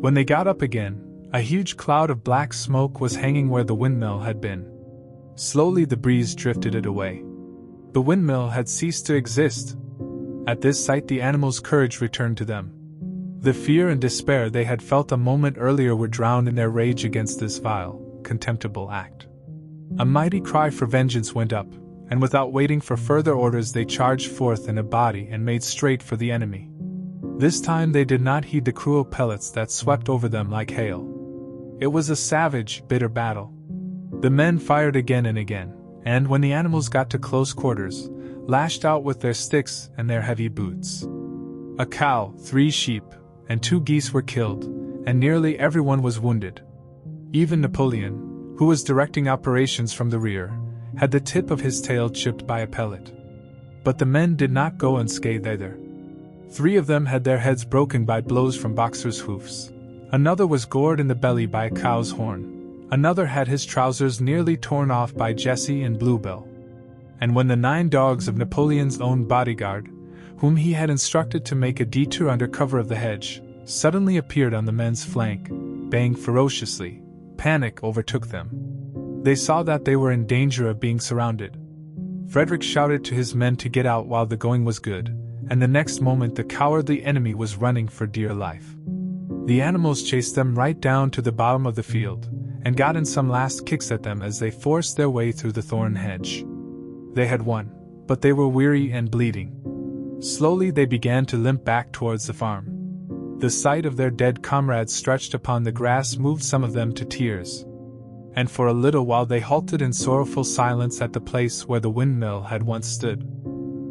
[SPEAKER 1] When they got up again, a huge cloud of black smoke was hanging where the windmill had been. Slowly the breeze drifted it away. The windmill had ceased to exist. At this sight the animals' courage returned to them. The fear and despair they had felt a moment earlier were drowned in their rage against this vile, contemptible act. A mighty cry for vengeance went up, and without waiting for further orders they charged forth in a body and made straight for the enemy. This time they did not heed the cruel pellets that swept over them like hail. It was a savage, bitter battle. The men fired again and again, and when the animals got to close quarters, lashed out with their sticks and their heavy boots. A cow, 3 sheep, and 2 geese were killed, and nearly everyone was wounded. Even Napoleon, who was directing operations from the rear, had the tip of his tail chipped by a pellet. But the men did not go unscathed either. 3 of them had their heads broken by blows from Boxer's hoofs. Another was gored in the belly by a cow's horn. Another had his trousers nearly torn off by Jessie and Bluebell. And when the 9 dogs of Napoleon's own bodyguard, whom he had instructed to make a detour under cover of the hedge, suddenly appeared on the men's flank, baying ferociously, panic overtook them. They saw that they were in danger of being surrounded. Frederick shouted to his men to get out while the going was good, and the next moment the cowardly enemy was running for dear life. The animals chased them right down to the bottom of the field, and got in some last kicks at them as they forced their way through the thorn hedge. They had won, but they were weary and bleeding. Slowly they began to limp back towards the farm. The sight of their dead comrades stretched upon the grass moved some of them to tears. And for a little while they halted in sorrowful silence at the place where the windmill had once stood.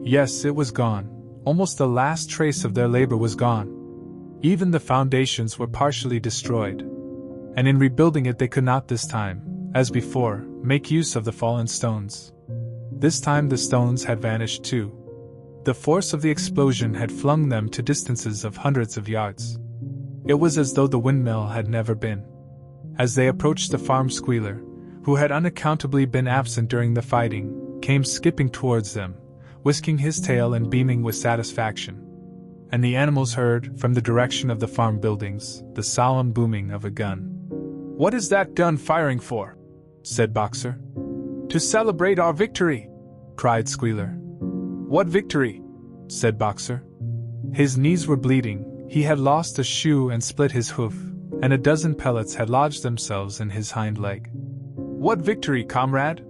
[SPEAKER 1] Yes, it was gone. Almost the last trace of their labor was gone. Even the foundations were partially destroyed. And in rebuilding it they could not this time, as before, make use of the fallen stones. This time the stones had vanished too. The force of the explosion had flung them to distances of hundreds of yards. It was as though the windmill had never been. As they approached the farm, Squealer, who had unaccountably been absent during the fighting, came skipping towards them, whisking his tail and beaming with satisfaction. And the animals heard, from the direction of the farm buildings, the solemn booming of a gun. "What is that gun firing for?" said Boxer. "To celebrate our victory!" cried Squealer. "What victory?" said Boxer. His knees were bleeding, he had lost a shoe and split his hoof, and a dozen pellets had lodged themselves in his hind leg. "What victory, comrade?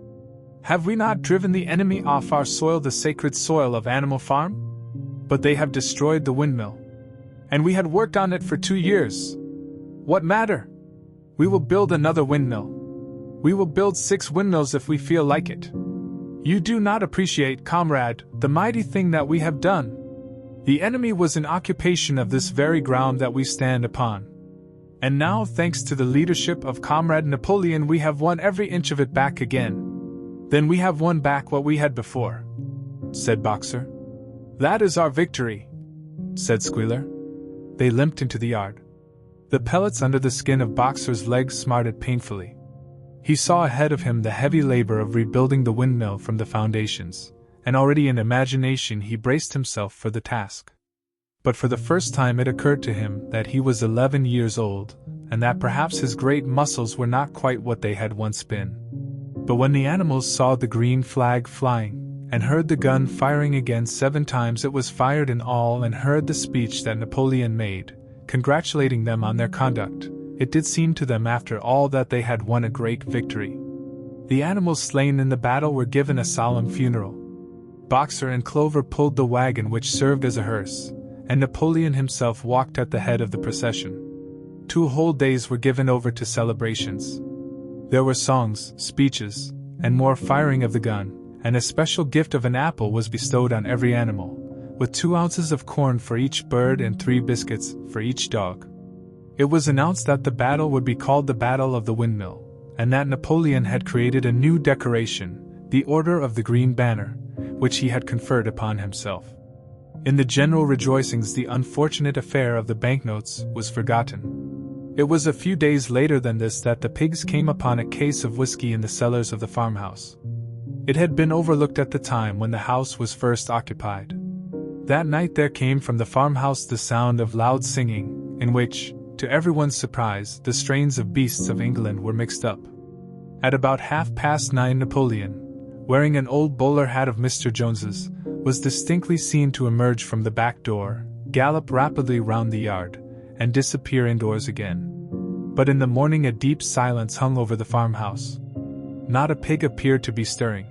[SPEAKER 1] Have we not driven the enemy off our soil, the sacred soil of Animal Farm? But they have destroyed the windmill. And we had worked on it for 2 years. What matter? We will build another windmill. We will build 6 windmills if we feel like it. You do not appreciate, comrade, the mighty thing that we have done. The enemy was in occupation of this very ground that we stand upon. And now, thanks to the leadership of Comrade Napoleon, we have won every inch of it back again. Then we have won back what we had before, said Boxer. That is our victory, said Squealer. They limped into the yard. The pellets under the skin of Boxer's legs smarted painfully. He saw ahead of him the heavy labor of rebuilding the windmill from the foundations, and already in imagination he braced himself for the task. But for the first time it occurred to him that he was 11 years old, and that perhaps his great muscles were not quite what they had once been. But when the animals saw the green flag flying, and heard the gun firing again 7 times it was fired in all, and heard the speech that Napoleon made, congratulating them on their conduct, it did seem to them after all that they had won a great victory. The animals slain in the battle were given a solemn funeral. Boxer and Clover pulled the wagon which served as a hearse, and Napoleon himself walked at the head of the procession. 2 whole days were given over to celebrations. There were songs, speeches, and more firing of the gun, and a special gift of an apple was bestowed on every animal, with 2 ounces of corn for each bird and 3 biscuits for each dog. It was announced that the battle would be called the Battle of the Windmill, and that Napoleon had created a new decoration, the Order of the Green Banner, which he had conferred upon himself. In the general rejoicings, the unfortunate affair of the banknotes was forgotten. It was a few days later than this that the pigs came upon a case of whiskey in the cellars of the farmhouse. It had been overlooked at the time when the house was first occupied. That night there came from the farmhouse the sound of loud singing, in which, to everyone's surprise, the strains of Beasts of England were mixed up. At about 9:30 Napoleon, wearing an old bowler hat of Mr. Jones's, was distinctly seen to emerge from the back door, gallop rapidly round the yard, and disappear indoors again. But in the morning a deep silence hung over the farmhouse. Not a pig appeared to be stirring.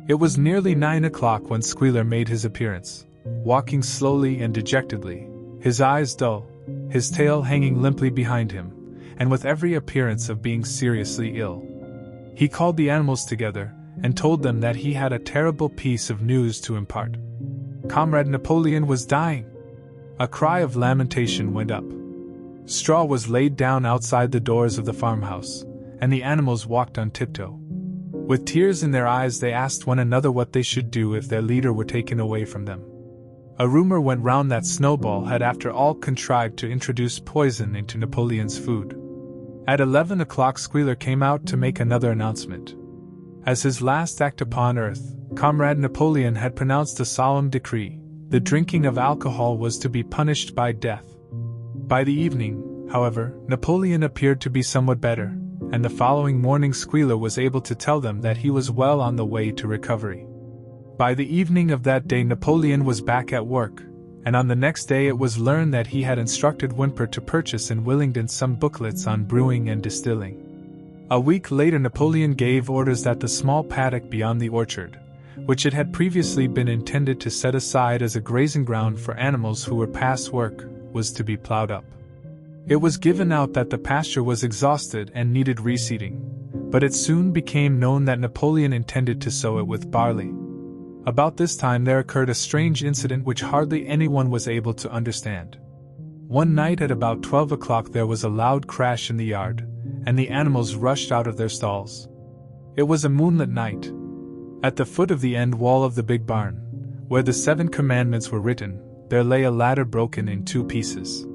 [SPEAKER 1] It was nearly 9 o'clock when Squealer made his appearance, walking slowly and dejectedly, his eyes dull, his tail hanging limply behind him, and with every appearance of being seriously ill. He called the animals together, and told them that he had a terrible piece of news to impart. Comrade Napoleon was dying. A cry of lamentation went up. Straw was laid down outside the doors of the farmhouse, and the animals walked on tiptoe. With tears in their eyes they asked one another what they should do if their leader were taken away from them. A rumor went round that Snowball had after all contrived to introduce poison into Napoleon's food. At 11 o'clock Squealer came out to make another announcement. As his last act upon earth, Comrade Napoleon had pronounced a solemn decree: the drinking of alcohol was to be punished by death. By the evening, however, Napoleon appeared to be somewhat better, and the following morning Squealer was able to tell them that he was well on the way to recovery. By the evening of that day Napoleon was back at work, and on the next day it was learned that he had instructed Whymper to purchase in Willingdon some booklets on brewing and distilling. A week later Napoleon gave orders that the small paddock beyond the orchard, which it had previously been intended to set aside as a grazing ground for animals who were past work, was to be plowed up. It was given out that the pasture was exhausted and needed reseeding, but it soon became known that Napoleon intended to sow it with barley. About this time there occurred a strange incident which hardly anyone was able to understand. One night at about 12 o'clock there was a loud crash in the yard, and the animals rushed out of their stalls. It was a moonlit night. At the foot of the end wall of the big barn, where the 7 commandments were written, there lay a ladder broken in 2 pieces.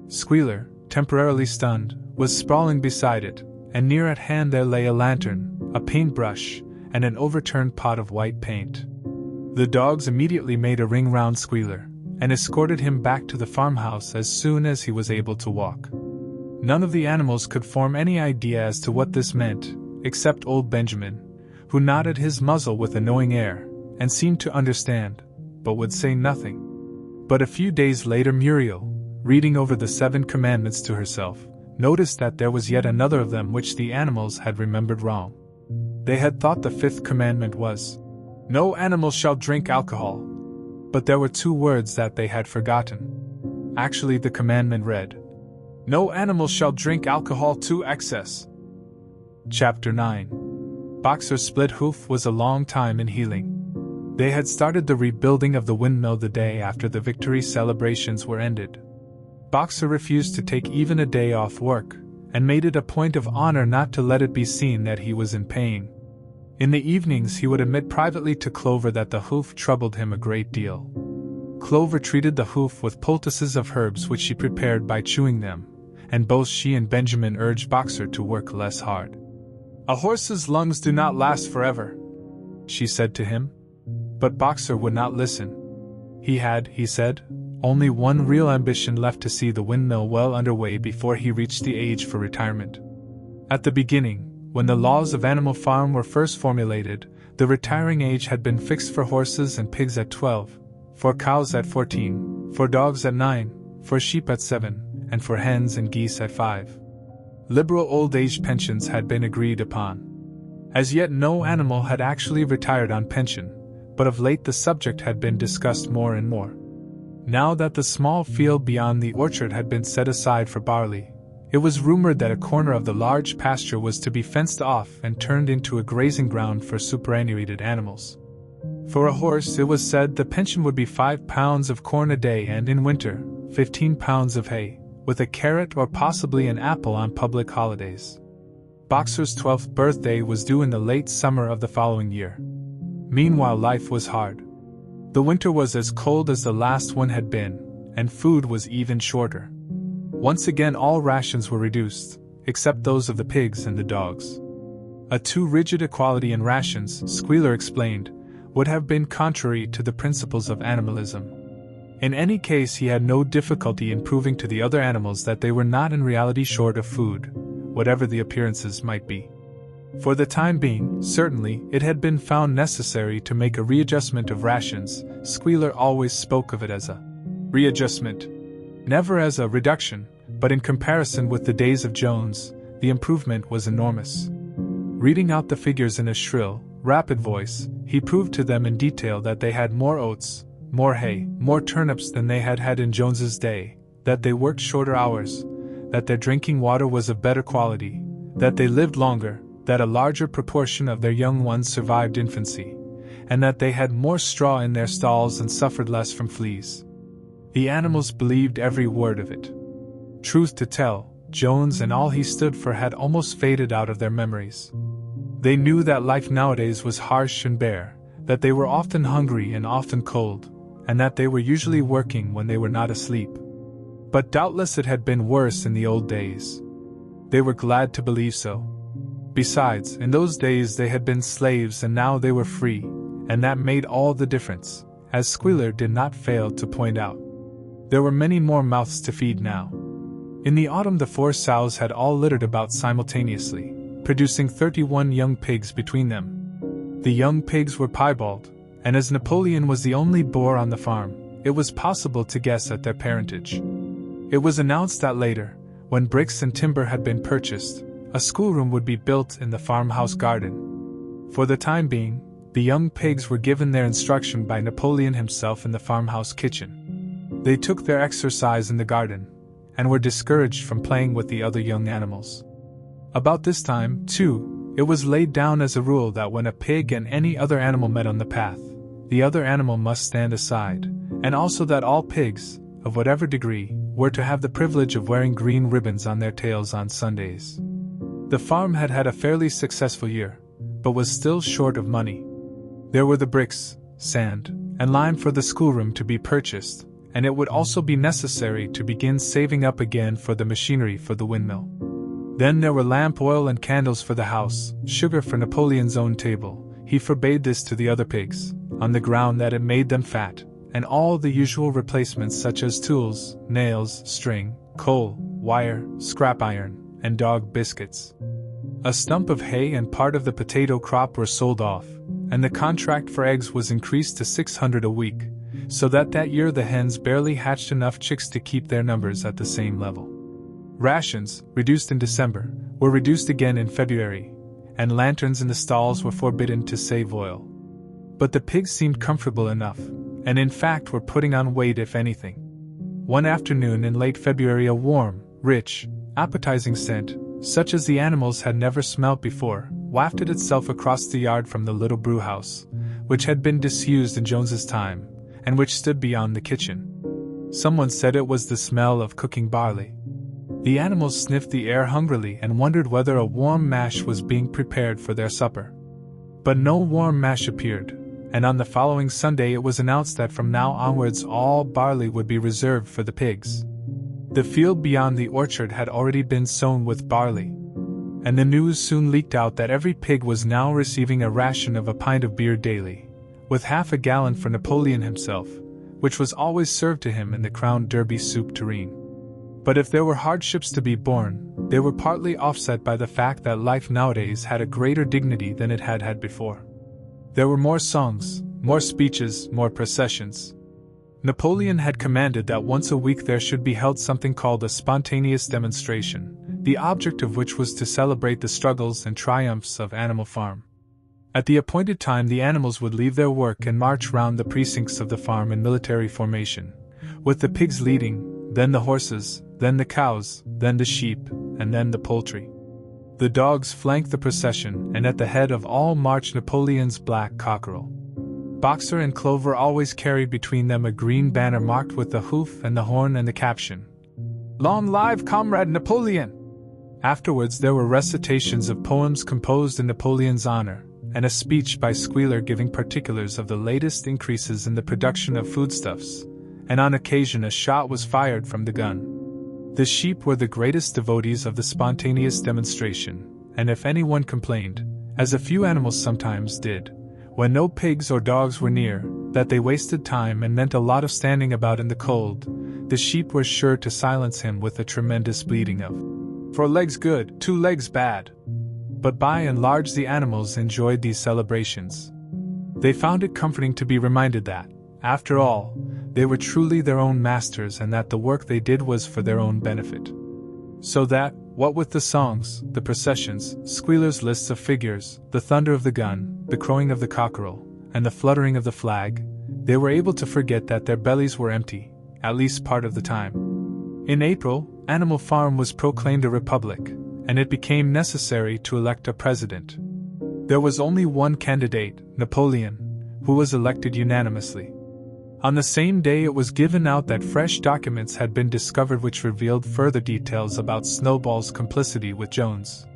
[SPEAKER 1] Squealer, temporarily stunned, was sprawling beside it, and near at hand there lay a lantern, a paintbrush, and an overturned pot of white paint. The dogs immediately made a ring round Squealer, and escorted him back to the farmhouse as soon as he was able to walk. None of the animals could form any idea as to what this meant, except old Benjamin, who nodded his muzzle with a knowing air, and seemed to understand, but would say nothing. But a few days later Muriel, reading over the 7 commandments to herself, noticed that there was yet another of them which the animals had remembered wrong. They had thought the 5th commandment was, "No animal shall drink alcohol," but there were 2 words that they had forgotten. Actually the commandment read, No animal shall drink alcohol to excess. Chapter 9. Boxer's split hoof was a long time in healing. They had started the rebuilding of the windmill the day after the victory celebrations were ended. Boxer refused to take even a day off work, and made it a point of honor not to let it be seen that he was in pain. In the evenings he would admit privately to Clover that the hoof troubled him a great deal. Clover treated the hoof with poultices of herbs which she prepared by chewing them, and both she and Benjamin urged Boxer to work less hard. "A horse's lungs do not last forever," she said to him. But Boxer would not listen. He had, he said, only one real ambition left: to see the windmill well underway before he reached the age for retirement. At the beginning, when the laws of Animal Farm were first formulated, the retiring age had been fixed for horses and pigs at 12, for cows at 14, for dogs at 9, for sheep at 7, and for hens and geese at 5. Liberal old age pensions had been agreed upon. As yet no animal had actually retired on pension, but of late the subject had been discussed more and more. Now that the small field beyond the orchard had been set aside for barley, it was rumored that a corner of the large pasture was to be fenced off and turned into a grazing ground for superannuated animals. For a horse, it was said, the pension would be 5 pounds of corn a day, and in winter, 15 pounds of hay, with a carrot or possibly an apple on public holidays. Boxer's 12th birthday was due in the late summer of the following year. Meanwhile life was hard. The winter was as cold as the last one had been, and food was even shorter. Once again all rations were reduced, except those of the pigs and the dogs. A too rigid equality in rations, Squealer explained, would have been contrary to the principles of animalism. In any case, he had no difficulty in proving to the other animals that they were not in reality short of food, whatever the appearances might be. For the time being, certainly, it had been found necessary to make a readjustment of rations. Squealer always spoke of it as a readjustment, never as a reduction, but in comparison with the days of Jones, the improvement was enormous. Reading out the figures in a shrill, rapid voice, he proved to them in detail that they had more oats, more hay, more turnips than they had had in Jones's day, that they worked shorter hours, that their drinking water was of better quality, that they lived longer, that a larger proportion of their young ones survived infancy, and that they had more straw in their stalls and suffered less from fleas. The animals believed every word of it. Truth to tell, Jones and all he stood for had almost faded out of their memories. They knew that life nowadays was harsh and bare, that they were often hungry and often cold, and that they were usually working when they were not asleep. But doubtless it had been worse in the old days. They were glad to believe so. Besides, in those days they had been slaves and now they were free, and that made all the difference, as Squealer did not fail to point out. There were many more mouths to feed now. In the autumn the 4 sows had all littered about simultaneously, producing 31 young pigs between them. The young pigs were piebald, and as Napoleon was the only boar on the farm, it was possible to guess at their parentage. It was announced that later, when bricks and timber had been purchased, a schoolroom would be built in the farmhouse garden. For the time being, the young pigs were given their instruction by Napoleon himself in the farmhouse kitchen. They took their exercise in the garden, and were discouraged from playing with the other young animals. About this time, too, it was laid down as a rule that when a pig and any other animal met on the path, the other animal must stand aside, and also that all pigs, of whatever degree, were to have the privilege of wearing green ribbons on their tails on Sundays. The farm had had a fairly successful year, but was still short of money. There were the bricks, sand, and lime for the schoolroom to be purchased, and it would also be necessary to begin saving up again for the machinery for the windmill. Then there were lamp oil and candles for the house, sugar for Napoleon's own table. He forbade this to the other pigs, on the ground that it made them fat, and all the usual replacements such as tools, nails, string, coal, wire, scrap iron, and dog biscuits. A stump of hay and part of the potato crop were sold off, and the contract for eggs was increased to 600 a week, so that year the hens barely hatched enough chicks to keep their numbers at the same level. Rations, reduced in December, were reduced again in February, and lanterns in the stalls were forbidden to save oil. But the pigs seemed comfortable enough, and in fact were putting on weight if anything. One afternoon in late February a warm, rich, appetizing scent, such as the animals had never smelt before, wafted itself across the yard from the little brewhouse, which had been disused in Jones's time, and which stood beyond the kitchen. Someone said it was the smell of cooking barley. The animals sniffed the air hungrily and wondered whether a warm mash was being prepared for their supper. But no warm mash appeared, and on the following Sunday it was announced that from now onwards all barley would be reserved for the pigs. The field beyond the orchard had already been sown with barley, and the news soon leaked out that every pig was now receiving a ration of a pint of beer daily, with half a gallon for Napoleon himself, which was always served to him in the Crown Derby soup tureen. But if there were hardships to be borne, they were partly offset by the fact that life nowadays had a greater dignity than it had had before. There were more songs, more speeches, more processions. Napoleon had commanded that once a week there should be held something called a spontaneous demonstration, the object of which was to celebrate the struggles and triumphs of Animal Farm. At the appointed time the animals would leave their work and march round the precincts of the farm in military formation, with the pigs leading, then the horses, then the cows, then the sheep, and then the poultry. The dogs flanked the procession, and at the head of all marched Napoleon's black cockerel. Boxer and Clover always carried between them a green banner marked with the hoof and the horn and the caption, "Long live Comrade Napoleon!" Afterwards there were recitations of poems composed in Napoleon's honor, and a speech by Squealer giving particulars of the latest increases in the production of foodstuffs, and on occasion a shot was fired from the gun. The sheep were the greatest devotees of the spontaneous demonstration, and if anyone complained, as a few animals sometimes did, when no pigs or dogs were near, that they wasted time and meant a lot of standing about in the cold, the sheep were sure to silence him with a tremendous bleating of, "4 legs good, 2 legs bad." But by and large the animals enjoyed these celebrations. They found it comforting to be reminded that, after all, they were truly their own masters and that the work they did was for their own benefit. So that, what with the songs, the processions, Squealer's lists of figures, the thunder of the gun, the crowing of the cockerel, and the fluttering of the flag, they were able to forget that their bellies were empty, at least part of the time. In April, Animal Farm was proclaimed a republic, and it became necessary to elect a president. There was only one candidate, Napoleon, who was elected unanimously. On the same day it was given out that fresh documents had been discovered which revealed further details about Snowball's complicity with Jones.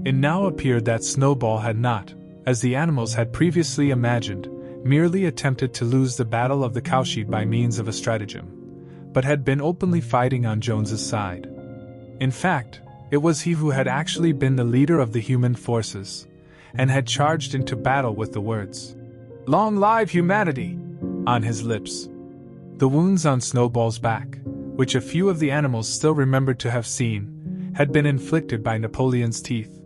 [SPEAKER 1] It now appeared that Snowball had not, as the animals had previously imagined, merely attempted to lose the battle of the cowshed by means of a stratagem, but had been openly fighting on Jones's side. In fact, it was he who had actually been the leader of the human forces, and had charged into battle with the words, "Long live humanity!" on his lips. The wounds on Snowball's back, which a few of the animals still remembered to have seen, had been inflicted by Napoleon's teeth.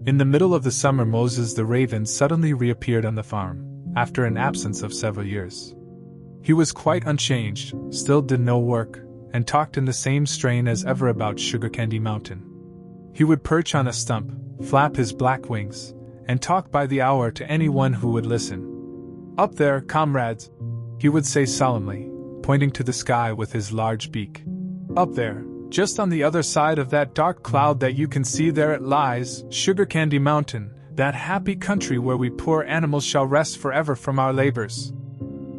[SPEAKER 1] In the middle of the summer Moses the raven suddenly reappeared on the farm, after an absence of several years. He was quite unchanged, still did no work, and talked in the same strain as ever about Sugar Candy Mountain. He would perch on a stump, flap his black wings, and talk by the hour to anyone who would listen. "Up there, comrades," he would say solemnly, pointing to the sky with his large beak. "Up there, just on the other side of that dark cloud that you can see there it lies, Sugar Candy Mountain, that happy country where we poor animals shall rest forever from our labors."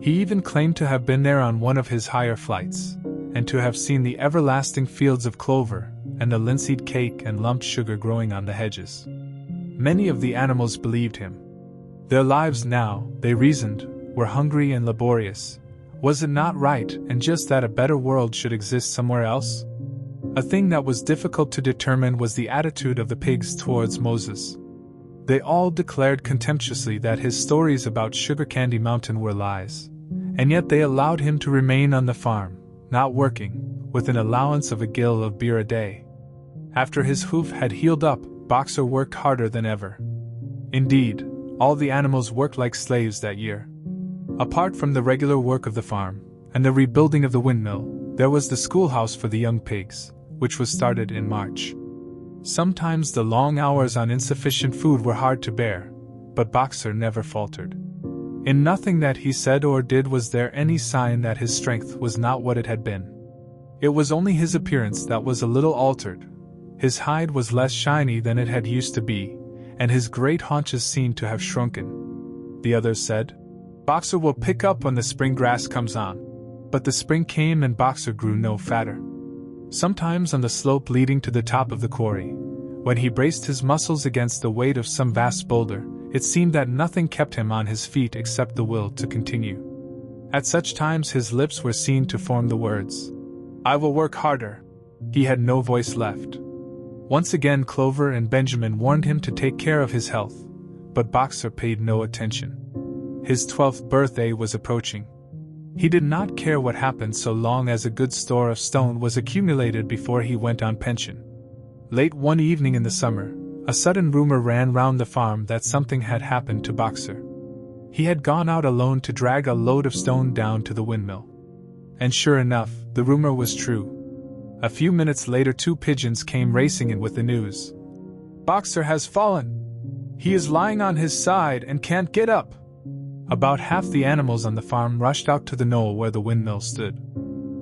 [SPEAKER 1] He even claimed to have been there on one of his higher flights, and to have seen the everlasting fields of clover, and the linseed cake and lumped sugar growing on the hedges. Many of the animals believed him. Their lives now, they reasoned, were hungry and laborious. Was it not right and just that a better world should exist somewhere else? A thing that was difficult to determine was the attitude of the pigs towards Moses. They all declared contemptuously that his stories about Sugar Candy Mountain were lies, and yet they allowed him to remain on the farm, not working, with an allowance of a gill of beer a day. After his hoof had healed up, Boxer worked harder than ever. Indeed, all the animals worked like slaves that year. Apart from the regular work of the farm, and the rebuilding of the windmill, there was the schoolhouse for the young pigs, which was started in March. Sometimes the long hours on insufficient food were hard to bear, but Boxer never faltered. In nothing that he said or did was there any sign that his strength was not what it had been. It was only his appearance that was a little altered. His hide was less shiny than it had used to be, and his great haunches seemed to have shrunken. The others said, "Boxer will pick up when the spring grass comes on." But the spring came and Boxer grew no fatter. Sometimes on the slope leading to the top of the quarry, when he braced his muscles against the weight of some vast boulder, it seemed that nothing kept him on his feet except the will to continue. At such times his lips were seen to form the words, "I will work harder." He had no voice left. Once again Clover and Benjamin warned him to take care of his health, but Boxer paid no attention. His 12th birthday was approaching. He did not care what happened so long as a good store of stone was accumulated before he went on pension. Late one evening in the summer, a sudden rumor ran round the farm that something had happened to Boxer. He had gone out alone to drag a load of stone down to the windmill. And sure enough, the rumor was true. A few minutes later 2 pigeons came racing in with the news. "Boxer has fallen. He is lying on his side and can't get up." About half the animals on the farm rushed out to the knoll where the windmill stood.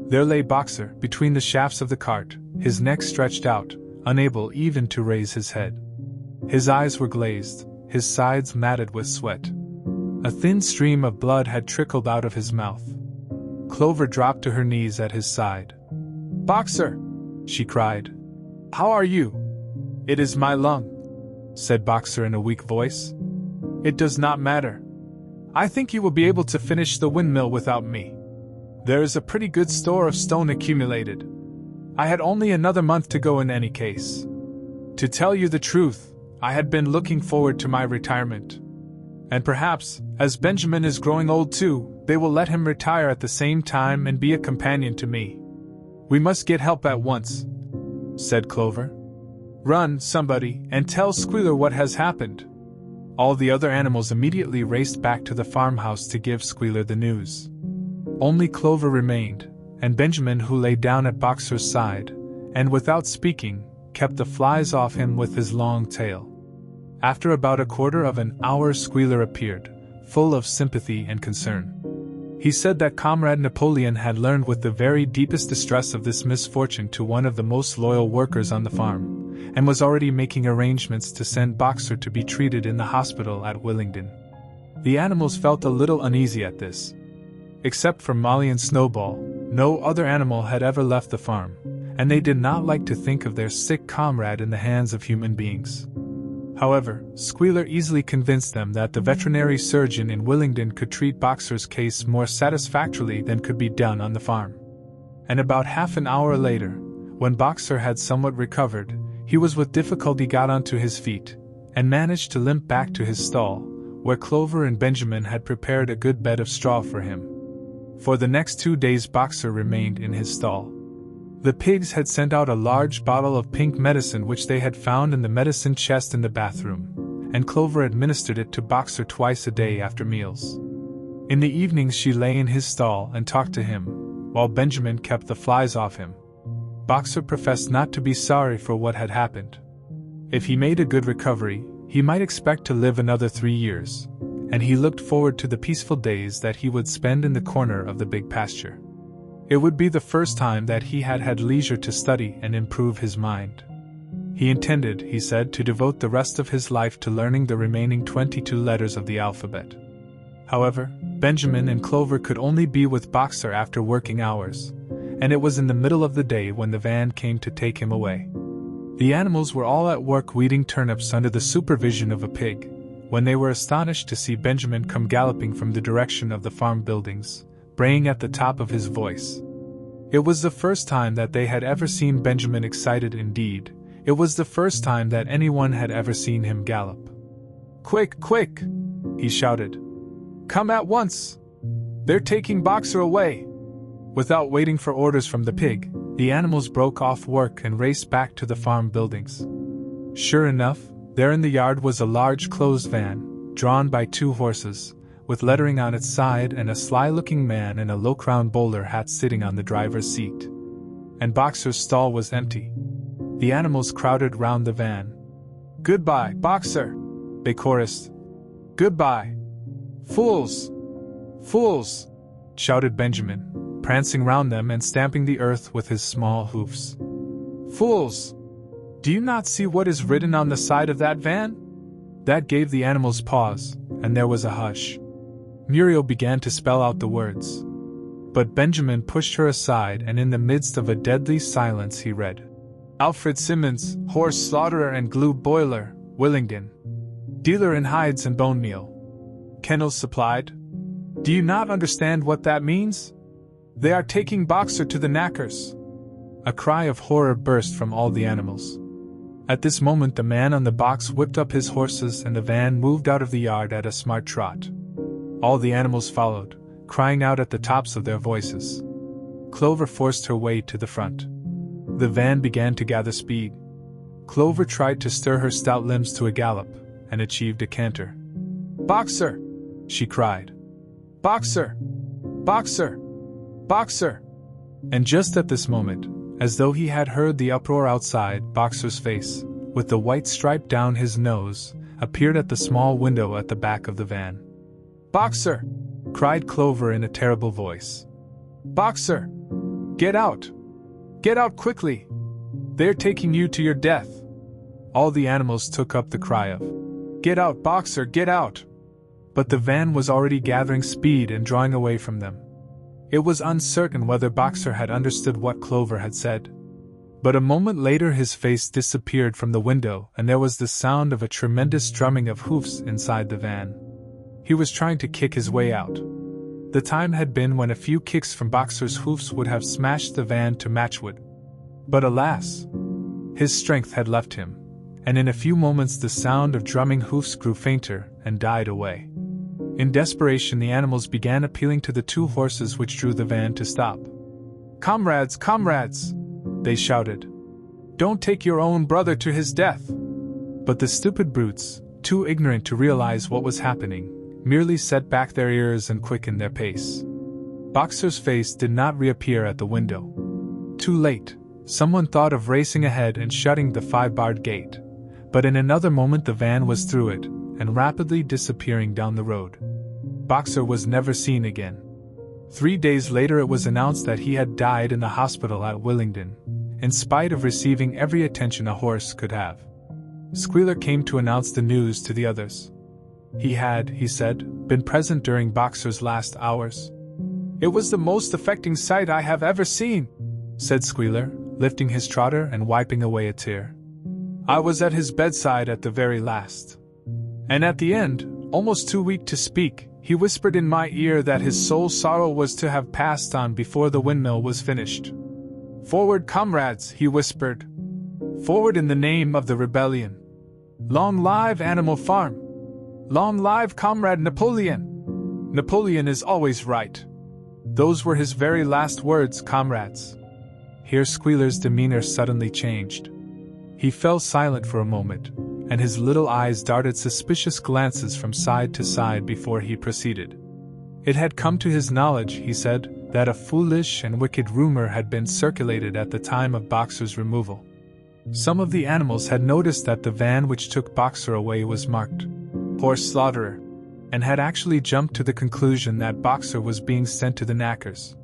[SPEAKER 1] There lay Boxer, between the shafts of the cart, his neck stretched out, unable even to raise his head. His eyes were glazed, his sides matted with sweat. A thin stream of blood had trickled out of his mouth. Clover dropped to her knees at his side. "Boxer!" she cried. "How are you?" "It is my lung," said Boxer in a weak voice. "It does not matter. I think you will be able to finish the windmill without me. There is a pretty good store of stone accumulated. I had only another month to go in any case. To tell you the truth, I had been looking forward to my retirement. And perhaps, as Benjamin is growing old too, they will let him retire at the same time and be a companion to me. We must get help at once," said Clover. "Run, somebody, and tell Squealer what has happened." All the other animals immediately raced back to the farmhouse to give Squealer the news. Only Clover remained, and Benjamin, who lay down at Boxer's side, and without speaking, kept the flies off him with his long tail. After about a quarter of an hour Squealer appeared, full of sympathy and concern. He said that Comrade Napoleon had learned with the very deepest distress of this misfortune to one of the most loyal workers on the farm, and was already making arrangements to send Boxer to be treated in the hospital at Willingdon. The animals felt a little uneasy at this. Except for Molly and Snowball, no other animal had ever left the farm, and they did not like to think of their sick comrade in the hands of human beings. However, Squealer easily convinced them that the veterinary surgeon in Willingdon could treat Boxer's case more satisfactorily than could be done on the farm. And about half an hour later, when Boxer had somewhat recovered, he was with difficulty got onto his feet, and managed to limp back to his stall, where Clover and Benjamin had prepared a good bed of straw for him. For the next 2 days Boxer remained in his stall. The pigs had sent out a large bottle of pink medicine which they had found in the medicine chest in the bathroom, and Clover administered it to Boxer twice a day after meals. In the evenings she lay in his stall and talked to him, while Benjamin kept the flies off him. Boxer professed not to be sorry for what had happened. If he made a good recovery, he might expect to live another 3 years, and he looked forward to the peaceful days that he would spend in the corner of the big pasture. It would be the first time that he had had leisure to study and improve his mind. He intended, he said, to devote the rest of his life to learning the remaining 22 letters of the alphabet. However, Benjamin and Clover could only be with Boxer after working hours, and it was in the middle of the day when the van came to take him away. The animals were all at work weeding turnips under the supervision of a pig, when they were astonished to see Benjamin come galloping from the direction of the farm buildings, braying at the top of his voice. It was the first time that they had ever seen Benjamin excited. Indeed, it was the first time that anyone had ever seen him gallop. "Quick, quick!" he shouted. "Come at once! They're taking Boxer away!" Without waiting for orders from the pig, the animals broke off work and raced back to the farm buildings. Sure enough, there in the yard was a large closed van, drawn by 2 horses, with lettering on its side and a sly-looking man in a low-crowned bowler hat sitting on the driver's seat. And Boxer's stall was empty. The animals crowded round the van. "Goodbye, Boxer!" they chorused. "Goodbye!" "Fools! Fools!" shouted Benjamin, prancing round them and stamping the earth with his small hoofs. "Fools! Do you not see what is written on the side of that van?" That gave the animals pause, and there was a hush. Muriel began to spell out the words. But Benjamin pushed her aside, and in the midst of a deadly silence he read, "Alfred Simmons, horse slaughterer and glue boiler, Willingdon. Dealer in hides and bone meal. Kennels supplied. Do you not understand what that means? They are taking Boxer to the knackers." A cry of horror burst from all the animals. At this moment the man on the box whipped up his horses and the van moved out of the yard at a smart trot. All the animals followed, crying out at the tops of their voices. Clover forced her way to the front. The van began to gather speed. Clover tried to stir her stout limbs to a gallop, and achieved a canter. "Boxer!" she cried. "Boxer! Boxer! Boxer!" And just at this moment, as though he had heard the uproar outside, Boxer's face, with the white stripe down his nose, appeared at the small window at the back of the van. "Boxer!" cried Clover in a terrible voice. "Boxer! Get out! Get out quickly! They're taking you to your death!" All the animals took up the cry of, "Get out, Boxer, get out!" But the van was already gathering speed and drawing away from them. It was uncertain whether Boxer had understood what Clover had said. But a moment later his face disappeared from the window and there was the sound of a tremendous drumming of hoofs inside the van. He was trying to kick his way out. The time had been when a few kicks from Boxer's hoofs would have smashed the van to matchwood. But alas! His strength had left him, and in a few moments the sound of drumming hoofs grew fainter and died away. In desperation the animals began appealing to the two horses which drew the van to stop. "Comrades, comrades!" they shouted. "Don't take your own brother to his death!" But the stupid brutes, too ignorant to realize what was happening, merely set back their ears and quickened their pace. Boxer's face did not reappear at the window. Too late, someone thought of racing ahead and shutting the 5-barred gate, but in another moment the van was through it, and rapidly disappearing down the road. Boxer was never seen again. 3 days later it was announced that he had died in the hospital at Willingdon, in spite of receiving every attention a horse could have. Squealer came to announce the news to the others. He had, he said, been present during Boxer's last hours. "It was the most affecting sight I have ever seen," said Squealer, lifting his trotter and wiping away a tear. "I was at his bedside at the very last. And at the end, almost too weak to speak, he whispered in my ear that his sole sorrow was to have passed on before the windmill was finished. 'Forward, comrades,' he whispered. 'Forward in the name of the rebellion. Long live Animal Farm! Long live Comrade Napoleon! Napoleon is always right.' Those were his very last words, comrades." Here Squealer's demeanor suddenly changed. He fell silent for a moment, and his little eyes darted suspicious glances from side to side before he proceeded. It had come to his knowledge, he said, that a foolish and wicked rumor had been circulated at the time of Boxer's removal. Some of the animals had noticed that the van which took Boxer away was marked "Horse Slaughterer," and had actually jumped to the conclusion that Boxer was being sent to the knackers.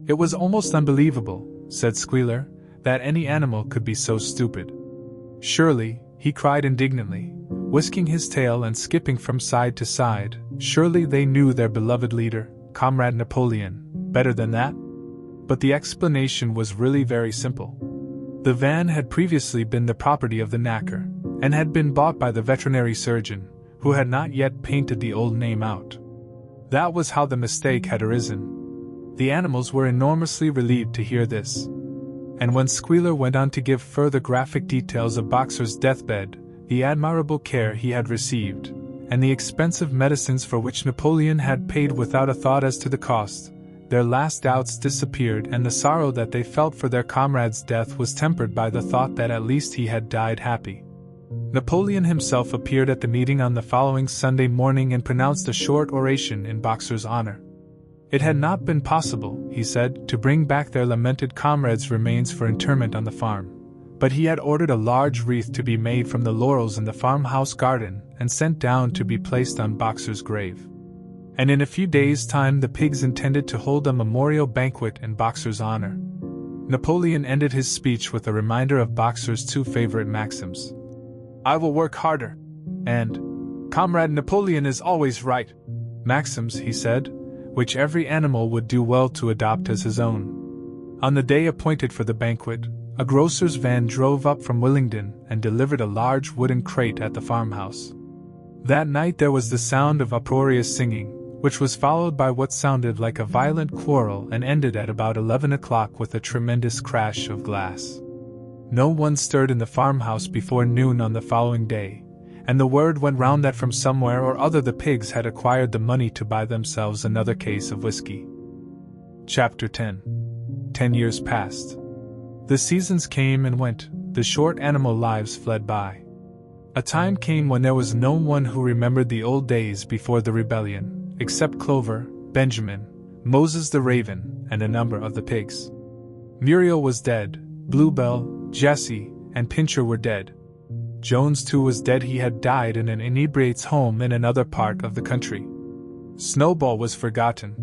[SPEAKER 1] It was almost unbelievable, said Squealer, that any animal could be so stupid. "Surely," he cried indignantly, whisking his tail and skipping from side to side, "surely they knew their beloved leader, Comrade Napoleon, better than that?" But the explanation was really very simple. The van had previously been the property of the knacker, and had been bought by the veterinary surgeon, who had not yet painted the old name out. That was how the mistake had arisen. The animals were enormously relieved to hear this. And when Squealer went on to give further graphic details of Boxer's deathbed, the admirable care he had received, and the expensive medicines for which Napoleon had paid without a thought as to the cost, their last doubts disappeared, and the sorrow that they felt for their comrade's death was tempered by the thought that at least he had died happy. Napoleon himself appeared at the meeting on the following Sunday morning and pronounced a short oration in Boxer's honor. It had not been possible, he said, to bring back their lamented comrade's remains for interment on the farm, but he had ordered a large wreath to be made from the laurels in the farmhouse garden and sent down to be placed on Boxer's grave. and in a few days' time the pigs intended to hold a memorial banquet in Boxer's honor. Napoleon ended his speech with a reminder of Boxer's two favorite maxims. "I will work harder," and "Comrade Napoleon is always right." Maxims, he said, which every animal would do well to adopt as his own. On the day appointed for the banquet, a grocer's van drove up from Willingdon and delivered a large wooden crate at the farmhouse. That night there was the sound of uproarious singing, which was followed by what sounded like a violent quarrel and ended at about 11 o'clock with a tremendous crash of glass. No one stirred in the farmhouse before noon on the following day, and the word went round that from somewhere or other the pigs had acquired the money to buy themselves another case of whiskey. Chapter 10. 10 years passed. The seasons came and went, the short animal lives fled by. A time came when there was no one who remembered the old days before the rebellion, except Clover, Benjamin, Moses the raven, and a number of the pigs. Muriel was dead, Bluebell, Jessie, and Pincher were dead. Jones too was dead. He had died in an inebriate's home in another part of the country. Snowball was forgotten.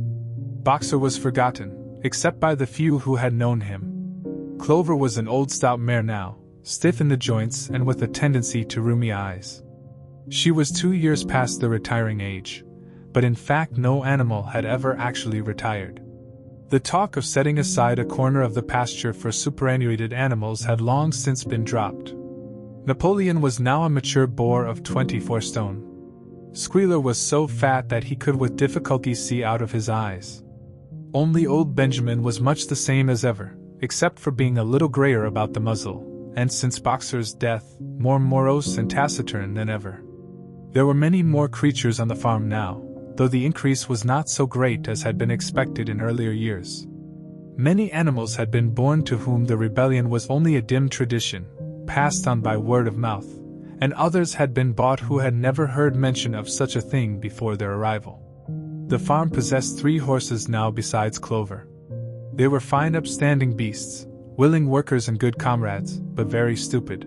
[SPEAKER 1] Boxer was forgotten, except by the few who had known him. Clover was an old stout mare now, stiff in the joints and with a tendency to rheumy eyes. She was 2 years past the retiring age, but in fact no animal had ever actually retired. The talk of setting aside a corner of the pasture for superannuated animals had long since been dropped. Napoleon was now a mature boar of 24 stone. Squealer was so fat that he could with difficulty see out of his eyes. Only old Benjamin was much the same as ever, except for being a little grayer about the muzzle, and since Boxer's death, more morose and taciturn than ever. There were many more creatures on the farm now, though the increase was not so great as had been expected in earlier years. Many animals had been born to whom the rebellion was only a dim tradition, passed on by word of mouth, and others had been bought who had never heard mention of such a thing before their arrival. The farm possessed 3 horses now besides Clover. They were fine upstanding beasts, willing workers and good comrades, but very stupid.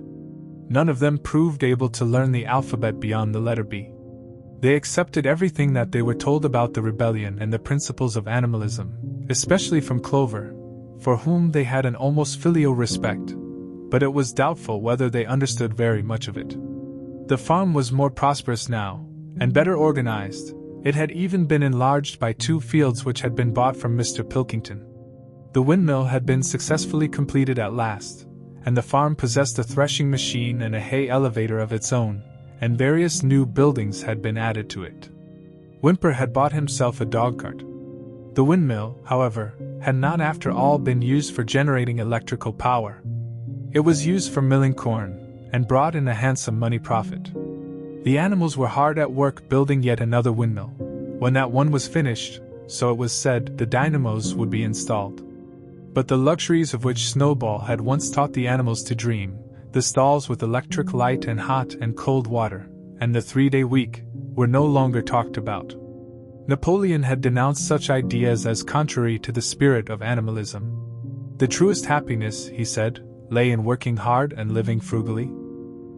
[SPEAKER 1] None of them proved able to learn the alphabet beyond the letter B. They accepted everything that they were told about the rebellion and the principles of animalism, especially from Clover, for whom they had an almost filial respect, but it was doubtful whether they understood very much of it. The farm was more prosperous now, and better organized. It had even been enlarged by 2 fields which had been bought from Mr. Pilkington. The windmill had been successfully completed at last, and the farm possessed a threshing machine and a hay elevator of its own, and various new buildings had been added to it. Whymper had bought himself a dog-cart. The windmill, however, had not after all been used for generating electrical power. It was used for milling corn, and brought in a handsome money profit. The animals were hard at work building yet another windmill. When that one was finished, so it was said, the dynamos would be installed. But the luxuries of which Snowball had once taught the animals to dream, the stalls with electric light and hot and cold water, and the 3-day week, were no longer talked about. Napoleon had denounced such ideas as contrary to the spirit of animalism. The truest happiness, he said, lay in working hard and living frugally.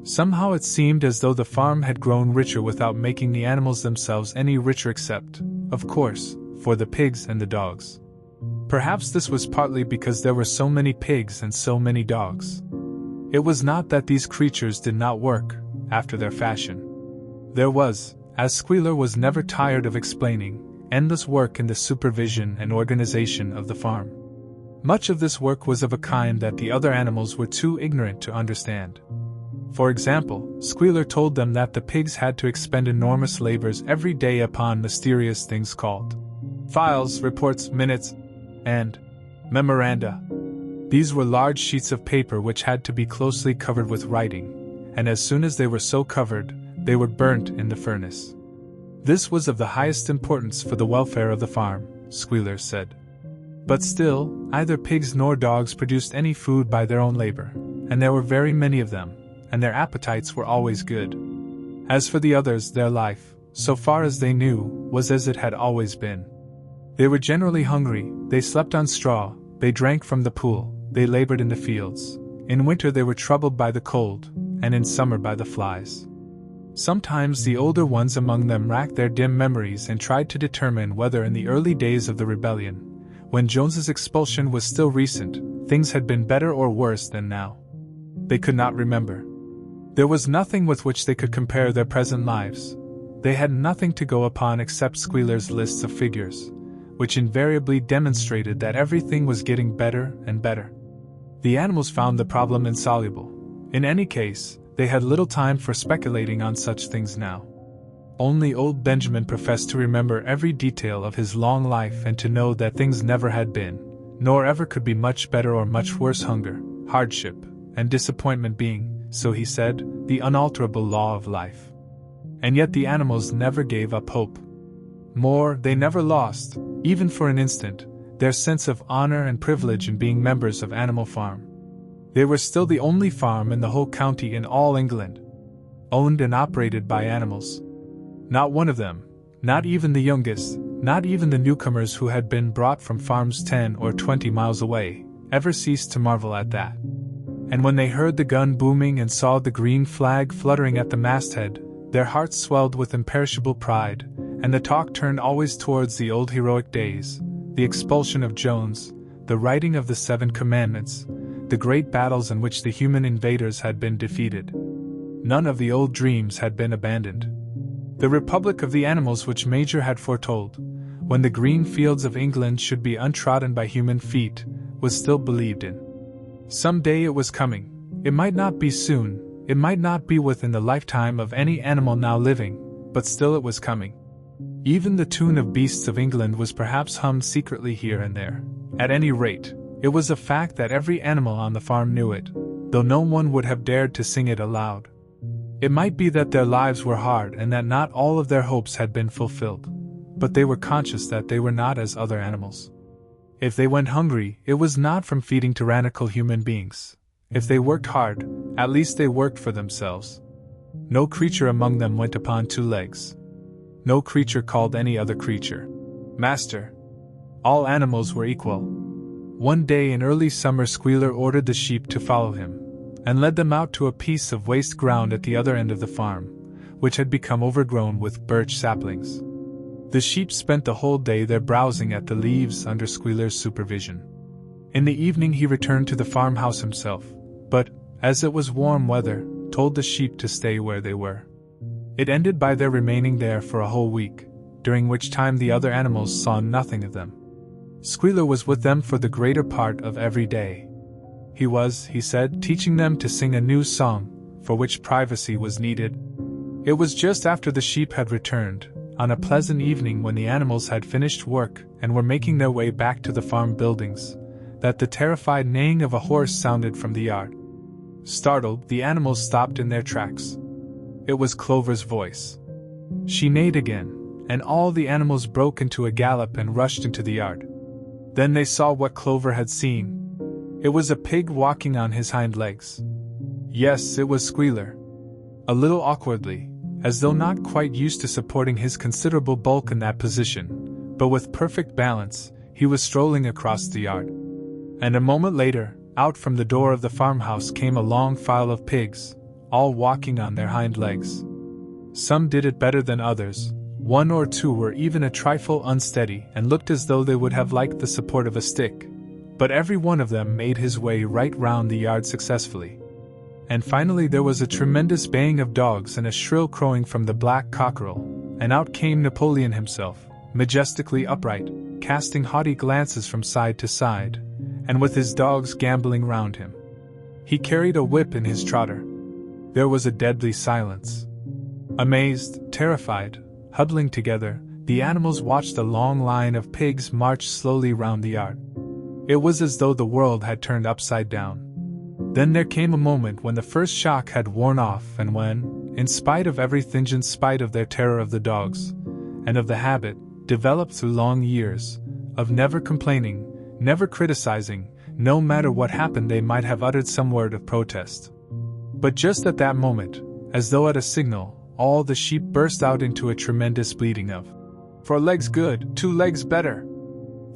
[SPEAKER 1] Somehow it seemed as though the farm had grown richer without making the animals themselves any richer except, of course, for the pigs and the dogs. Perhaps this was partly because there were so many pigs and so many dogs. It was not that these creatures did not work, after their fashion. There was, as Squealer was never tired of explaining, endless work in the supervision and organization of the farm. Much of this work was of a kind that the other animals were too ignorant to understand. For example, Squealer told them that the pigs had to expend enormous labors every day upon mysterious things called files, reports, minutes, and memoranda. These were large sheets of paper which had to be closely covered with writing, and as soon as they were so covered, they were burnt in the furnace. This was of the highest importance for the welfare of the farm, Squealer said. But still, neither pigs nor dogs produced any food by their own labor, and there were very many of them, and their appetites were always good. As for the others, their life, so far as they knew, was as it had always been. They were generally hungry, they slept on straw, they drank from the pool, they labored in the fields. In winter they were troubled by the cold, and in summer by the flies. Sometimes the older ones among them racked their dim memories and tried to determine whether in the early days of the rebellion, when Jones's expulsion was still recent, things had been better or worse than now. They could not remember. There was nothing with which they could compare their present lives. They had nothing to go upon except Squealer's lists of figures, which invariably demonstrated that everything was getting better and better. The animals found the problem insoluble. In any case, they had little time for speculating on such things now. Only old Benjamin professed to remember every detail of his long life and to know that things never had been, nor ever could be much better or much worse, hunger, hardship, and disappointment being, so he said, the unalterable law of life. And yet the animals never gave up hope. More, they never lost, even for an instant, their sense of honor and privilege in being members of Animal Farm. They were still the only farm in the whole county in all England, owned and operated by animals. Not one of them, not even the youngest, not even the newcomers who had been brought from farms 10 or 20 miles away, ever ceased to marvel at that. And when they heard the gun booming and saw the green flag fluttering at the masthead, their hearts swelled with imperishable pride, and the talk turned always towards the old heroic days, the expulsion of Jones, the writing of the 7 Commandments, the great battles in which the human invaders had been defeated. None of the old dreams had been abandoned. The Republic of the Animals which Major had foretold, when the green fields of England should be untrodden by human feet, was still believed in. Some day it was coming. It might not be soon, it might not be within the lifetime of any animal now living, but still it was coming. Even the tune of Beasts of England was perhaps hummed secretly here and there. At any rate, it was a fact that every animal on the farm knew it, though no one would have dared to sing it aloud. It might be that their lives were hard and that not all of their hopes had been fulfilled, but they were conscious that they were not as other animals. If they went hungry, it was not from feeding tyrannical human beings. If they worked hard, at least they worked for themselves. No creature among them went upon 2 legs. No creature called any other creature master. All animals were equal. One day in early summer, Squealer ordered the sheep to follow him, and led them out to a piece of waste ground at the other end of the farm, which had become overgrown with birch saplings. The sheep spent the whole day there browsing at the leaves under Squealer's supervision. In the evening he returned to the farmhouse himself, but, as it was warm weather, told the sheep to stay where they were. It ended by their remaining there for a whole week, during which time the other animals saw nothing of them. Squealer was with them for the greater part of every day. He was, he said, teaching them to sing a new song, for which privacy was needed. It was just after the sheep had returned, on a pleasant evening when the animals had finished work and were making their way back to the farm buildings, that the terrified neighing of a horse sounded from the yard. Startled, the animals stopped in their tracks. It was Clover's voice. She neighed again, and all the animals broke into a gallop and rushed into the yard. Then they saw what Clover had seen. It was a pig walking on his hind legs. Yes, it was Squealer. A little awkwardly, as though not quite used to supporting his considerable bulk in that position, but with perfect balance, he was strolling across the yard. And a moment later, out from the door of the farmhouse came a long file of pigs, all walking on their hind legs. Some did it better than others. 1 or 2 were even a trifle unsteady and looked as though they would have liked the support of a stick, but every one of them made his way right round the yard successfully. And finally there was a tremendous baying of dogs and a shrill crowing from the black cockerel, and out came Napoleon himself, majestically upright, casting haughty glances from side to side, and with his dogs gambolling round him. He carried a whip in his trotter. There was a deadly silence. Amazed, terrified, huddling together, the animals watched a long line of pigs march slowly round the yard. It was as though the world had turned upside down. Then there came a moment when the first shock had worn off and when, in spite of everything, in spite of their terror of the dogs, and of the habit, developed through long years, of never complaining, never criticizing, no matter what happened they might have uttered some word of protest. But just at that moment, as though at a signal, all the sheep burst out into a tremendous bleating of, "4 legs good, 2 legs better!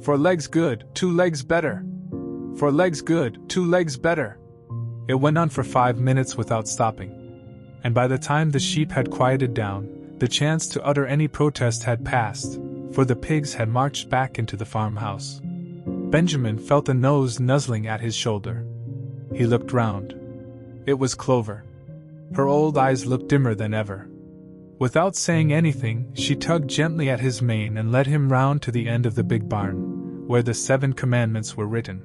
[SPEAKER 1] 4 legs good, 2 legs better! 4 legs good, 2 legs better!" It went on for 5 minutes without stopping. and by the time the sheep had quieted down, the chance to utter any protest had passed, for the pigs had marched back into the farmhouse. Benjamin felt a nose nuzzling at his shoulder. He looked round. It was Clover. Her old eyes looked dimmer than ever. Without saying anything, she tugged gently at his mane and led him round to the end of the big barn, where the 7 commandments were written.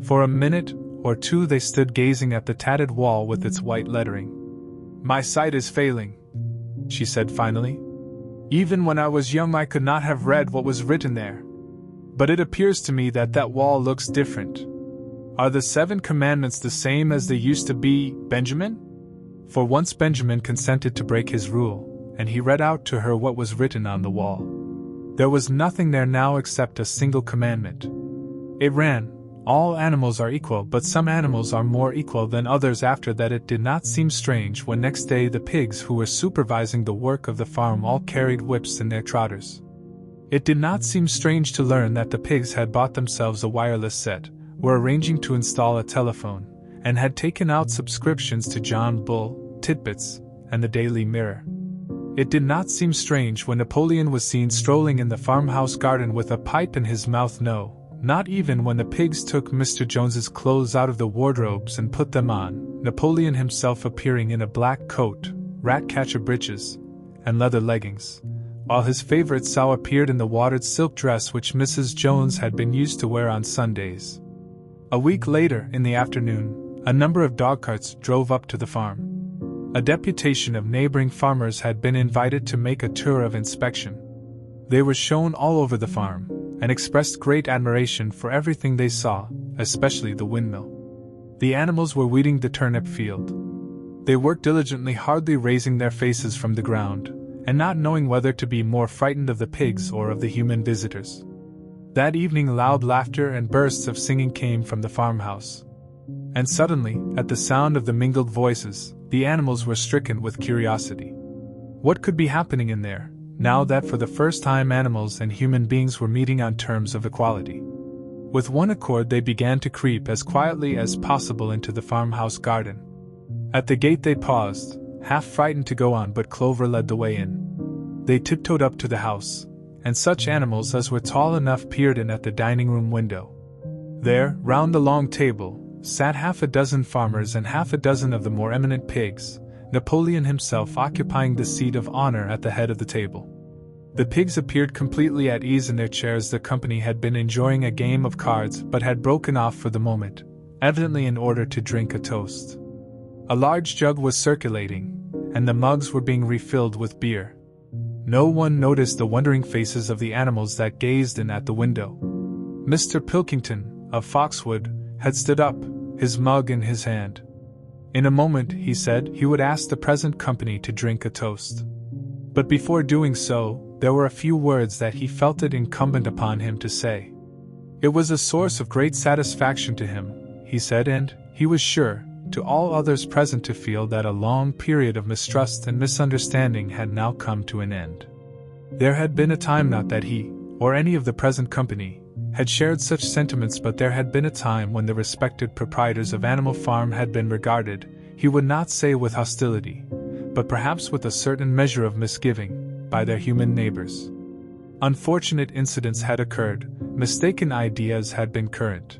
[SPEAKER 1] For a minute or two they stood gazing at the tattered wall with its white lettering. "My sight is failing," she said finally. "Even when I was young I could not have read what was written there. But it appears to me that that wall looks different. Are the 7 commandments the same as they used to be, Benjamin?" For once Benjamin consented to break his rule, and he read out to her what was written on the wall. There was nothing there now except a single commandment. It ran, "All animals are equal, but some animals are more equal than others." After that it did not seem strange when next day the pigs who were supervising the work of the farm all carried whips in their trotters. It did not seem strange to learn that the pigs had bought themselves a wireless set, were arranging to install a telephone, and had taken out subscriptions to John Bull, Titbits, and the Daily Mirror. It did not seem strange when Napoleon was seen strolling in the farmhouse garden with a pipe in his mouth. No, not even when the pigs took Mr. Jones's clothes out of the wardrobes and put them on, Napoleon himself appearing in a black coat, rat-catcher breeches, and leather leggings, while his favorite sow appeared in the watered silk dress which Mrs. Jones had been used to wear on Sundays. A week later, in the afternoon, a number of dogcarts drove up to the farm. A deputation of neighboring farmers had been invited to make a tour of inspection. They were shown all over the farm, and expressed great admiration for everything they saw, especially the windmill. The animals were weeding the turnip field. They worked diligently, hardly raising their faces from the ground, and not knowing whether to be more frightened of the pigs or of the human visitors. That evening loud laughter and bursts of singing came from the farmhouse. And suddenly, at the sound of the mingled voices, the animals were stricken with curiosity. What could be happening in there, now that for the first time animals and human beings were meeting on terms of equality? With one accord they began to creep as quietly as possible into the farmhouse garden. At the gate they paused, half frightened to go on, but Clover led the way in. They tiptoed up to the house, and such animals as were tall enough peered in at the dining room window. There, round the long table, sat half a dozen farmers and half a dozen of the more eminent pigs, Napoleon himself occupying the seat of honor at the head of the table. The pigs appeared completely at ease in their chairs. The company had been enjoying a game of cards but had broken off for the moment, evidently in order to drink a toast. A large jug was circulating, and the mugs were being refilled with beer. No one noticed the wondering faces of the animals that gazed in at the window. Mr. Pilkington, of Foxwood, had stood up, his mug in his hand. In a moment, he said, he would ask the present company to drink a toast. But before doing so, there were a few words that he felt it incumbent upon him to say. It was a source of great satisfaction to him, he said, and, he was sure, to all others present to feel that a long period of mistrust and misunderstanding had now come to an end. There had been a time, not that he, or any of the present company, had shared such sentiments, but there had been a time when the respected proprietors of Animal Farm had been regarded, he would not say with hostility, but perhaps with a certain measure of misgiving, by their human neighbors. Unfortunate incidents had occurred, mistaken ideas had been current.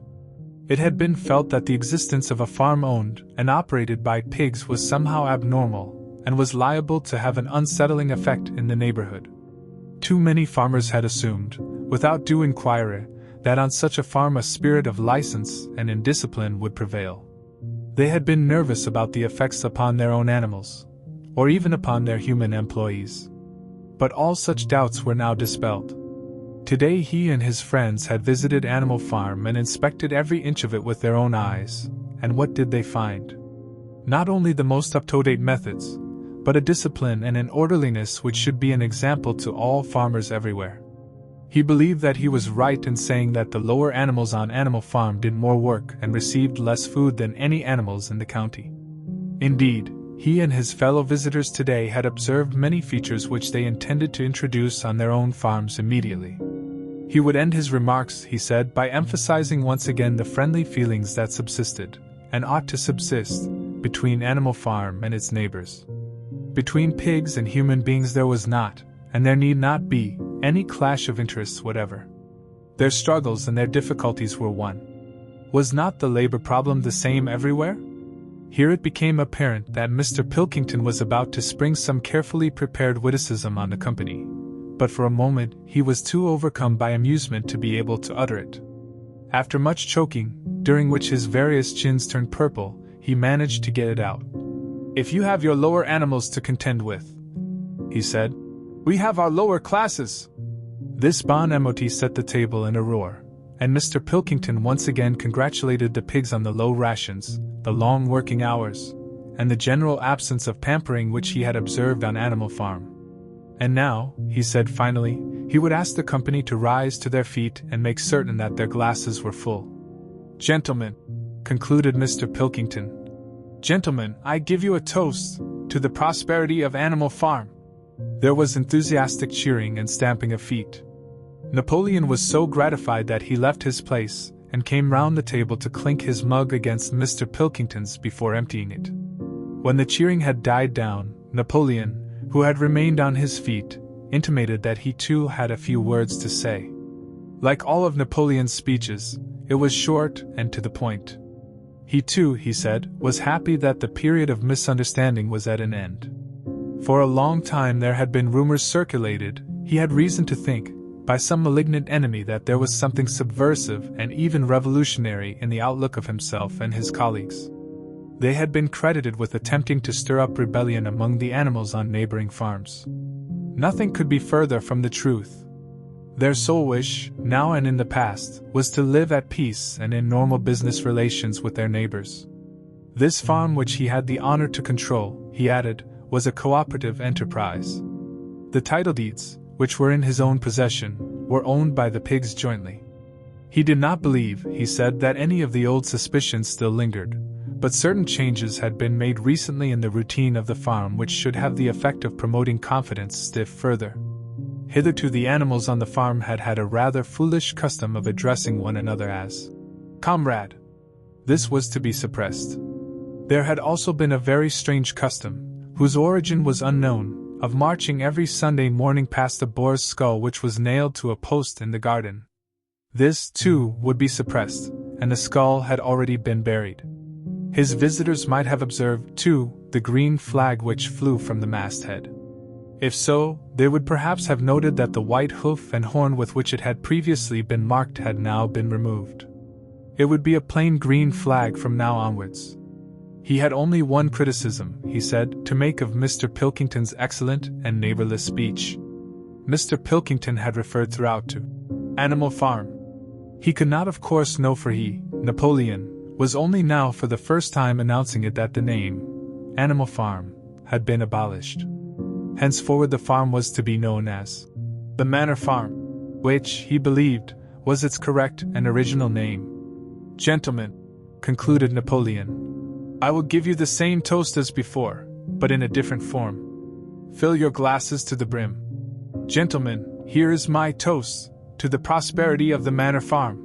[SPEAKER 1] It had been felt that the existence of a farm owned and operated by pigs was somehow abnormal, and was liable to have an unsettling effect in the neighborhood. Too many farmers had assumed, without due inquiry, that on such a farm a spirit of license and indiscipline would prevail. They had been nervous about the effects upon their own animals, or even upon their human employees. But all such doubts were now dispelled. Today he and his friends had visited Animal Farm and inspected every inch of it with their own eyes, and what did they find? Not only the most up-to-date methods, but a discipline and an orderliness which should be an example to all farmers everywhere. He believed that he was right in saying that the lower animals on Animal Farm did more work and received less food than any animals in the county. Indeed, he and his fellow visitors today had observed many features which they intended to introduce on their own farms immediately. He would end his remarks, he said, by emphasizing once again the friendly feelings that subsisted, and ought to subsist, between Animal Farm and its neighbors. Between pigs and human beings there was not, and there need not be, any clash of interests whatever. Their struggles and their difficulties were one. Was not the labor problem the same everywhere? Here it became apparent that Mr. Pilkington was about to spring some carefully prepared witticism on the company, but for a moment he was too overcome by amusement to be able to utter it. After much choking, during which his various chins turned purple, he managed to get it out. "If you have your lower animals to contend with," he said, "we have our lower classes." This bon mot set the table in a roar, and Mr. Pilkington once again congratulated the pigs on the low rations, the long working hours, and the general absence of pampering which he had observed on Animal Farm. And now, he said finally, he would ask the company to rise to their feet and make certain that their glasses were full. "Gentlemen," concluded Mr. Pilkington, "gentlemen, I give you a toast to the prosperity of Animal Farm." There was enthusiastic cheering and stamping of feet. Napoleon was so gratified that he left his place and came round the table to clink his mug against Mr. Pilkington's before emptying it. When the cheering had died down, Napoleon, who had remained on his feet, intimated that he too had a few words to say. Like all of Napoleon's speeches, it was short and to the point. He too, he said, was happy that the period of misunderstanding was at an end. For a long time there had been rumors circulated, he had reason to think, by some malignant enemy that there was something subversive and even revolutionary in the outlook of himself and his colleagues. They had been credited with attempting to stir up rebellion among the animals on neighboring farms. Nothing could be further from the truth. Their sole wish, now and in the past, was to live at peace and in normal business relations with their neighbors. This farm which he had the honor to control, he added, was a cooperative enterprise. The title deeds, which were in his own possession, were owned by the pigs jointly. He did not believe, he said, that any of the old suspicions still lingered, but certain changes had been made recently in the routine of the farm which should have the effect of promoting confidence still further. Hitherto the animals on the farm had had a rather foolish custom of addressing one another as "comrade." This was to be suppressed. There had also been a very strange custom, whose origin was unknown, of marching every Sunday morning past a boar's skull which was nailed to a post in the garden. This, too, would be suppressed, and the skull had already been buried. His visitors might have observed, too, the green flag which flew from the masthead. If so, they would perhaps have noted that the white hoof and horn with which it had previously been marked had now been removed. It would be a plain green flag from now onwards. He had only one criticism, he said, to make of Mr. Pilkington's excellent and neighborless speech. Mr. Pilkington had referred throughout to Animal Farm. He could not of course know, for he, Napoleon, was only now for the first time announcing it, that the name, Animal Farm, had been abolished. Henceforward the farm was to be known as the Manor Farm, which, he believed, was its correct and original name. "Gentlemen," concluded Napoleon, "I will give you the same toast as before, but in a different form. Fill your glasses to the brim. Gentlemen, here is my toast, to the prosperity of the Manor Farm."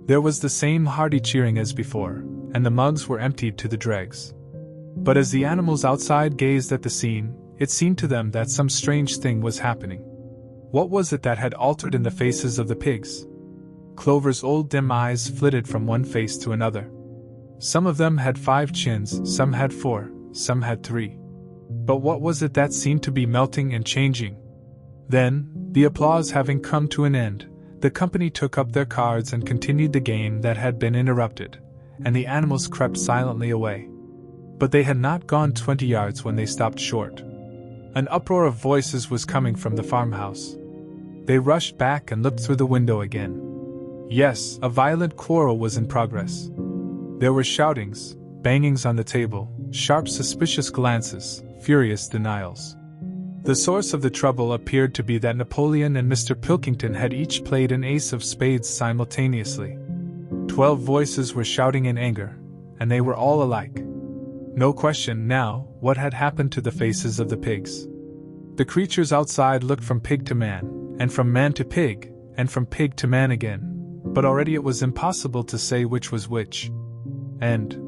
[SPEAKER 1] There was the same hearty cheering as before, and the mugs were emptied to the dregs. But as the animals outside gazed at the scene, it seemed to them that some strange thing was happening. What was it that had altered in the faces of the pigs? Clover's old dim eyes flitted from one face to another. Some of them had 5 chins, some had 4, some had 3. But what was it that seemed to be melting and changing? Then, the applause having come to an end, the company took up their cards and continued the game that had been interrupted, and the animals crept silently away. But they had not gone 20 yards when they stopped short. An uproar of voices was coming from the farmhouse. They rushed back and looked through the window again. Yes, a violent quarrel was in progress. There were shoutings, bangings on the table, sharp suspicious glances, furious denials. The source of the trouble appeared to be that Napoleon and Mr. Pilkington had each played an ace of spades simultaneously. 12 voices were shouting in anger, and they were all alike. No question, now, what had happened to the faces of the pigs. The creatures outside looked from pig to man, and from man to pig, and from pig to man again, but already it was impossible to say which was which. And,